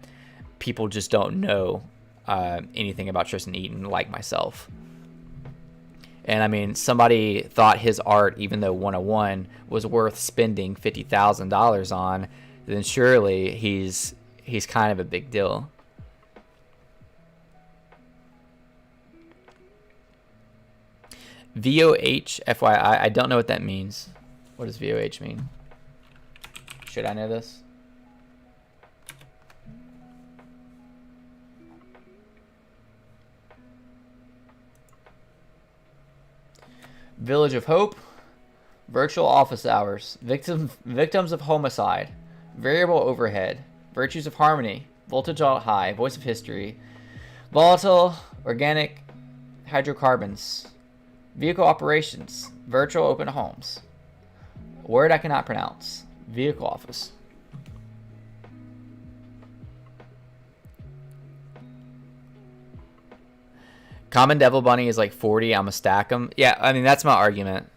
A: people just don't know anything about Tristan Eaton like myself. And I mean, somebody thought his art, even though 101 was worth spending $50,000 on, then surely he's kind of a big deal. VOH, FYI, I don't know what that means. What does VOH mean? Should I know this? Village of Hope, virtual office hours, victims of homicide, variable overhead, virtues of harmony, voltage alt high, voice of history, volatile organic hydrocarbons, vehicle operations, virtual open homes, word I cannot pronounce, vehicle office. Common Devil Bunny is like 40. I'm gonna stack them. Yeah, I mean, that's my argument.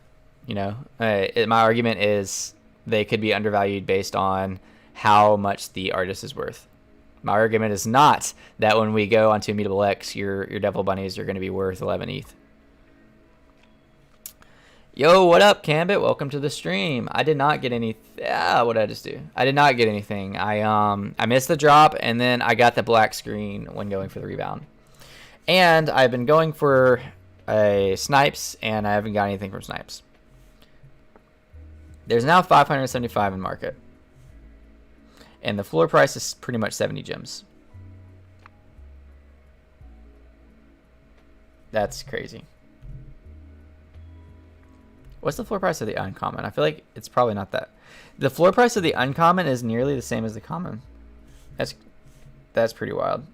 A: You know, my argument is they could be undervalued based on how much the artist is worth. My argument is not that when we go onto Immutable X, your Devil Bunnies are going to be worth 11 ETH. Yo, what up, Cambit? Welcome to the stream. I did not get any. What did I just do? I did not get anything. I missed the drop, and then I got the black screen when going for the rebound. And I've been going for a Snipes, and I haven't got anything from Snipes. There's now 575 in market. And the floor price is pretty much 70 gems. That's crazy. What's the floor price of the uncommon? I feel like it's probably not that. The floor price of the uncommon is nearly the same as the common. That's pretty wild.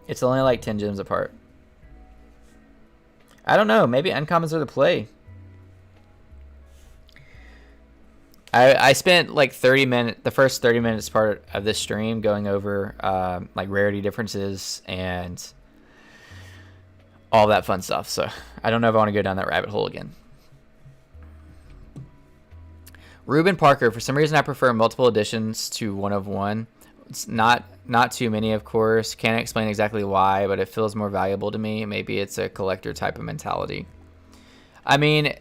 A: It's only like 10 gems apart. I don't know. Maybe uncommons are the play. I spent like the first 30 minutes part of this stream going over like rarity differences and all that fun stuff. So I don't know if I want to go down that rabbit hole again. Ruben Parker, for some reason I prefer multiple editions to one of one. It's not too many, of course. Can't explain exactly why, but it feels more valuable to me. Maybe it's a collector type of mentality. I mean,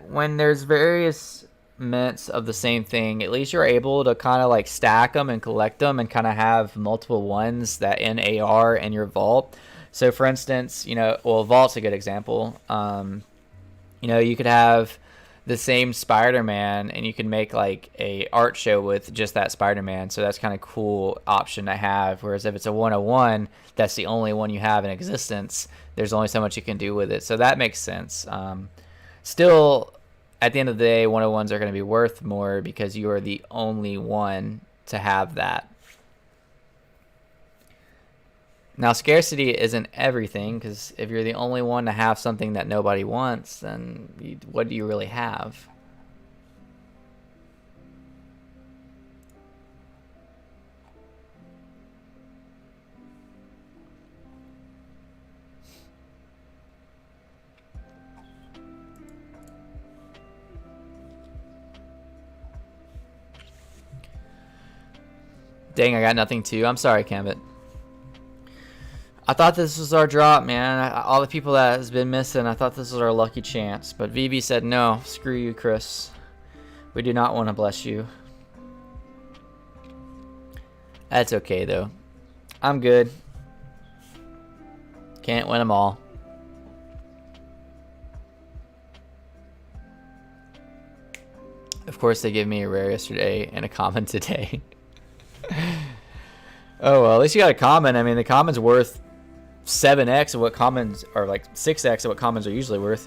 A: when there's various mints of the same thing, at least you're able to kind of like stack them and collect them and kind of have multiple ones that in AR in your vault. So for instance, you know, well, vault's a good example. You know, you could have the same Spider-Man and you can make like a art show with just that Spider-Man. So that's kind of cool option to have. Whereas if it's a 101, that's the only one you have in existence. There's only so much you can do with it. So that makes sense. Still, at the end of the day, 101s are going to be worth more because you are the only one to have that. Now, scarcity isn't everything, because if you're the only one to have something that nobody wants, then what do you really have? Dang, I got nothing too. I'm sorry, Cambit. I thought this was our drop, man. All the people that has been missing, I thought this was our lucky chance. But Vivi said, no, screw you, Chris. We do not want to bless you. That's okay, though. I'm good. Can't win them all. Of course, they gave me a rare yesterday and a common today. Oh, well, at least you got a common. I mean, the common's worth 7x of what commons, or like 6x of what commons are usually worth.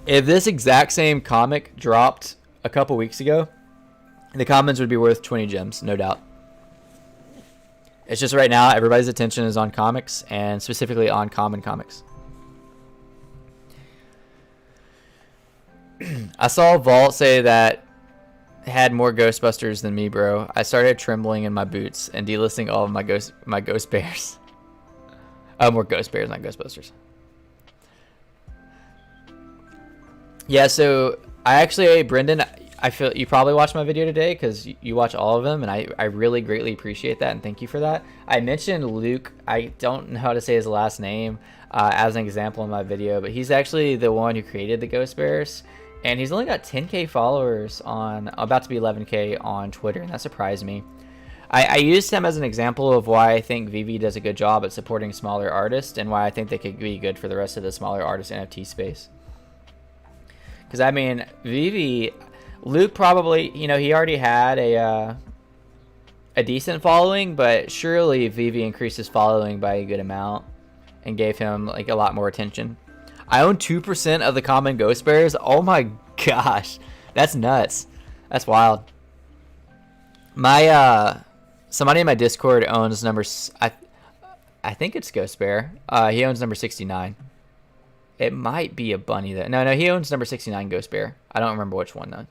A: If this exact same comic dropped a couple weeks ago, the commons would be worth 20 gems, no doubt. It's just right now everybody's attention is on comics, and specifically on common comics. I saw Vault say that had more Ghostbusters than me, bro. I started trembling in my boots and delisting all of my ghost bears. Oh, more ghost bears, not Ghostbusters. Yeah, so I actually, Brendan, I feel you probably watched my video today because you watch all of them, and I really greatly appreciate that, and thank you for that. I mentioned Luke. I don't know how to say his last name as an example in my video, but he's actually the one who created the Ghost Bears, and he's only got 10K followers on, about to be 11K on Twitter, and that surprised me. I used him as an example of why I think VV does a good job at supporting smaller artists, and why I think they could be good for the rest of the smaller artist NFT space. Because, I mean, VV... Luke probably, you know, he already had a decent following, but surely Vivi increased his following by a good amount and gave him like a lot more attention. I own 2% of the common Ghost Bears. Oh my gosh, that's nuts. That's wild. My somebody in my Discord owns number I think it's Ghost Bear. He owns number 69. It might be a bunny though. No, he owns number 69 Ghost Bear. I don't remember which one though.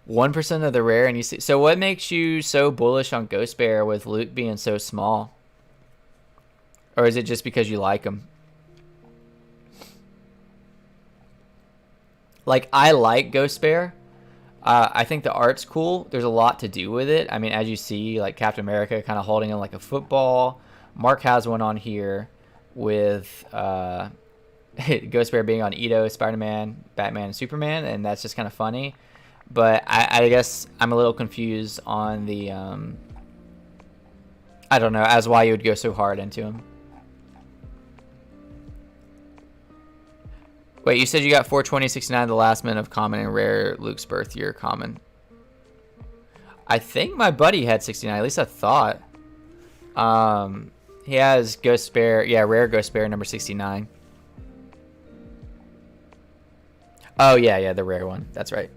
A: 1% of the rare, and you see. So what makes you so bullish on Ghost Bear with Luke being so small? Or is it just because you like him? Like, I like Ghost Bear. I think the art's cool. There's a lot to do with it. I mean, as you see, like Captain America kind of holding him like a football. Mark has one on here with Ghost Bear being on Ito, Spider-Man, Batman, and Superman, and that's just kind of funny. But I guess I'm a little confused on the, I don't know, as why you would go so hard into him. Wait, you said you got 420.69, the last mint of common and rare, Luke's birth year common. I think my buddy had 69, at least I thought. He has Ghost Bear, yeah, rare Ghost Bear number 69. Oh, yeah, the rare one, that's right.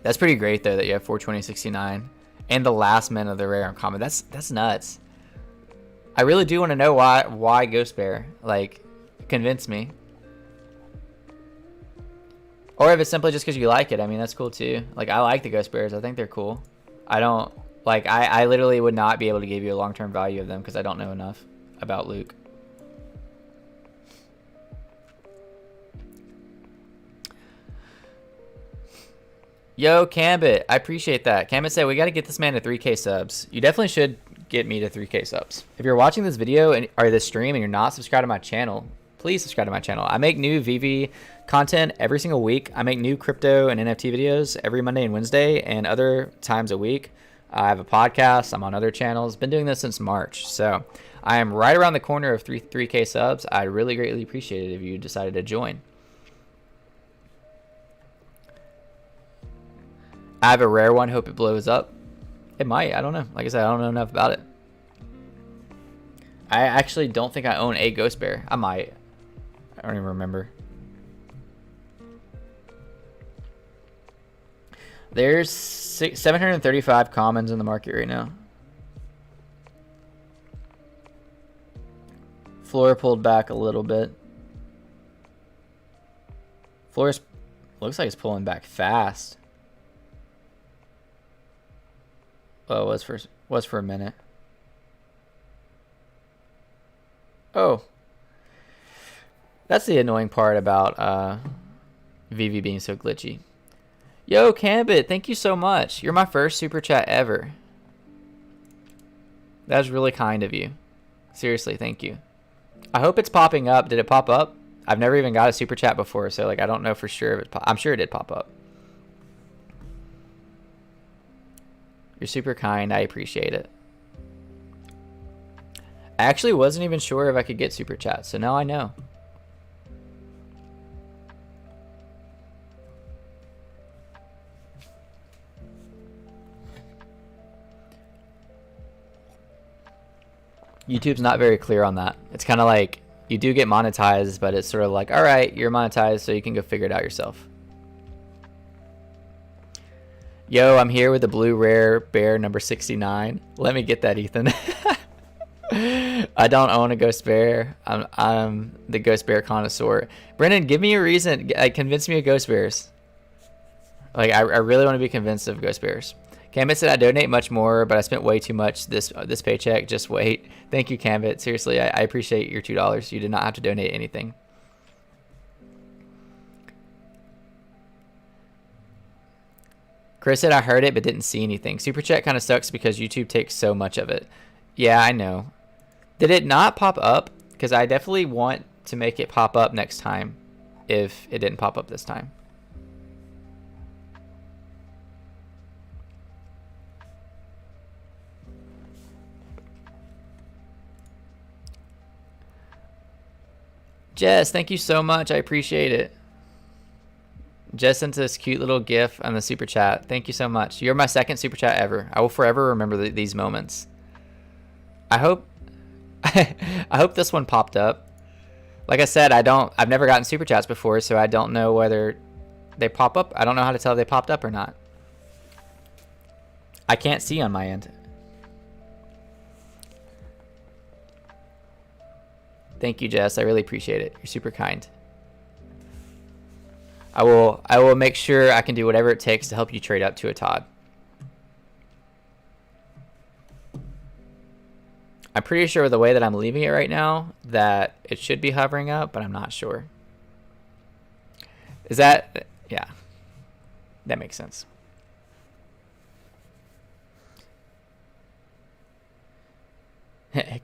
A: That's pretty great though that you have 420.69 and the last mint of the rare uncommon. That's nuts. I really do want to know why Ghost Bear. Like, convince me. Or if it's simply just because you like it, I mean that's cool too. Like, I like the Ghost Bears. I think they're cool. I don't like. I literally would not be able to give you a long-term value of them because I don't know enough about Luke. Yo, Cambit, I appreciate that. Cambit said, we got to get this man to 3K subs. You definitely should get me to 3K subs. If you're watching this video or this stream and you're not subscribed to my channel, please subscribe to my channel. I make new VV content every single week. I make new crypto and NFT videos every Monday and Wednesday and other times a week. I have a podcast. I'm on other channels. Been doing this since March. So I am right around the corner of 3K subs. I'd really greatly appreciate it if you decided to join. I have a rare one. Hope it blows up. It might. I don't know. Like I said, I don't know enough about it. I actually don't think I own a Ghost Bear. I might. I don't even remember. There's 735 commons in the market right now. Floor pulled back a little bit. Floor looks like it's pulling back fast. Oh, it was for a minute. Oh. That's the annoying part about VV being so glitchy. Yo, Cambit, thank you so much. You're my first super chat ever. That was really kind of you. Seriously, thank you. I hope it's popping up. Did it pop up? I've never even got a super chat before, so like I don't know for sure if it I'm sure it did pop up. You're super kind. I appreciate it. I actually wasn't even sure if I could get super chats, so now I know. YouTube's not very clear on that. It's kind of like you do get monetized, but it's sort of like, all right, you're monetized, so you can go figure it out yourself. Yo, I'm here with the blue rare bear number 69. Let me get that, Ethan. I don't own a ghost bear. I'm the ghost bear connoisseur. Brennan, give me a reason. Convince me of ghost bears. Like, I really want to be convinced of ghost bears. Cambit said I donate much more, but I spent way too much this paycheck. Just wait. Thank you, Cambit. Seriously, I appreciate your $2. You did not have to donate anything. Chris said I heard it but didn't see anything. Super chat kind of sucks because YouTube takes so much of it. Yeah, I know. Did it not pop up? Because I definitely want to make it pop up next time if it didn't pop up this time. Jess, thank you so much. I appreciate it. Jess sent this cute little gif on the super chat. Thank you so much. You're my second super chat ever. I will forever remember these moments. I hope I hope this one popped up. Like I said, I've never gotten super chats before, so I don't know whether they pop up. I don't know how to tell if they popped up or not. I can't see on my end. Thank you, Jess. I really appreciate it. You're super kind. I will make sure I can do whatever it takes to help you trade up to a Todd. I'm pretty sure with the way that I'm leaving it right now that it should be hovering up, but I'm not sure. Is that... yeah. That makes sense.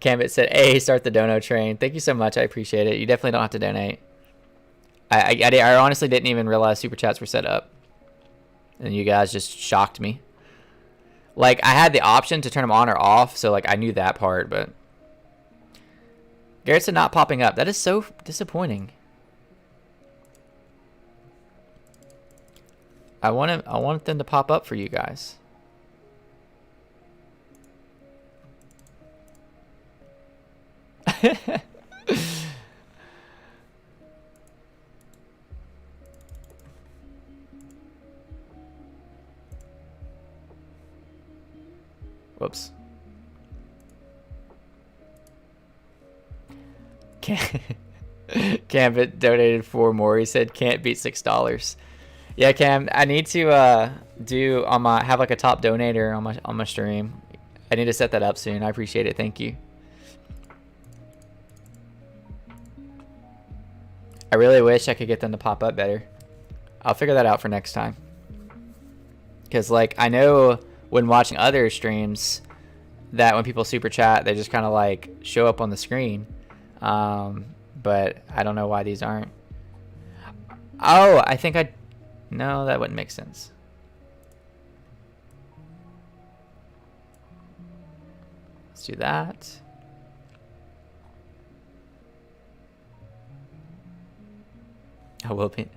A: Cambit said, hey, start the dono train. Thank you so much. I appreciate it. You definitely don't have to donate. I honestly didn't even realize super chats were set up. And you guys just shocked me. Like, I had the option to turn them on or off, so, like, I knew that part, but... Garrett said not popping up. That is so disappointing. I want them to pop up for you guys. Whoops. Cambit donated 4 more. He said can't beat $6. Yeah, Cam, I need to have like a top donator on my stream. I need to set that up soon. I appreciate it. Thank you. I really wish I could get them to pop up better. I'll figure that out for next time. Because, like, I know when watching other streams that when people super chat, they just kind of, like, show up on the screen. But I don't know why these aren't. Oh, I think no, that wouldn't make sense. Let's do that. I will be.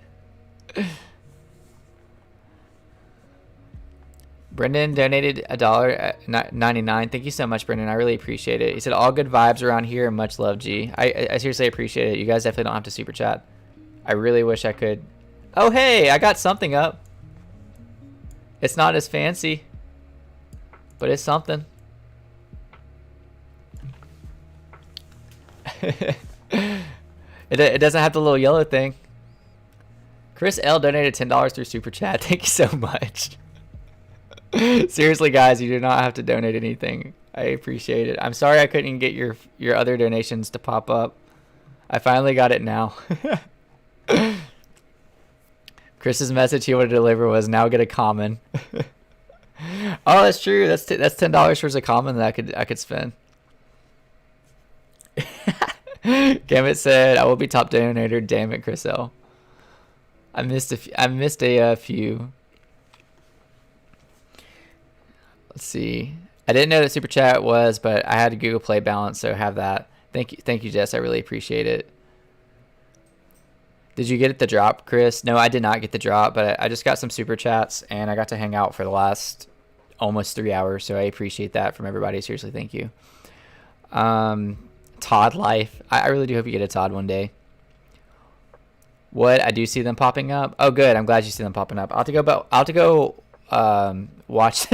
A: Brendan donated $1.99. Thank you so much, Brendan. I really appreciate it. He said all good vibes around here and much love, G. I seriously appreciate it. You guys definitely don't have to super chat. I really wish I could. Oh, hey, I got something up. It's not as fancy, but it's something. It doesn't have the little yellow thing. Chris L donated $10 through super chat. Thank you so much. Seriously, guys, you do not have to donate anything. I appreciate it. I'm sorry I couldn't get your other donations to pop up. I finally got it now. Chris's message he wanted to deliver was now get a common. Oh, that's true. That's $10 for a common that I could spend. Gambit said I will be top donator. Damn it, Chris L. I missed a few. Let's see. I didn't know that super chat was, but I had a Google Play balance, so have that. Thank you, Jess. I really appreciate it. Did you get the drop, Chris? No, I did not get the drop, but I just got some super chats and I got to hang out for the last almost 3 hours, so I appreciate that from everybody. Seriously, thank you. Todd life. I really do hope you get a Todd one day. What? I do see them popping up. Oh, good. I'm glad you see them popping up. I'll have to go. I'll have to go watch.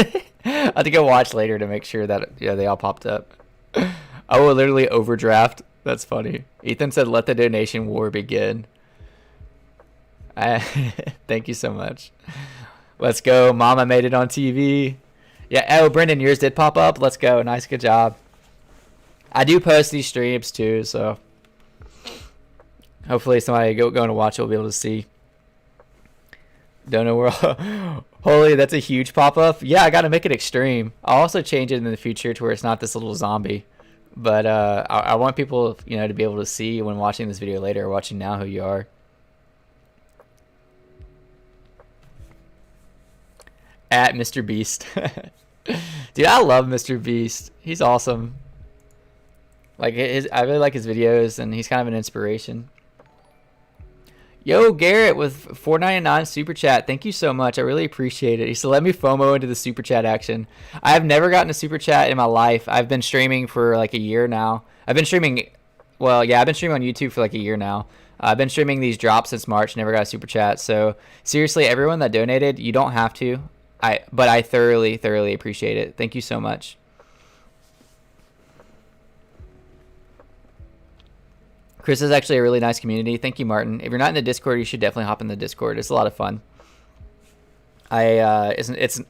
A: I'll have to go watch later to make sure that they all popped up. I will literally overdraft. That's funny. Ethan said, "Let the donation war begin." Thank you so much. Let's go. Mama made it on TV. Yeah. Oh, Brendan, yours did pop up. Let's go. Nice. Good job. I do post these streams too, so hopefully somebody going to watch it will be able to see. Don't know where. Holy, that's a huge pop-up. Yeah, I got to make it extreme. I'll also change it in the future to where it's not this little zombie. But I want people, to be able to see when watching this video later or watching now who you are. At Mr. Beast. Dude, I love Mr. Beast. He's awesome. Like I really like his videos, and he's kind of an inspiration. Yo, Garrett with $4.99 super chat. Thank you so much. I really appreciate it. He said, let me FOMO into the super chat action. I have never gotten a super chat in my life. I've been streaming for like a year now. I've been streaming on YouTube for like a year now. I've been streaming these drops since March. Never got a super chat. So seriously, everyone that donated, you don't have to. But I thoroughly, thoroughly appreciate it. Thank you so much. Chris is actually a really nice community. Thank you, Martin. If you're not in the Discord, you should definitely hop in the Discord. It's a lot of fun. It's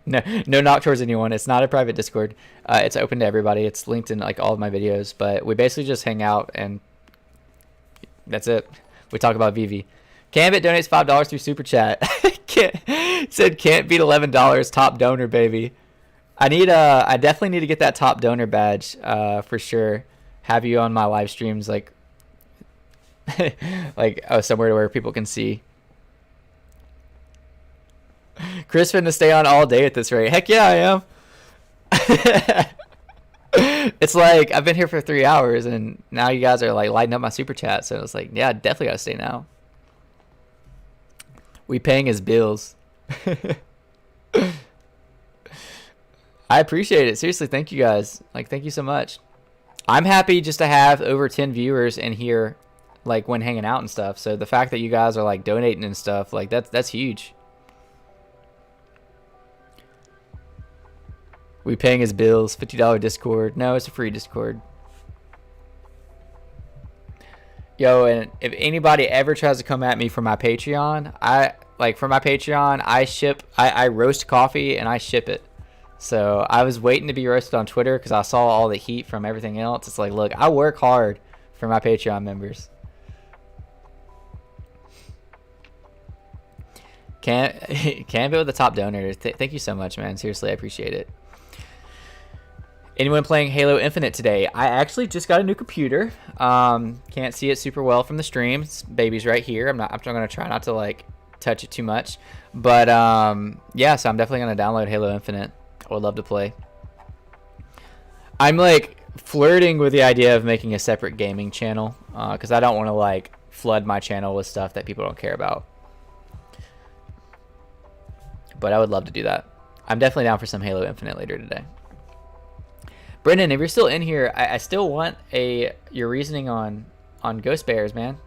A: no knock towards anyone. It's not a private Discord. It's open to everybody. It's linked in like all of my videos. But we basically just hang out and that's it. We talk about VV. Cambit donates $5 through super chat. Said can't beat $11. Top donor, baby. I definitely need to get that top donor badge for sure. Have you on my live streams like somewhere to where people can see. Chris finna stay on all day at this rate. Heck yeah, I am. It's like I've been here for 3 hours and now you guys are like lighting up my super chat, so it's like, yeah, I definitely gotta stay now. We paying his bills. I appreciate it. Seriously, thank you guys. Like, thank you so much. I'm happy just to have over 10 viewers in here, like when hanging out and stuff. So the fact that you guys are like donating and stuff, like that's huge. We paying his bills. $50 Discord. No, it's a free Discord. Yo, and if anybody ever tries to come at me for my Patreon, I roast coffee and I ship it. So I was waiting to be roasted on Twitter because I saw all the heat from everything else. It's like, look, I work hard for my Patreon members. Can't be with the top donor. Thank you so much, man. Seriously, I appreciate it. Anyone playing Halo Infinite today? I actually just got a new computer. Can't see it super well from the stream. Baby's right here. I'm gonna try not to like touch it too much. But yeah, so I'm definitely gonna download Halo Infinite. I would love to play. I'm like flirting with the idea of making a separate gaming channel because I don't want to like flood my channel with stuff that people don't care about. But I would love to do that. I'm definitely down for some Halo Infinite later today. Brendan, if you're still in here, I still want your reasoning on Ghost Bears, man.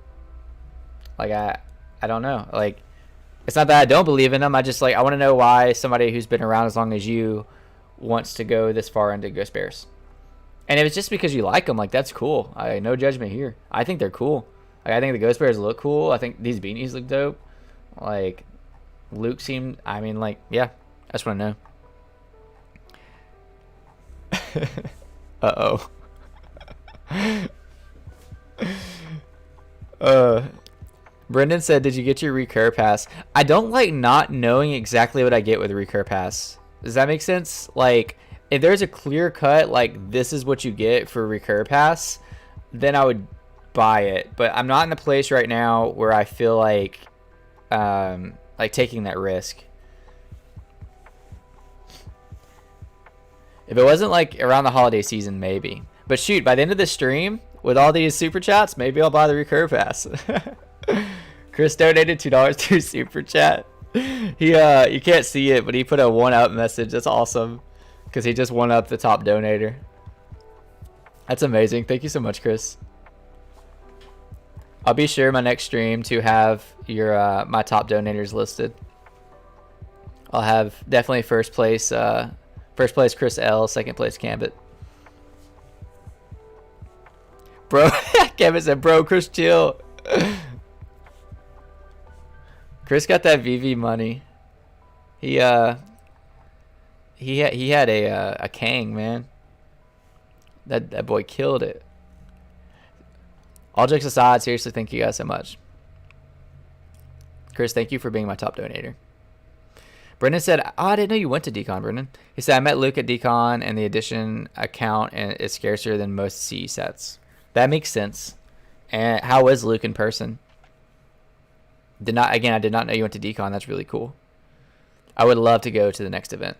A: Like I don't know. Like it's not that I don't believe in them. I just like I want to know why somebody who's been around as long as you wants to go this far into Ghost Bears. And if it's just because you like them, like that's cool. No judgment here. I think they're cool. Like I think the Ghost Bears look cool. I think these beanies look dope. Like Luke seemed. I mean, like yeah. I just want to know. Brendan said, did you get your recur pass? I don't like not knowing exactly what I get with a recur pass. Does that make sense? Like if there's a clear cut like this is what you get for recur pass, then I would buy it. But I'm not in the place right now where I feel like taking that risk. If it wasn't like around the holiday season, maybe. But shoot, by the end of the stream, with all these super chats, maybe I'll buy the recur pass. Chris donated $2 to super chat. He you can't see it, but he put a 1-up message. That's awesome, because he just 1-upped the top donator. That's amazing. Thank you so much, Chris. I'll be sure my next stream to have your my top donators listed. I'll have definitely first place Chris L, second place Gambit. Bro, Gambit said, bro, Chris, chill. Chris got that VV money. He had a Kang, man. That boy killed it. All jokes aside, seriously, thank you guys so much. Chris, thank you for being my top donator. Brendan said, oh, I didn't know you went to Decon, Brendan. He said, I met Luke at Decon, and the edition account is scarcer than most CE sets. That makes sense. And how is Luke in person? I did not know you went to Decon. That's really cool. I would love to go to the next event.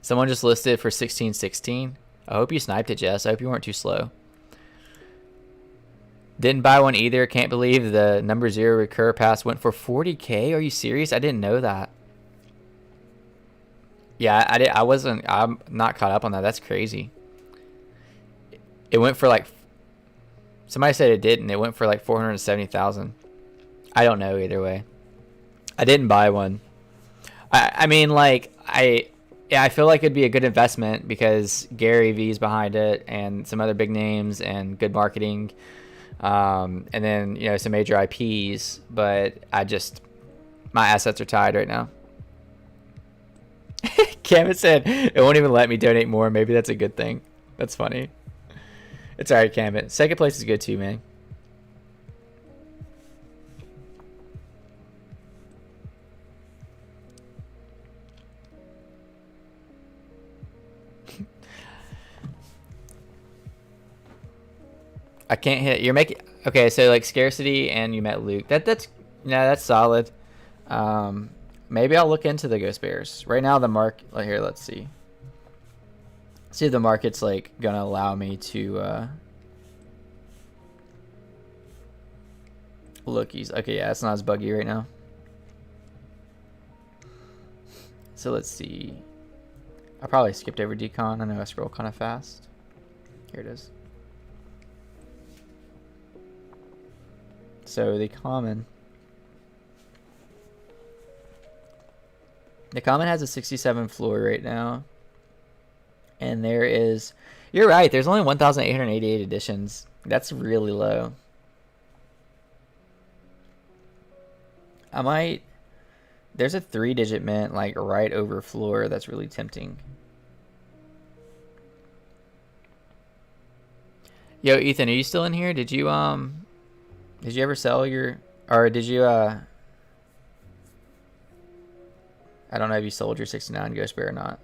A: Someone just listed for 1616. I hope you sniped it, Jess. I hope you weren't too slow. Didn't buy one either. Can't believe the number 0 recur pass went for 40K. Are you serious? I didn't know that. Yeah, I'm not caught up on that. That's crazy. It went for like, somebody said it didn't. It went for like 470,000. I don't know either way. I didn't buy one. I mean, like, I feel like it'd be a good investment because Gary V's behind it and some other big names and good marketing. And then, you know, some major IPs, but my assets are tied right now. Cameron said it won't even let me donate more. Maybe that's a good thing. That's funny. It's all right, Cameron. Second place is good too, man. I can't hit. You're making okay. So like scarcity, and you met Luke. That's solid. Maybe I'll look into the Ghost Bears. Right now, the here. Let's see. See if the market's like gonna allow me to lookies. Okay, yeah, it's not as buggy right now. So let's see. I probably skipped over Decon. I know I scroll kind of fast. Here it is. So the common has a 67 floor right now. And there is, you're right, there's only 1,888 editions. That's really low. There's a 3-digit mint like right over floor that's really tempting. Yo, Ethan, are you still in here? Did you ever sell your, or did you, I don't know if you sold your 69 Ghost Bear or not.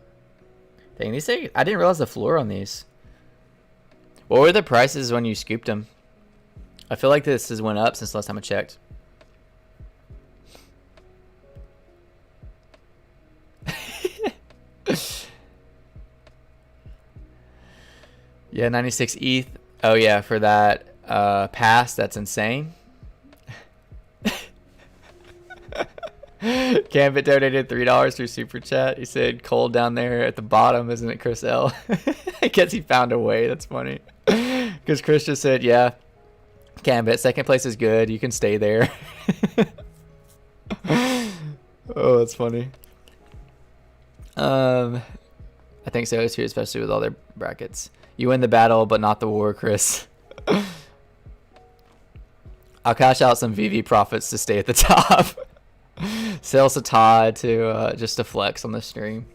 A: Dang, these things, I didn't realize the floor on these. What were the prices when you scooped them? I feel like this has went up since last time I checked. Yeah, 96 ETH. Oh yeah, for that pass, that's insane. Gambit donated $3 through Super Chat. He said, cold down there at the bottom, isn't it, Chris L? I guess he found a way. That's funny. Because Chris just said, yeah, Gambit, second place is good. You can stay there. Oh, that's funny. I think so too, especially with all their brackets. You win the battle, but not the war, Chris. I'll cash out some VV profits to stay at the top. Sell Satad to just to flex on the stream.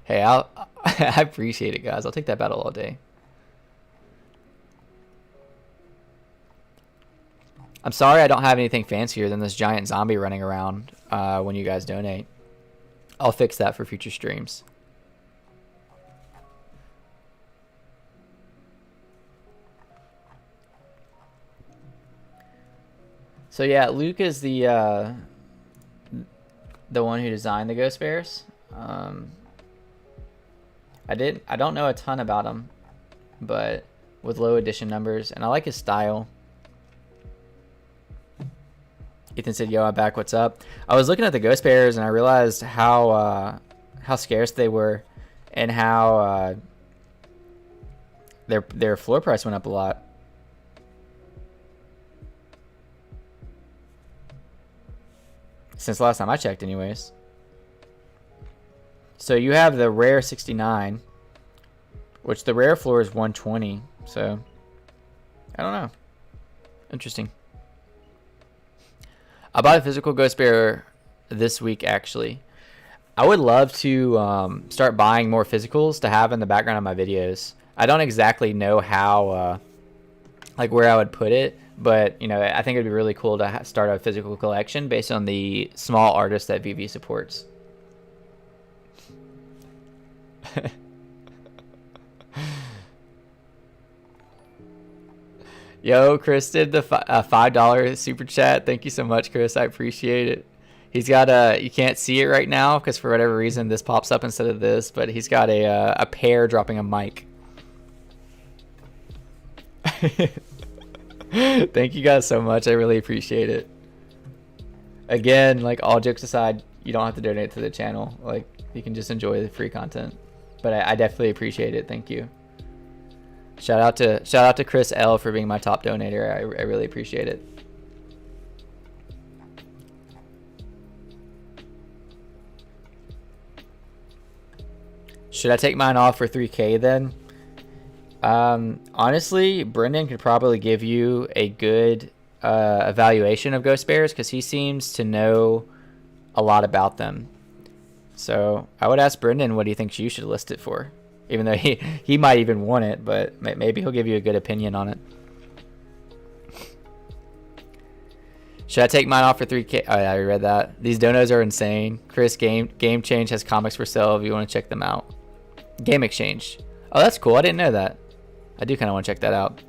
A: Hey, I appreciate it, guys. I'll take that battle all day. I'm sorry I don't have anything fancier than this giant zombie running around when you guys donate. I'll fix that for future streams. So yeah, Luke is the one who designed the Ghost Bears. I don't know a ton about him, but with low edition numbers, and I like his style. Ethan said, "Yo, I'm back. What's up?" I was looking at the Ghost Bears and I realized how scarce they were. and how their floor price went up a lot. Since last time I checked, anyways. So you have the rare 69, which the rare floor is 120. So I don't know. Interesting. I bought a physical Ghost Bear this week, actually. I would love to start buying more physicals to have in the background of my videos. I don't exactly know how, like where I would put it, but you know, I think it'd be really cool to start a physical collection based on the small artists that VV supports. Yo, Chris did the $5 super chat. Thank you so much, Chris. I appreciate it. He's got you can't see it right now because for whatever reason this pops up instead of this, but he's got a pear dropping a mic. Thank you guys so much. I really appreciate it. Again, like all jokes aside, you don't have to donate to the channel. Like you can just enjoy the free content. But I definitely appreciate it. Thank you. Shout out to Chris L for being my top donator. I really appreciate it. Should I take mine off for 3K then? Honestly, Brendan could probably give you a good evaluation of Ghost Bears because he seems to know a lot about them. So I would ask Brendan what he thinks you should list it for, even though he might even want it, but maybe he'll give you a good opinion on it. Should I take mine off for 3K? Oh, yeah, I read that. These donos are insane. Chris, Game Change has comics for sale if you want to check them out. Game Exchange. Oh, that's cool. I didn't know that. I do kind of want to check that out.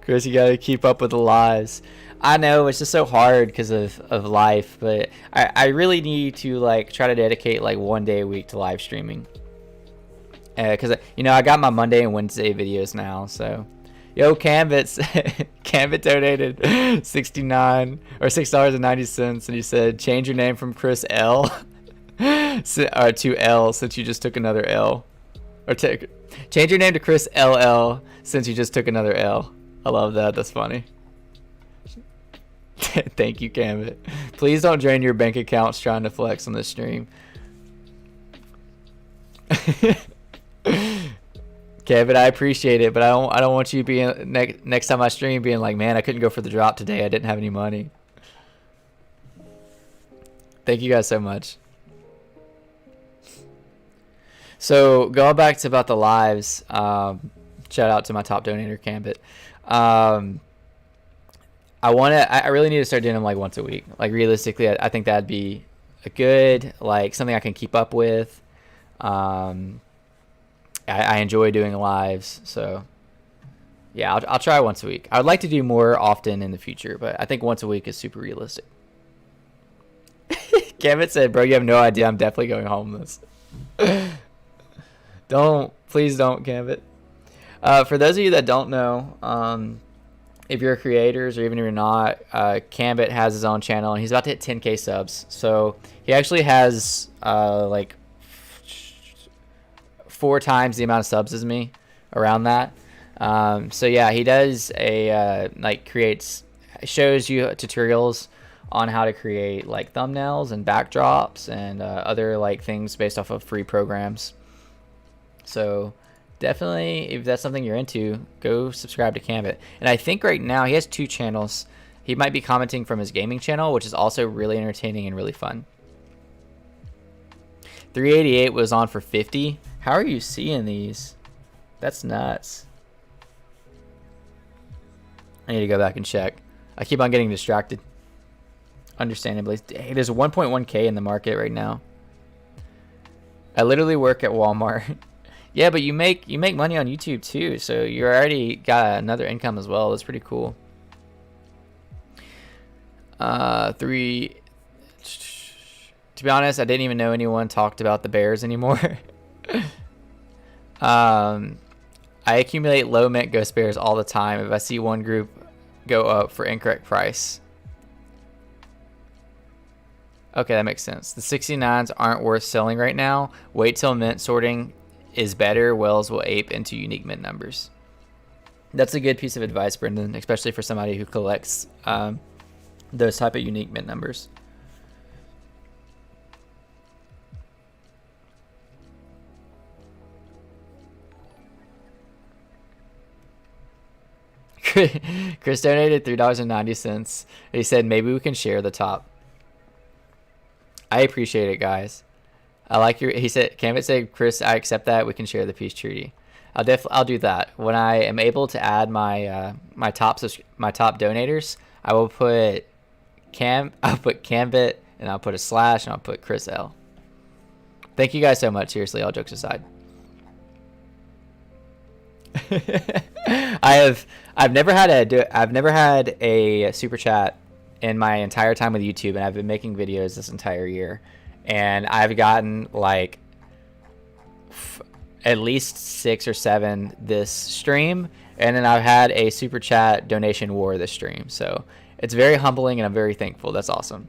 A: Chris, you got to keep up with the lives. I know it's just so hard because of life, but I really need to like try to dedicate like 1 day a week to live streaming. Because you know I got my Monday and Wednesday videos now, so. Yo, Canvas, Canvas donated 69 or $6.90, and he said change your name from Chris L to L since you just took another L, or change your name to Chris LL since you just took another L. I love that. That's funny. Thank you, Canvas. Please don't drain your bank accounts trying to flex on this stream. Kevin, I appreciate it, but I don't want you being next time I stream being like, man, I couldn't go for the drop today. I didn't have any money. Thank you guys so much. So going back to about the lives, shout out to my top donator, Cambit. I really need to start doing them like once a week. Like realistically, I think that'd be a good, like something I can keep up with. I enjoy doing lives, so yeah, I'll try once a week. I would like to do more often in the future, but I think once a week is super realistic. Kevin said, bro, you have no idea. I'm definitely going homeless. Please don't, Kevin. For those of you that don't know, if you're creators or even if you're not, Cambit has his own channel and he's about to hit 10K subs. So he actually has like 4 times the amount of subs as me, around that. So yeah, he does shows you tutorials on how to create like thumbnails and backdrops and other like things based off of free programs. So definitely, if that's something you're into, go subscribe to Cambit. And I think right now he has 2 channels. He might be commenting from his gaming channel, which is also really entertaining and really fun. 388 was on for 50. How are you seeing these? That's nuts. I need to go back and check. I keep on getting distracted. Understandably. Hey, there's 1.1K in the market right now. I literally work at Walmart. Yeah, but you make money on YouTube too, so you already got another income as well. That's pretty cool. 3. To be honest, I didn't even know anyone talked about the Bears anymore. I accumulate low mint Ghost Bears all the time if I see one group go up for incorrect price. Okay, that makes sense. The 69s aren't worth selling right now. Wait till mint sorting is better. Wells will ape into unique mint numbers. That's a good piece of advice, Brendan, especially for somebody who collects those type of unique mint numbers. Chris donated $3.90. He said maybe we can share the top. I appreciate it, guys. I like your. He said, Canvas said, Chris, I accept that. We can share the peace treaty. I'll do that when I am able to add my my top donators. I will put I'll put Cambit, and I'll put a slash, and I'll put Chris L. Thank you guys so much. Seriously, all jokes aside. I've never had a super chat in my entire time with YouTube, and I've been making videos this entire year, and I've gotten like at least 6 or 7 this stream, and then I've had a super chat donation war this stream. So it's very humbling, and I'm very thankful. That's awesome.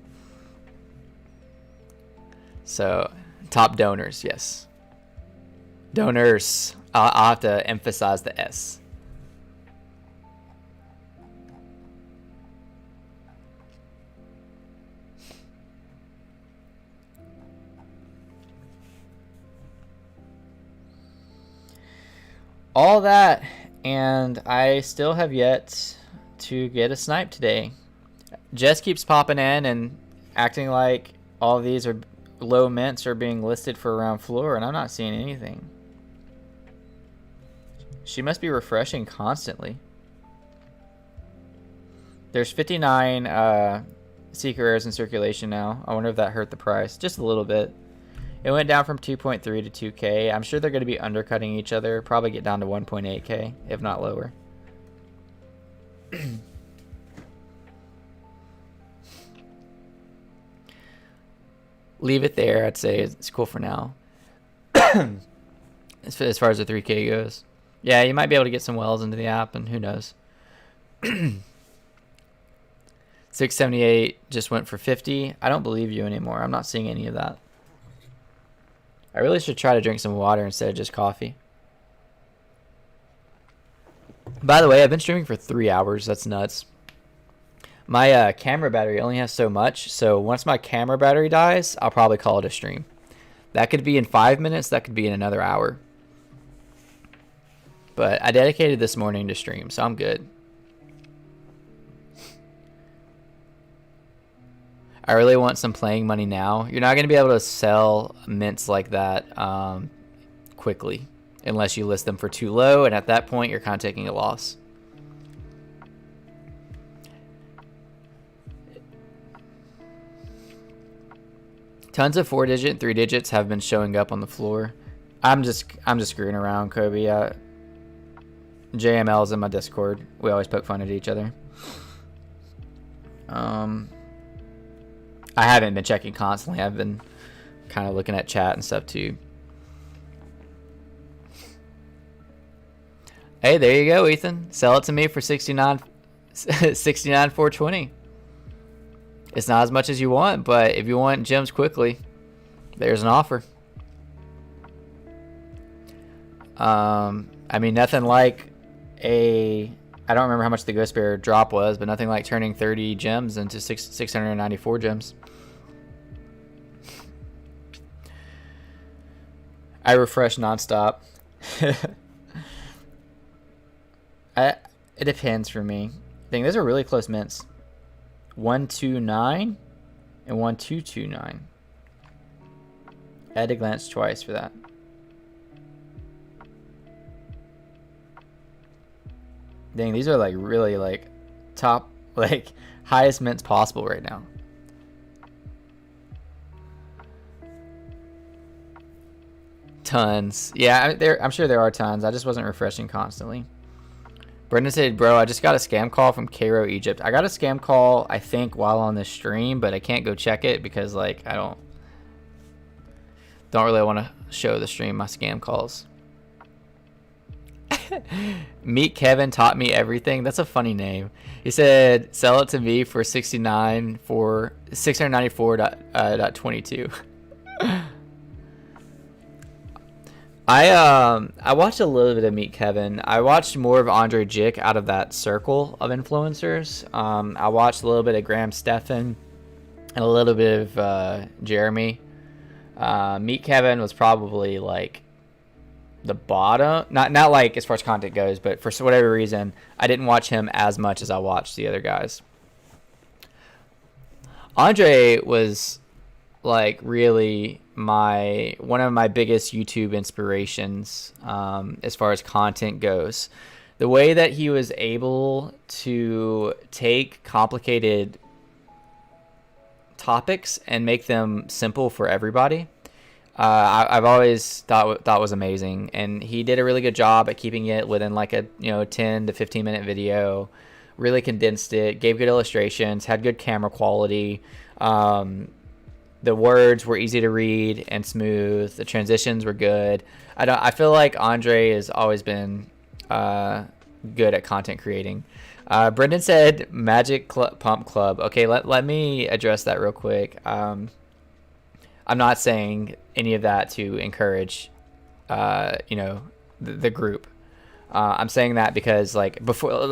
A: So top donors, yes, donors. I'll have to emphasize the S. All that, and I still have yet to get a snipe today. Jess keeps popping in and acting like all of these are low mints are being listed for around floor, and I'm not seeing anything. She must be refreshing constantly. There's 59 secret rares in circulation now. I wonder if that hurt the price just a little bit. It went down from 2.3 to 2K. I'm sure they're going to be undercutting each other. Probably get down to 1.8K, if not lower. Leave it there. I'd say it's cool for now. As far as the 3K goes. Yeah, you might be able to get some wells into the app, and who knows. 678 just went for 50. I don't believe you anymore. I'm not seeing any of that. I really should try to drink some water instead of just coffee. By the way, I've been streaming for 3 hours. That's nuts. My camera battery only has so much, so once my camera battery dies, I'll probably call it a stream. That could be in 5 minutes. That could be in another hour. But I dedicated this morning to stream, so I'm good. I really want some playing money now. You're not going to be able to sell mints like that quickly unless you list them for too low, and at that point you're kind of taking a loss. Tons of 4-digit and 3 digits have been showing up on the floor. I'm just screwing around, Kobe. JML's in my Discord. We always poke fun at each other. I haven't been checking constantly. I've been kind of looking at chat and stuff too. Hey, there you go, Ethan. Sell it to me for 69,420. It's not as much as you want, but if you want gems quickly, there's an offer. I mean, nothing like I don't remember how much the Ghost Bear drop was, but nothing like turning 30 gems into 694 gems. I refresh nonstop. It depends for me. I think those are really close mints. 129 and 1229. I had to glance twice for that. Dang, these are like really like top, like highest mints possible right now. Tons. Yeah, I'm sure there are tons. I just wasn't refreshing constantly. Brendan said, bro, I just got a scam call from Cairo, Egypt. I got a scam call, I think, while on this stream, but I can't go check it because, like, I don't really want to show the stream my scam calls. Meet Kevin taught me everything. That's a funny name. He said, "Sell it to me for 694.22." I watched a little bit of Meet Kevin. I watched more of Andre Jick out of that circle of influencers. I watched a little bit of Graham Stephan and a little bit of Jeremy. Meet Kevin was probably like the bottom, not like as far as content goes, but for whatever reason, I didn't watch him as much as I watched the other guys. Andre was like really one of my biggest YouTube inspirations as far as content goes. The way that he was able to take complicated topics and make them simple for everybody, I've always thought was amazing, and he did a really good job at keeping it within like a 10 to 15 minute video. Really condensed it, gave good illustrations, had good camera quality. The words were easy to read and smooth. The transitions were good. I feel like Andre has always been good at content creating. Brendan said Magic Pump Club. Okay, let me address that real quick. I'm not saying any of that to encourage, the group. I'm saying that because like before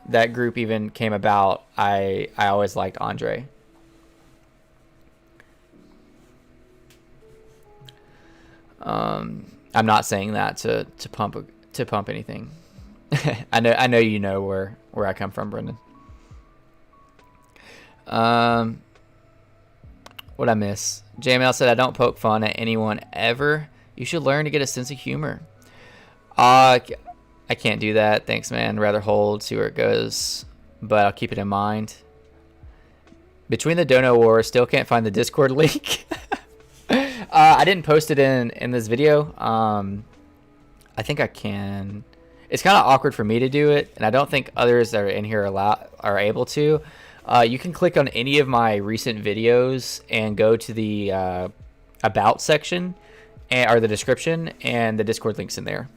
A: that group even came about, I always liked Andre. I'm not saying that to pump anything. I know you know where I come from, Brendan. What I miss? JML said, "I don't poke fun at anyone ever. You should learn to get a sense of humor." I can't do that. Thanks, man. Rather hold, see where it goes, but I'll keep it in mind. Between the Dono War, still can't find the Discord link. I didn't post it in this video. I think I can. It's kind of awkward for me to do it, and I don't think others that are in here are able to. You can click on any of my recent videos and go to the about section or the description, and the Discord link's in there.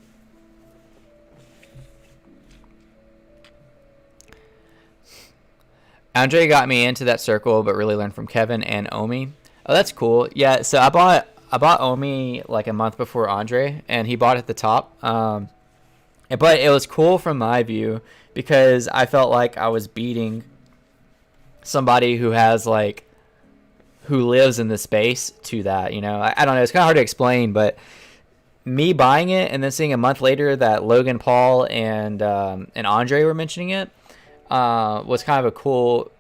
A: Andre got me into that circle, but really learned from Kevin and Omi. Oh, that's cool. Yeah, so I bought Omi like a month before Andre, and he bought at the top. But it was cool from my view because I felt like I was beating somebody who lives in the space to that. I don't know. It's kind of hard to explain, but me buying it and then seeing a month later that Logan Paul and Andre were mentioning it was kind of a cool.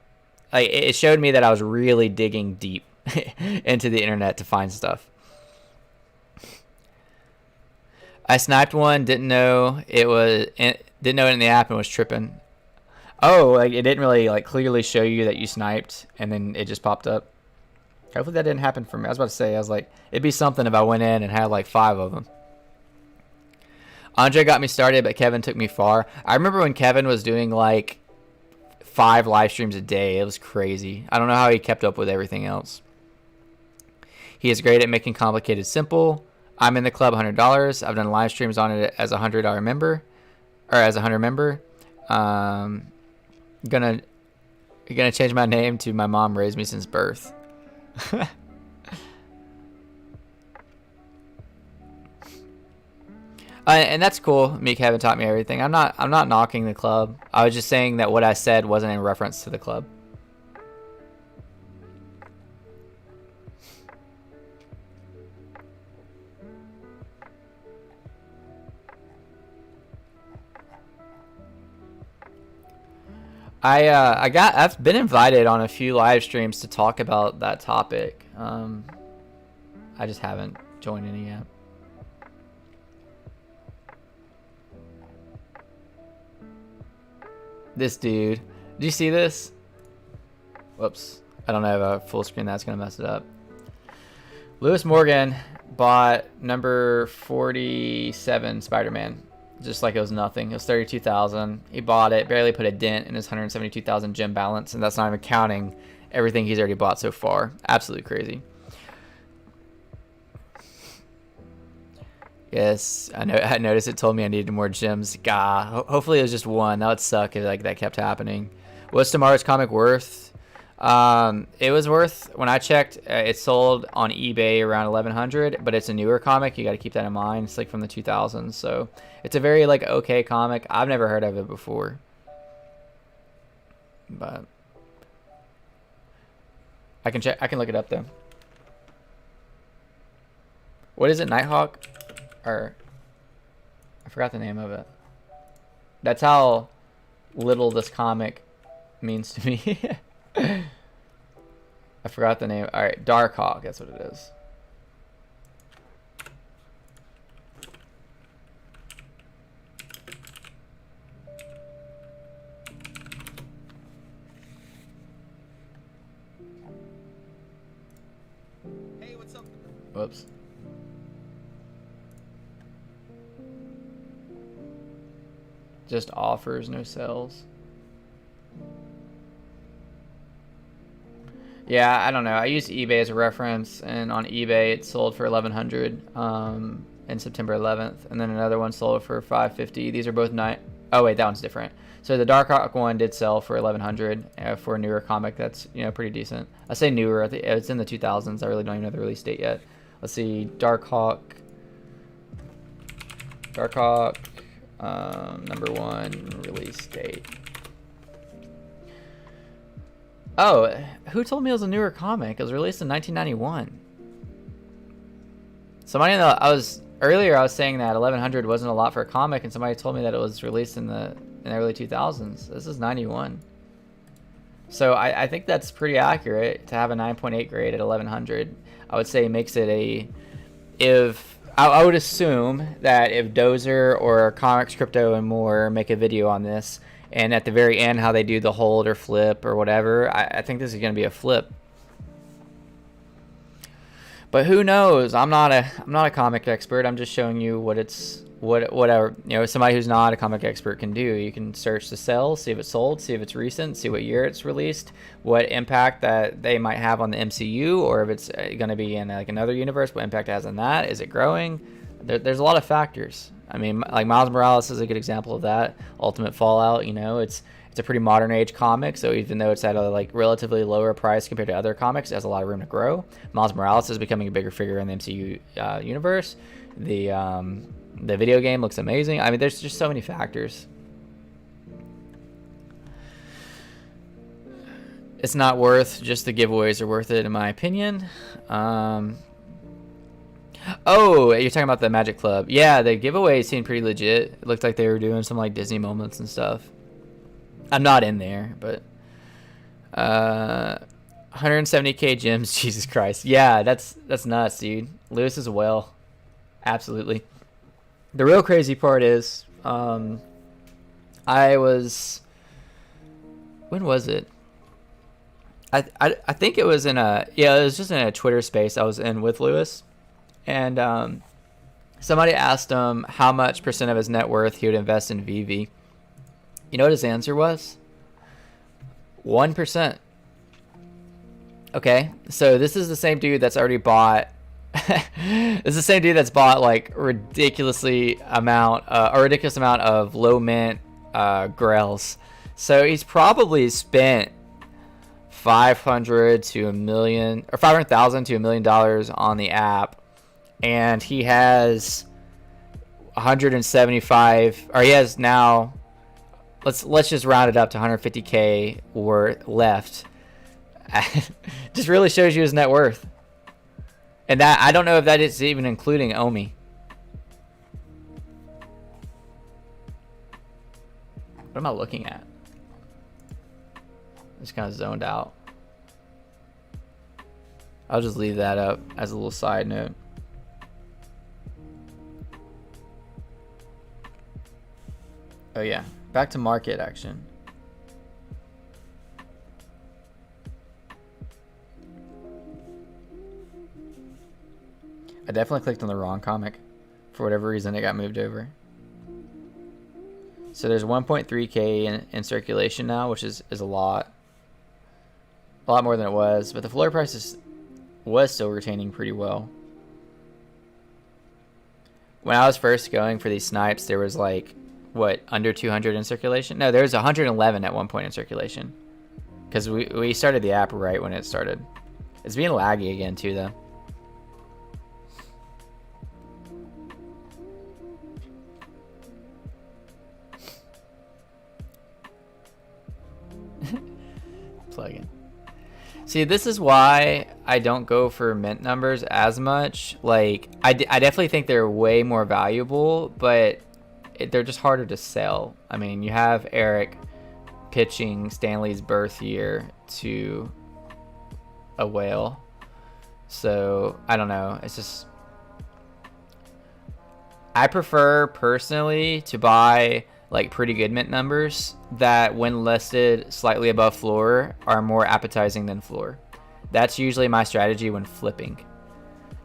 A: Like, it showed me that I was really digging deep into the internet to find stuff. I sniped one, didn't know it in the app and was tripping. Oh, like it didn't really like clearly show you that you sniped, and then it just popped up. Hopefully that didn't happen for me. I was about to say, I was like, it'd be something if I went in and had like 5 of them. Andre got me started, but Kevin took me far. I remember when Kevin was doing like 5 live streams a day. It was crazy. I don't know how he kept up with everything else. He is great at making complicated simple. I'm in the club, $100. I've done live streams on it as a $100 member, or as a 100 member. Gonna change my name to "My mom raised me since birth." And that's cool. Me, Kevin taught me everything. I'm not knocking the club. I was just saying that what I said wasn't in reference to the club. I've been invited on a few live streams to talk about that topic. I just haven't joined any yet. This dude. Did you see this? Whoops. I don't have a full screen. That's going to mess it up. Lewis Morgan bought number 47 Spider-Man. Just like it was nothing. It was 32,000. He bought it, barely put a dent in his 172,000 gem balance, and that's not even counting everything he's already bought so far. Absolutely crazy. Yes, I know. I noticed it told me I needed more gems. Gah. Hopefully it was just one. That would suck if like that kept happening. What's tomorrow's comic worth? It was worth, when I checked, it sold on eBay around 1100, but it's a newer comic. You got to keep that in mind. It's like from the 2000s, so it's a very like okay comic. I've never heard of it before, but I can check. I can look it up though. What is it, Nighthawk? Or I forgot the name of it. That's how little this comic means to me. I forgot the name. All right, Darkhawk. That's what it is.
B: Hey, what's up?
A: Whoops. Just offers, no sales. Yeah, I don't know. I use eBay as a reference, and on eBay it sold for 1100 in September 11th, and then another one sold for 550. These are both Oh wait, that one's different. So the Darkhawk one did sell for 1100 for a newer comic. That's, you know, pretty decent. I say newer. I think it's in the 2000s. I really don't even know the release date yet. Let's see, Darkhawk. Number 1 release date. Oh, who told me it was a newer comic? It was released in 1991. Somebody in the earlier I was saying that 1100 wasn't a lot for a comic, and somebody told me that it was released in the early 2000s. This is 91. So I think that's pretty accurate to have a 9.8 grade at 1100. I would say makes it I would assume that if Dozer or Comics, Crypto, and more make a video on this, and at the very end how they do the hold or flip or whatever, I think this is going to be a flip. But who knows? I'm not a comic expert. I'm just showing you whatever, you know, somebody who's not a comic expert can do. You can search the sales, see if it's sold, see if it's recent, see what year it's released, what impact that they might have on the MCU, or if it's going to be in like another universe, what impact it has on that. Is it growing? There's a lot of factors. I mean, like Miles Morales is a good example of that. Ultimate Fallout, you know, it's a pretty modern age comic, so even though it's at a like relatively lower price compared to other comics, it has a lot of room to grow. Miles Morales is becoming a bigger figure in the MCU universe. The video game looks amazing. I mean, there's just so many factors. It's not worth, just the giveaways are worth it in my opinion. Oh, you're talking about the Magic Club. Yeah, the giveaway seemed pretty legit. It looked like they were doing some like Disney moments and stuff. I'm not in there, but 170k gems. Jesus Christ. Yeah, that's nuts, dude. Lewis is a whale. Absolutely. The real crazy part is, when was it? I think it was it was just in a Twitter space I was in with Lewis, and somebody asked him how much % of his net worth he would invest in VV. You know what his answer was? 1%. Okay, so this is the same dude that's already bought. This is the same dude that's bought like a ridiculous amount of low mint grails. So he's probably spent 500 to a million, or 500,000 to $1 million on the app, and he has 175, or he has now. Let's just round it up to 150k worth left. Just really shows you his net worth. And that, I don't know if that is even including Omi. What am I looking at? Just kind of zoned out. I'll just leave that up as a little side note. Oh yeah, back to market action. I definitely clicked on the wrong comic. For whatever reason, it got moved over. So there's 1.3k in circulation now, which is a lot. A lot more than it was. But the floor price was still retaining pretty well. when I was first going for these snipes, there was like, what, under 200 in circulation? No, there was 111 at one point in circulation. Because we started the app right when it started. It's being laggy again too, though. Plugin. See, this is why I don't go for mint numbers as much. Like, I definitely think they're way more valuable, but they're just harder to sell. I mean, you have Eric pitching Stanley's birth year to a whale. So, I don't know. It's just... I prefer, personally, to buy like pretty good mint numbers that when listed slightly above floor are more appetizing than floor. That's usually my strategy when flipping.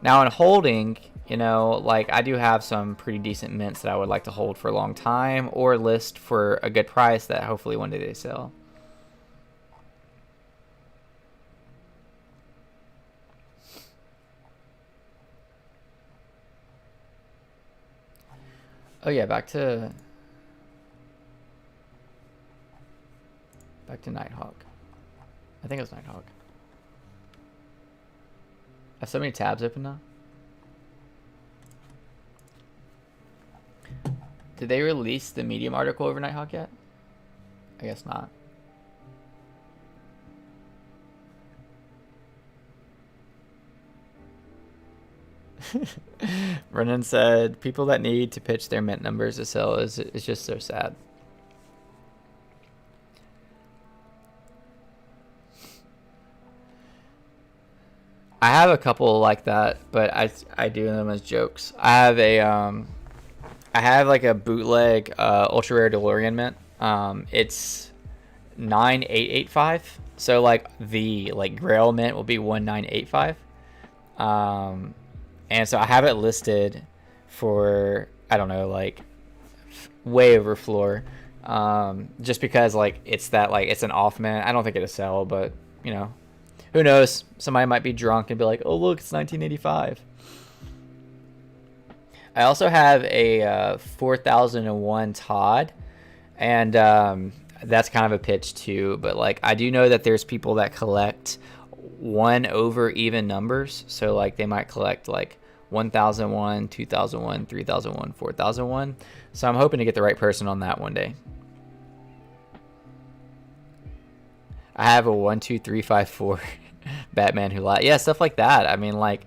A: Now in holding, you know, like I do have some pretty decent mints that I would like to hold for a long time or list for a good price that hopefully one day they sell. Oh yeah, back to Nighthawk. I think it was Nighthawk. I have so many tabs open now. Did they release the Medium article over Nighthawk yet? I guess not. Brennan said, people that need to pitch their mint numbers to sell is just so sad. I have a couple like that, but I do them as jokes. I have like a bootleg ultra rare DeLorean mint. It's 9885. So like the Grail mint will be 1985. And so I have it listed for, I don't know, like way over floor. Just because like it's an off mint. I don't think it'll sell, but you know, who knows? Somebody might be drunk and be like, oh look, it's 1985. I also have a 4001 Todd, and that's kind of a pitch too. But like I do know that there's people that collect 1 over even numbers, so like they might collect like 1001, 2001, 3001, 4001. So I'm hoping to get the right person on that one day. I have a 12354 Batman Who Lied. Yeah, stuff like that. I mean, like,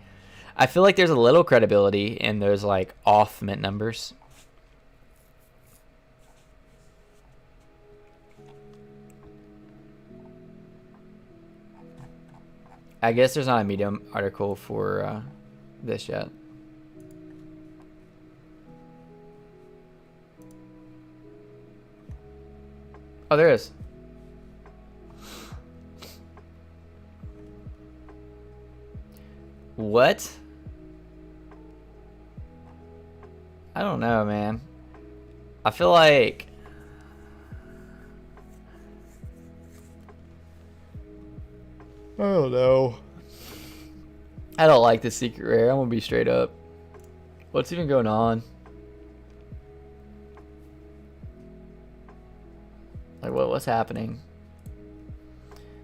A: I feel like there's a little credibility in those like off mint numbers. I guess there's not a Medium article for this yet. Oh, there is. What? I don't know, man. I feel like I don't know. I don't like the secret rare. I'm gonna be straight up. What's even going on? Like what's happening?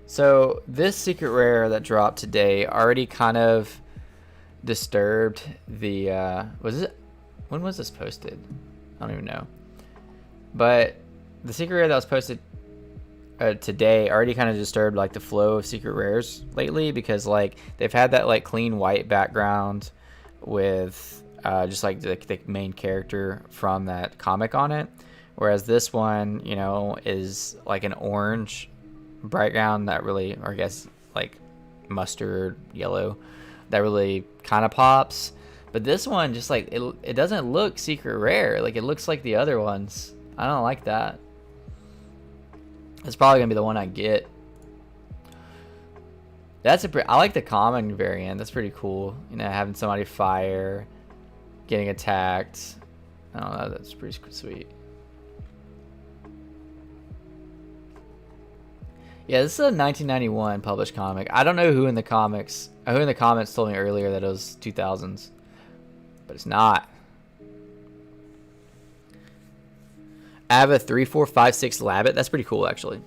A: So this secret rare that dropped today already kind of disturbed the when was this posted? I don't even know. But the secret rare that was posted today already kind of disturbed like the flow of secret rares lately, because like they've had that like clean white background with just like the main character from that comic on it, whereas this one, you know, is like an orange background that really, or I guess like mustard yellow, that really kind of pops. But this one just like it doesn't look secret rare. Like it looks like the other ones. I don't like that. It's probably gonna be the one I get. I like the common variant. That's pretty cool. You know, having somebody fire, getting attacked. I don't know. That's pretty sweet. Yeah, this is a 1991 published comic. I don't know who in the comments told me earlier that it was 2000s, but it's not. I have a 3, 4, 5, 6 Labbit. That's pretty cool, actually.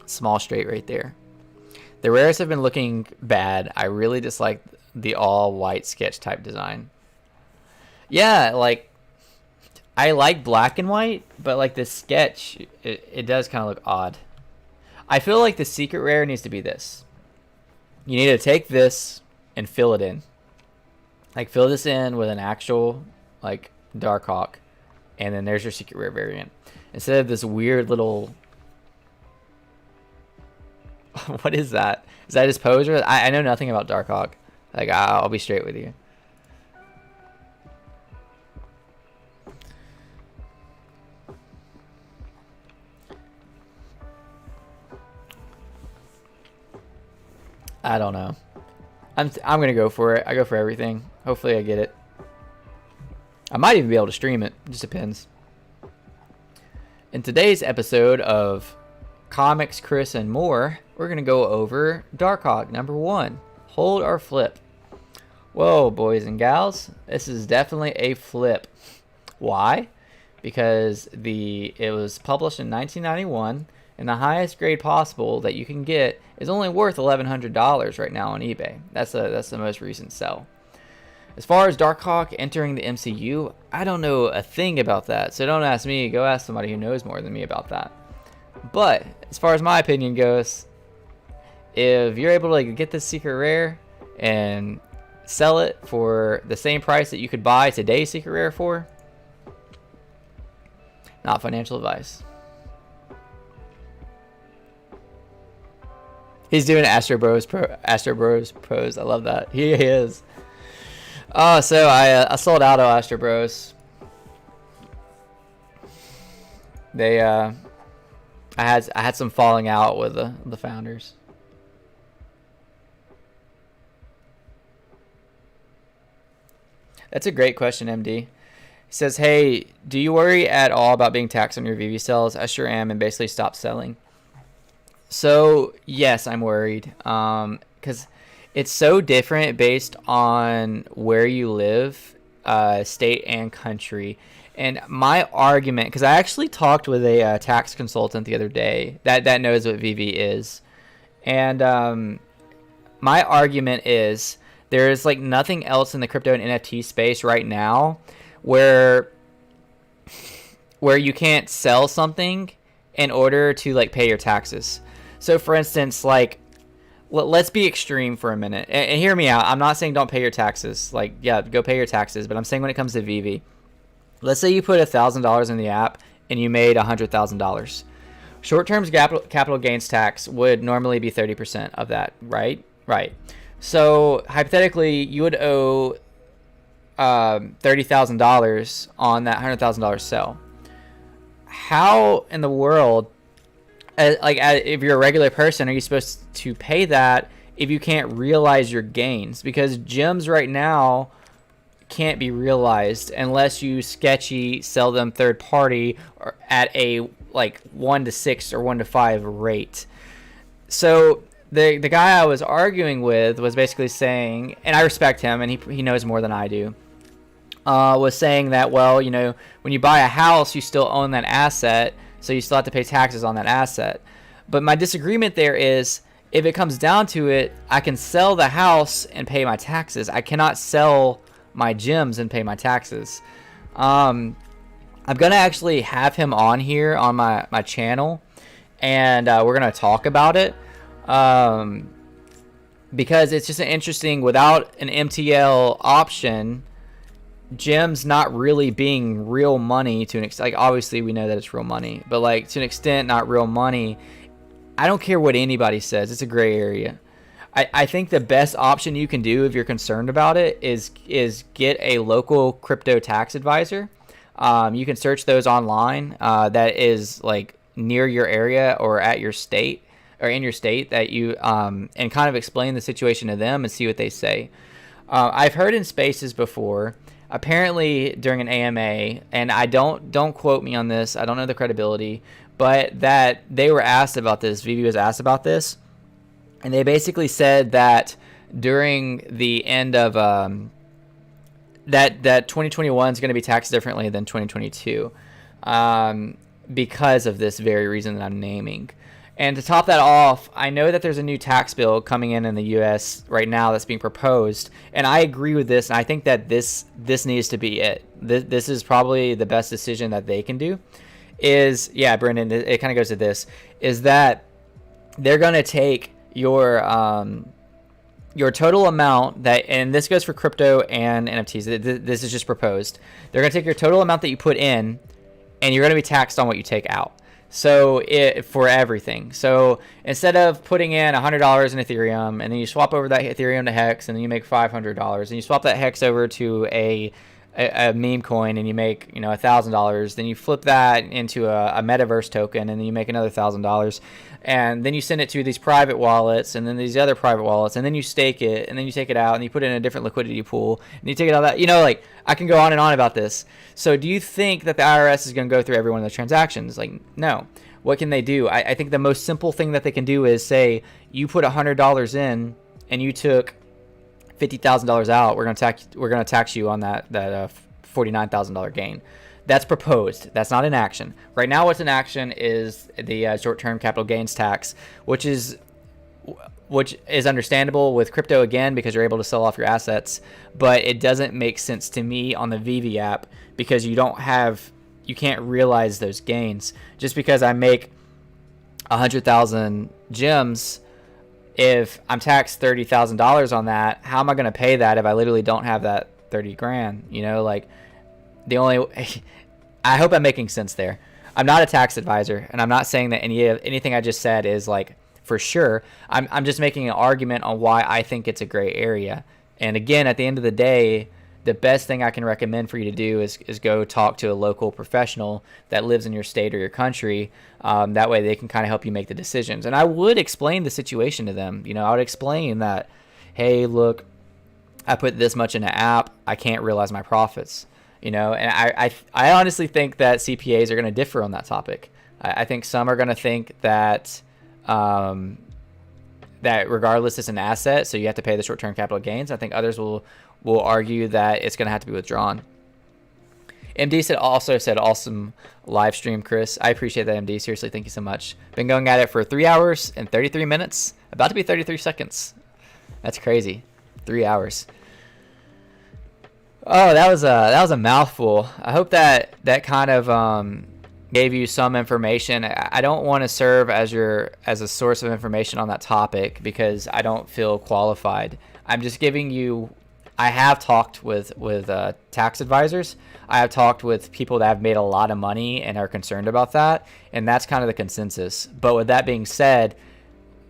A: Small straight right there. The rares have been looking bad. I really dislike the all white sketch type design. Yeah, like, I like black and white, but like the sketch, it does kind of look odd. I feel like the secret rare needs to be this. You need to take this and fill it in. Like, fill this in with an actual, like, Darkhawk, and then there's your secret rare variant. Instead of this weird little... What is that? Is that his poser? I know nothing about Darkhawk. Like, I'll be straight with you. I don't know. I'm gonna go for it. I go for everything. Hopefully I get it. I might even be able to stream it. It just depends. In today's episode of Comics, Chris, and More, we're gonna go over Darkhawk number 1. Hold or flip. Whoa, boys and gals, this is definitely a flip. Why? Because it was published in 1991. And the highest grade possible that you can get is only worth $1,100 right now on eBay. That's the most recent sell. As far as Darkhawk entering the MCU, I don't know a thing about that. So don't ask me. Go ask somebody who knows more than me about that. But as far as my opinion goes, if you're able to like get this secret rare and sell it for the same price that you could buy today's secret rare for, not financial advice. He's doing Astro Bros pros. I love that. He is. Oh, so I sold out of Astro Bros. They I had some falling out with the founders. That's a great question, MD. He says, "Hey, do you worry at all about being taxed on your VV sales? I sure am, and basically stopped selling." So, yes, I'm worried because it's so different based on where you live, state and country. And my argument, because I actually talked with a tax consultant the other day that knows what VV is. And my argument is there is like nothing else in the crypto and NFT space right now where you can't sell something in order to like pay your taxes. So, for instance, like, let's be extreme for a minute. And hear me out. I'm not saying don't pay your taxes. Like, yeah, go pay your taxes. But I'm saying when it comes to VV, let's say you put $1,000 in the app and you made $100,000. Short-term capital gains tax would normally be 30% of that, right? Right. So, hypothetically, you would owe $30,000 on that $100,000 sell. How in the world... if you're a regular person, are you supposed to pay that if you can't realize your gains? Because gems right now can't be realized unless you sketchy sell them third party or at a like 1 to 6 or 1 to 5 rate. So the guy I was arguing with was basically saying, and I respect him and he knows more than I do, was saying that, well, you know, when you buy a house, you still own that asset. So you still have to pay taxes on that asset. But my disagreement there is, if it comes down to it, I can sell the house and pay my taxes. I cannot sell my gems and pay my taxes. I'm going to actually have him on here on my channel. And we're going to talk about it. Because it's just an interesting, without an MTL option... gems not really being real money to an extent. Like, obviously we know that it's real money, but like to an extent not real money. I don't care what anybody says, it's a gray area. I think the best option you can do if you're concerned about it is get a local crypto tax advisor. You can search those online that is like near your area or at your state or in your state that you and kind of explain the situation to them and see what they say. I've heard in spaces before, apparently during an AMA, and I don't quote me on this, I don't know the credibility, but that they were asked about this, VV was asked about this, and they basically said that during the end of that 2021 is going to be taxed differently than 2022. because of this very reason that I'm naming. And to top that off, I know that there's a new tax bill coming in the U.S. right now that's being proposed, and I agree with this, and I think that this needs to be it. This is probably the best decision that they can do. Yeah, Brendan, it kind of goes to this, is that they're going to take your total amount that, and this goes for crypto and NFTs. This is just proposed. They're going to take your total amount that you put in, and you're going to be taxed on what you take out. So for everything. So instead of putting in $100 in Ethereum, and then you swap over that Ethereum to Hex, and then you make $500, and you swap that Hex over to a meme coin, and you make $1,000, then you flip that into a metaverse token, and then you make another $1,000, and then you send it to these private wallets, and then these other private wallets, and then you stake it, and then you take it out, and you put it in a different liquidity pool, and you take it out that, like, I can go on and on about this. So do you think that the IRS is going to go through every one of those transactions? Like, no. What can they do? I think the most simple thing that they can do is say, you put $100 in, and you took $50,000 out, we're gonna tax you on that $49,000 gain. That's proposed. That's not in action. Right now, what's in action is the short-term capital gains tax, which is understandable with crypto, again, because you're able to sell off your assets, but it doesn't make sense to me on the Vivi app because you can't realize those gains. Just because I make 100,000 gems, if I'm taxed $30,000 on that, how am I going to pay that if I literally don't have that 30 grand? Like, I hope I'm making sense there. I'm not a tax advisor, and I'm not saying that anything I just said is like for sure. I'm just making an argument on why I think it's a gray area. And again, at the end of the day, the best thing I can recommend for you to do is go talk to a local professional that lives in your state or your country. That way they can kind of help you make the decisions. And I would explain the situation to them. I would explain that, hey, look, I put this much in an app. I can't realize my profits. And I honestly think that CPAs are going to differ on that topic. I think some are going to think that that regardless it's an asset, so you have to pay the short-term capital gains. I think others will argue that it's going to have to be withdrawn. MD also said awesome live stream, Chris. I appreciate that, MD. Seriously, thank you so much. Been going at it for 3 hours and 33 minutes. About to be 33 seconds. That's crazy. 3 hours. Oh, that was a mouthful. I hope that kind of gave you some information. I don't want to serve as a source of information on that topic because I don't feel qualified. I'm just giving you. I have talked with tax advisors. I have talked with people that have made a lot of money and are concerned about that, and that's kind of the consensus. But with that being said,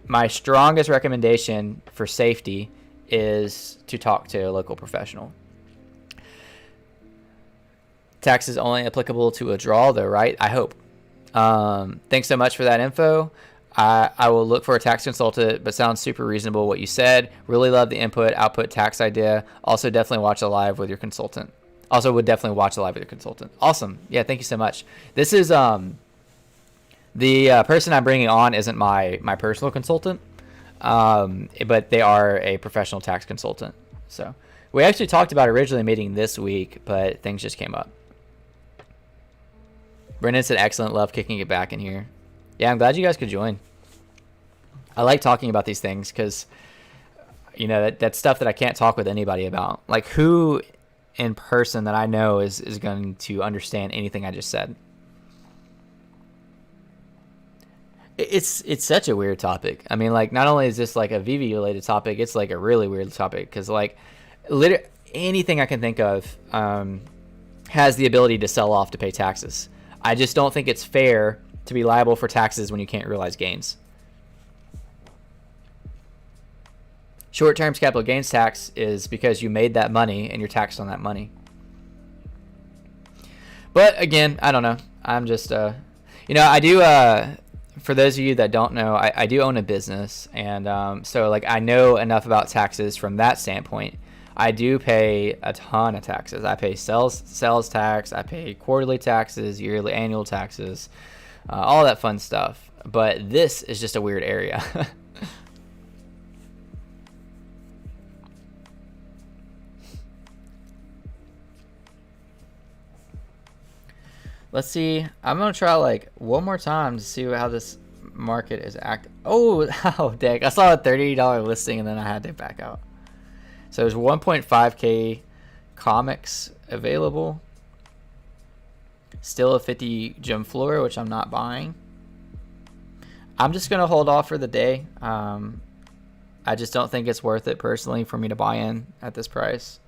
A: my strongest recommendation for safety is to talk to a local professional. Tax is only applicable to a draw, though, right? I hope. Thanks so much for that info. I will look for a tax consultant, but sounds super reasonable what you said. Really love the input-output tax idea. Also, definitely watch a live with your consultant. Also, would definitely watch a live with your consultant. Awesome. Yeah, thank you so much. This is the person I'm bringing on isn't my personal consultant, but they are a professional tax consultant. So we actually talked about originally meeting this week, but things just came up. Brendan said, excellent, love kicking it back in here. Yeah, I'm glad you guys could join. I like talking about these things because, that's stuff that I can't talk with anybody about. Like, who in person that I know is going to understand anything I just said? It's such a weird topic. I mean, like, not only is this like a VV related topic, it's like a really weird topic because, like, literally anything I can think of has the ability to sell off to pay taxes. I just don't think it's fair to be liable for taxes when you can't realize gains. Short-term capital gains tax is because you made that money and you're taxed on that money. But again, I don't know. I'm just, I do, for those of you that don't know, I do own a business. And so, like, I know enough about taxes from that standpoint. I do pay a ton of taxes. I pay sales tax. I pay quarterly taxes, yearly, annual taxes, all that fun stuff. But this is just a weird area. Let's see. I'm gonna try like one more time to see how this market is acting. Oh, oh, dang! I saw a $30 listing and then I had to back out. So there's 1.5K comics available. Still a 50 gem floor, which I'm not buying. I'm just gonna hold off for the day. I just don't think it's worth it personally for me to buy in at this price.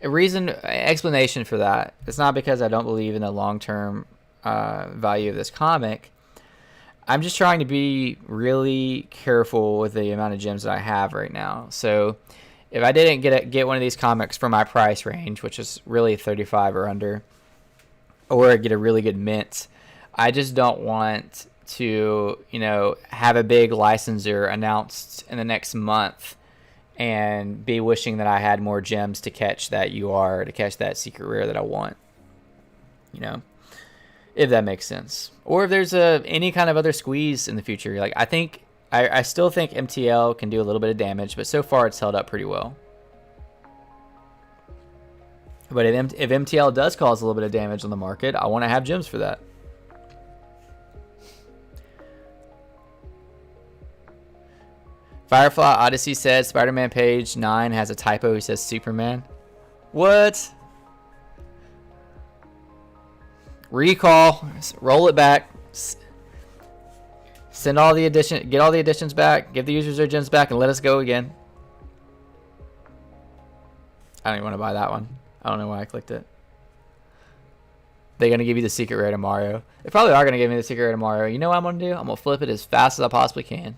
A: Explanation for that. It's not because I don't believe in the long-term value of this comic. I'm just trying to be really careful with the amount of gems that I have right now. So if I didn't get one of these comics for my price range, which is really 35 or under, or get a really good mint, I just don't want to, have a big licensor announced in the next month and be wishing that I had more gems to catch that to catch that secret rare that I want. If that makes sense. Or if there's any kind of other squeeze in the future. Like I still think MTL can do a little bit of damage, but so far it's held up pretty well. But if MTL does cause a little bit of damage on the market, I want to have gems for that. Firefly Odyssey says Spider-Man page 9 has a typo. He says Superman. What? Recall. Roll it back. Send all the addition. Get all the additions back. Give the users their gems back and let us go again. I don't even want to buy that one. I don't know why I clicked it. They're going to give you the secret rare tomorrow. They probably are going to give me the secret rare tomorrow. You know what I'm going to do? I'm going to flip it as fast as I possibly can.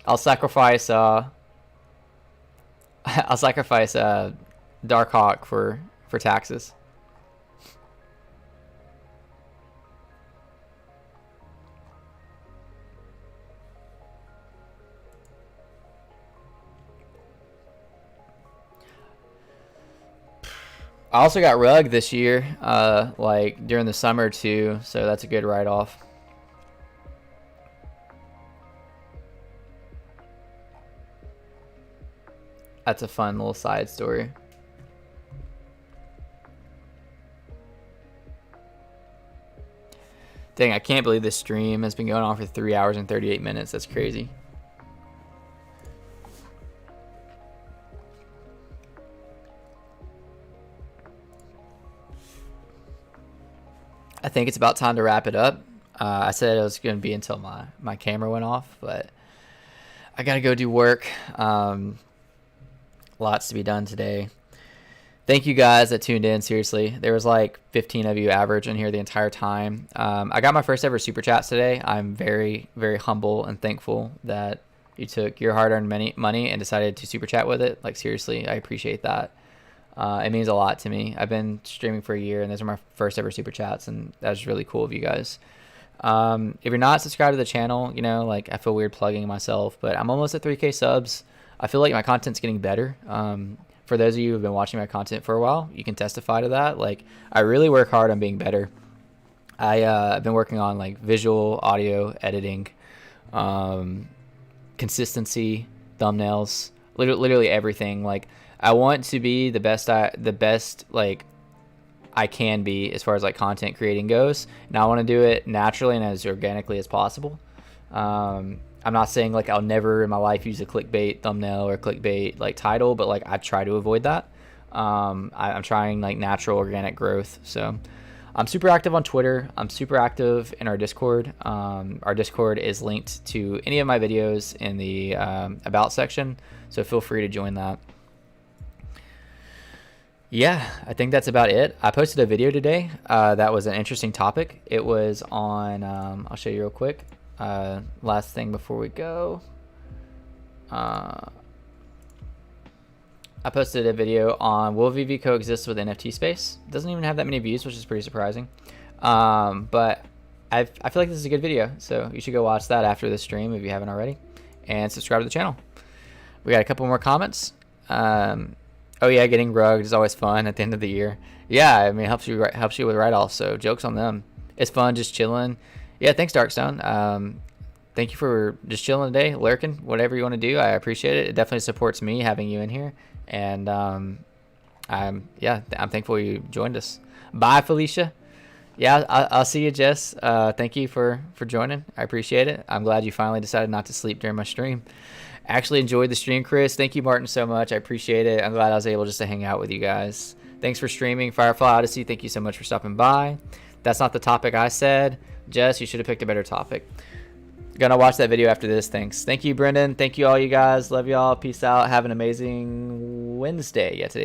A: I'll sacrifice Darkhawk for taxes. I also got Rug this year, like during the summer too, so that's a good write-off. That's a fun little side story. Dang, I can't believe this stream has been going on for 3 hours and 38 minutes. That's crazy. I think it's about time to wrap it up. I said it was going to be until my camera went off, but I got to go do work. Lots to be done today. Thank you guys that tuned in. Seriously, there was like 15 of you average in here the entire time. I got my first ever super chats today. I'm very, very humble and thankful that you took your hard-earned money and decided to super chat with it. Like, seriously, I appreciate that. It means a lot to me. I've been streaming for a year, and those are my first ever super chats, and that's really cool of you guys. If you're not subscribed to the channel, like, I feel weird plugging myself, but I'm almost at 3K subs. I feel like my content's getting better. For those of you who've been watching my content for a while, you can testify to that. Like, I really work hard on being better. I've been working on like visual, audio, editing, consistency, thumbnails, literally everything. Like, I want to be the best like I can be as far as like content creating goes. And I want to do it naturally and as organically as possible. I'm not saying like I'll never in my life use a clickbait thumbnail or clickbait like title, but like I try to avoid that. I'm trying like natural organic growth. So I'm super active on Twitter. I'm super active in our Discord. Our Discord is linked to any of my videos in the about section. So feel free to join that. Yeah, I think that's about it. I posted a video today that was an interesting topic. It was on, I'll show you real quick. Last thing before we go. I posted a video on will VV coexist with NFT space. It doesn't even have that many views, which is pretty surprising. But I feel like this is a good video, so you should go watch that after the stream if you haven't already, and subscribe to the channel. We got a couple more comments. Oh yeah, getting rugged is always fun at the end of the year. Yeah, I mean, helps you with write-offs, so jokes on them. It's fun just chilling. Yeah, thanks Darkstone. Thank you for just chilling today, lurking, whatever you want to do. I appreciate it. It definitely supports me having you in here. And I'm thankful you joined us. Bye, Felicia. Yeah, I'll see you, Jess. Thank you for joining. I appreciate it. I'm glad you finally decided not to sleep during my stream. Actually enjoyed the stream, Chris. Thank you, Martin, so much. I appreciate it. I'm glad I was able just to hang out with you guys. Thanks for streaming, Firefly Odyssey. Thank you so much for stopping by. That's not the topic I said. Jess, you should have picked a better topic. Gonna watch that video after this. Thanks. Thank you, Brendan. Thank you all you guys. Love y'all. Peace out. Have an amazing Wednesday. Yeah, today's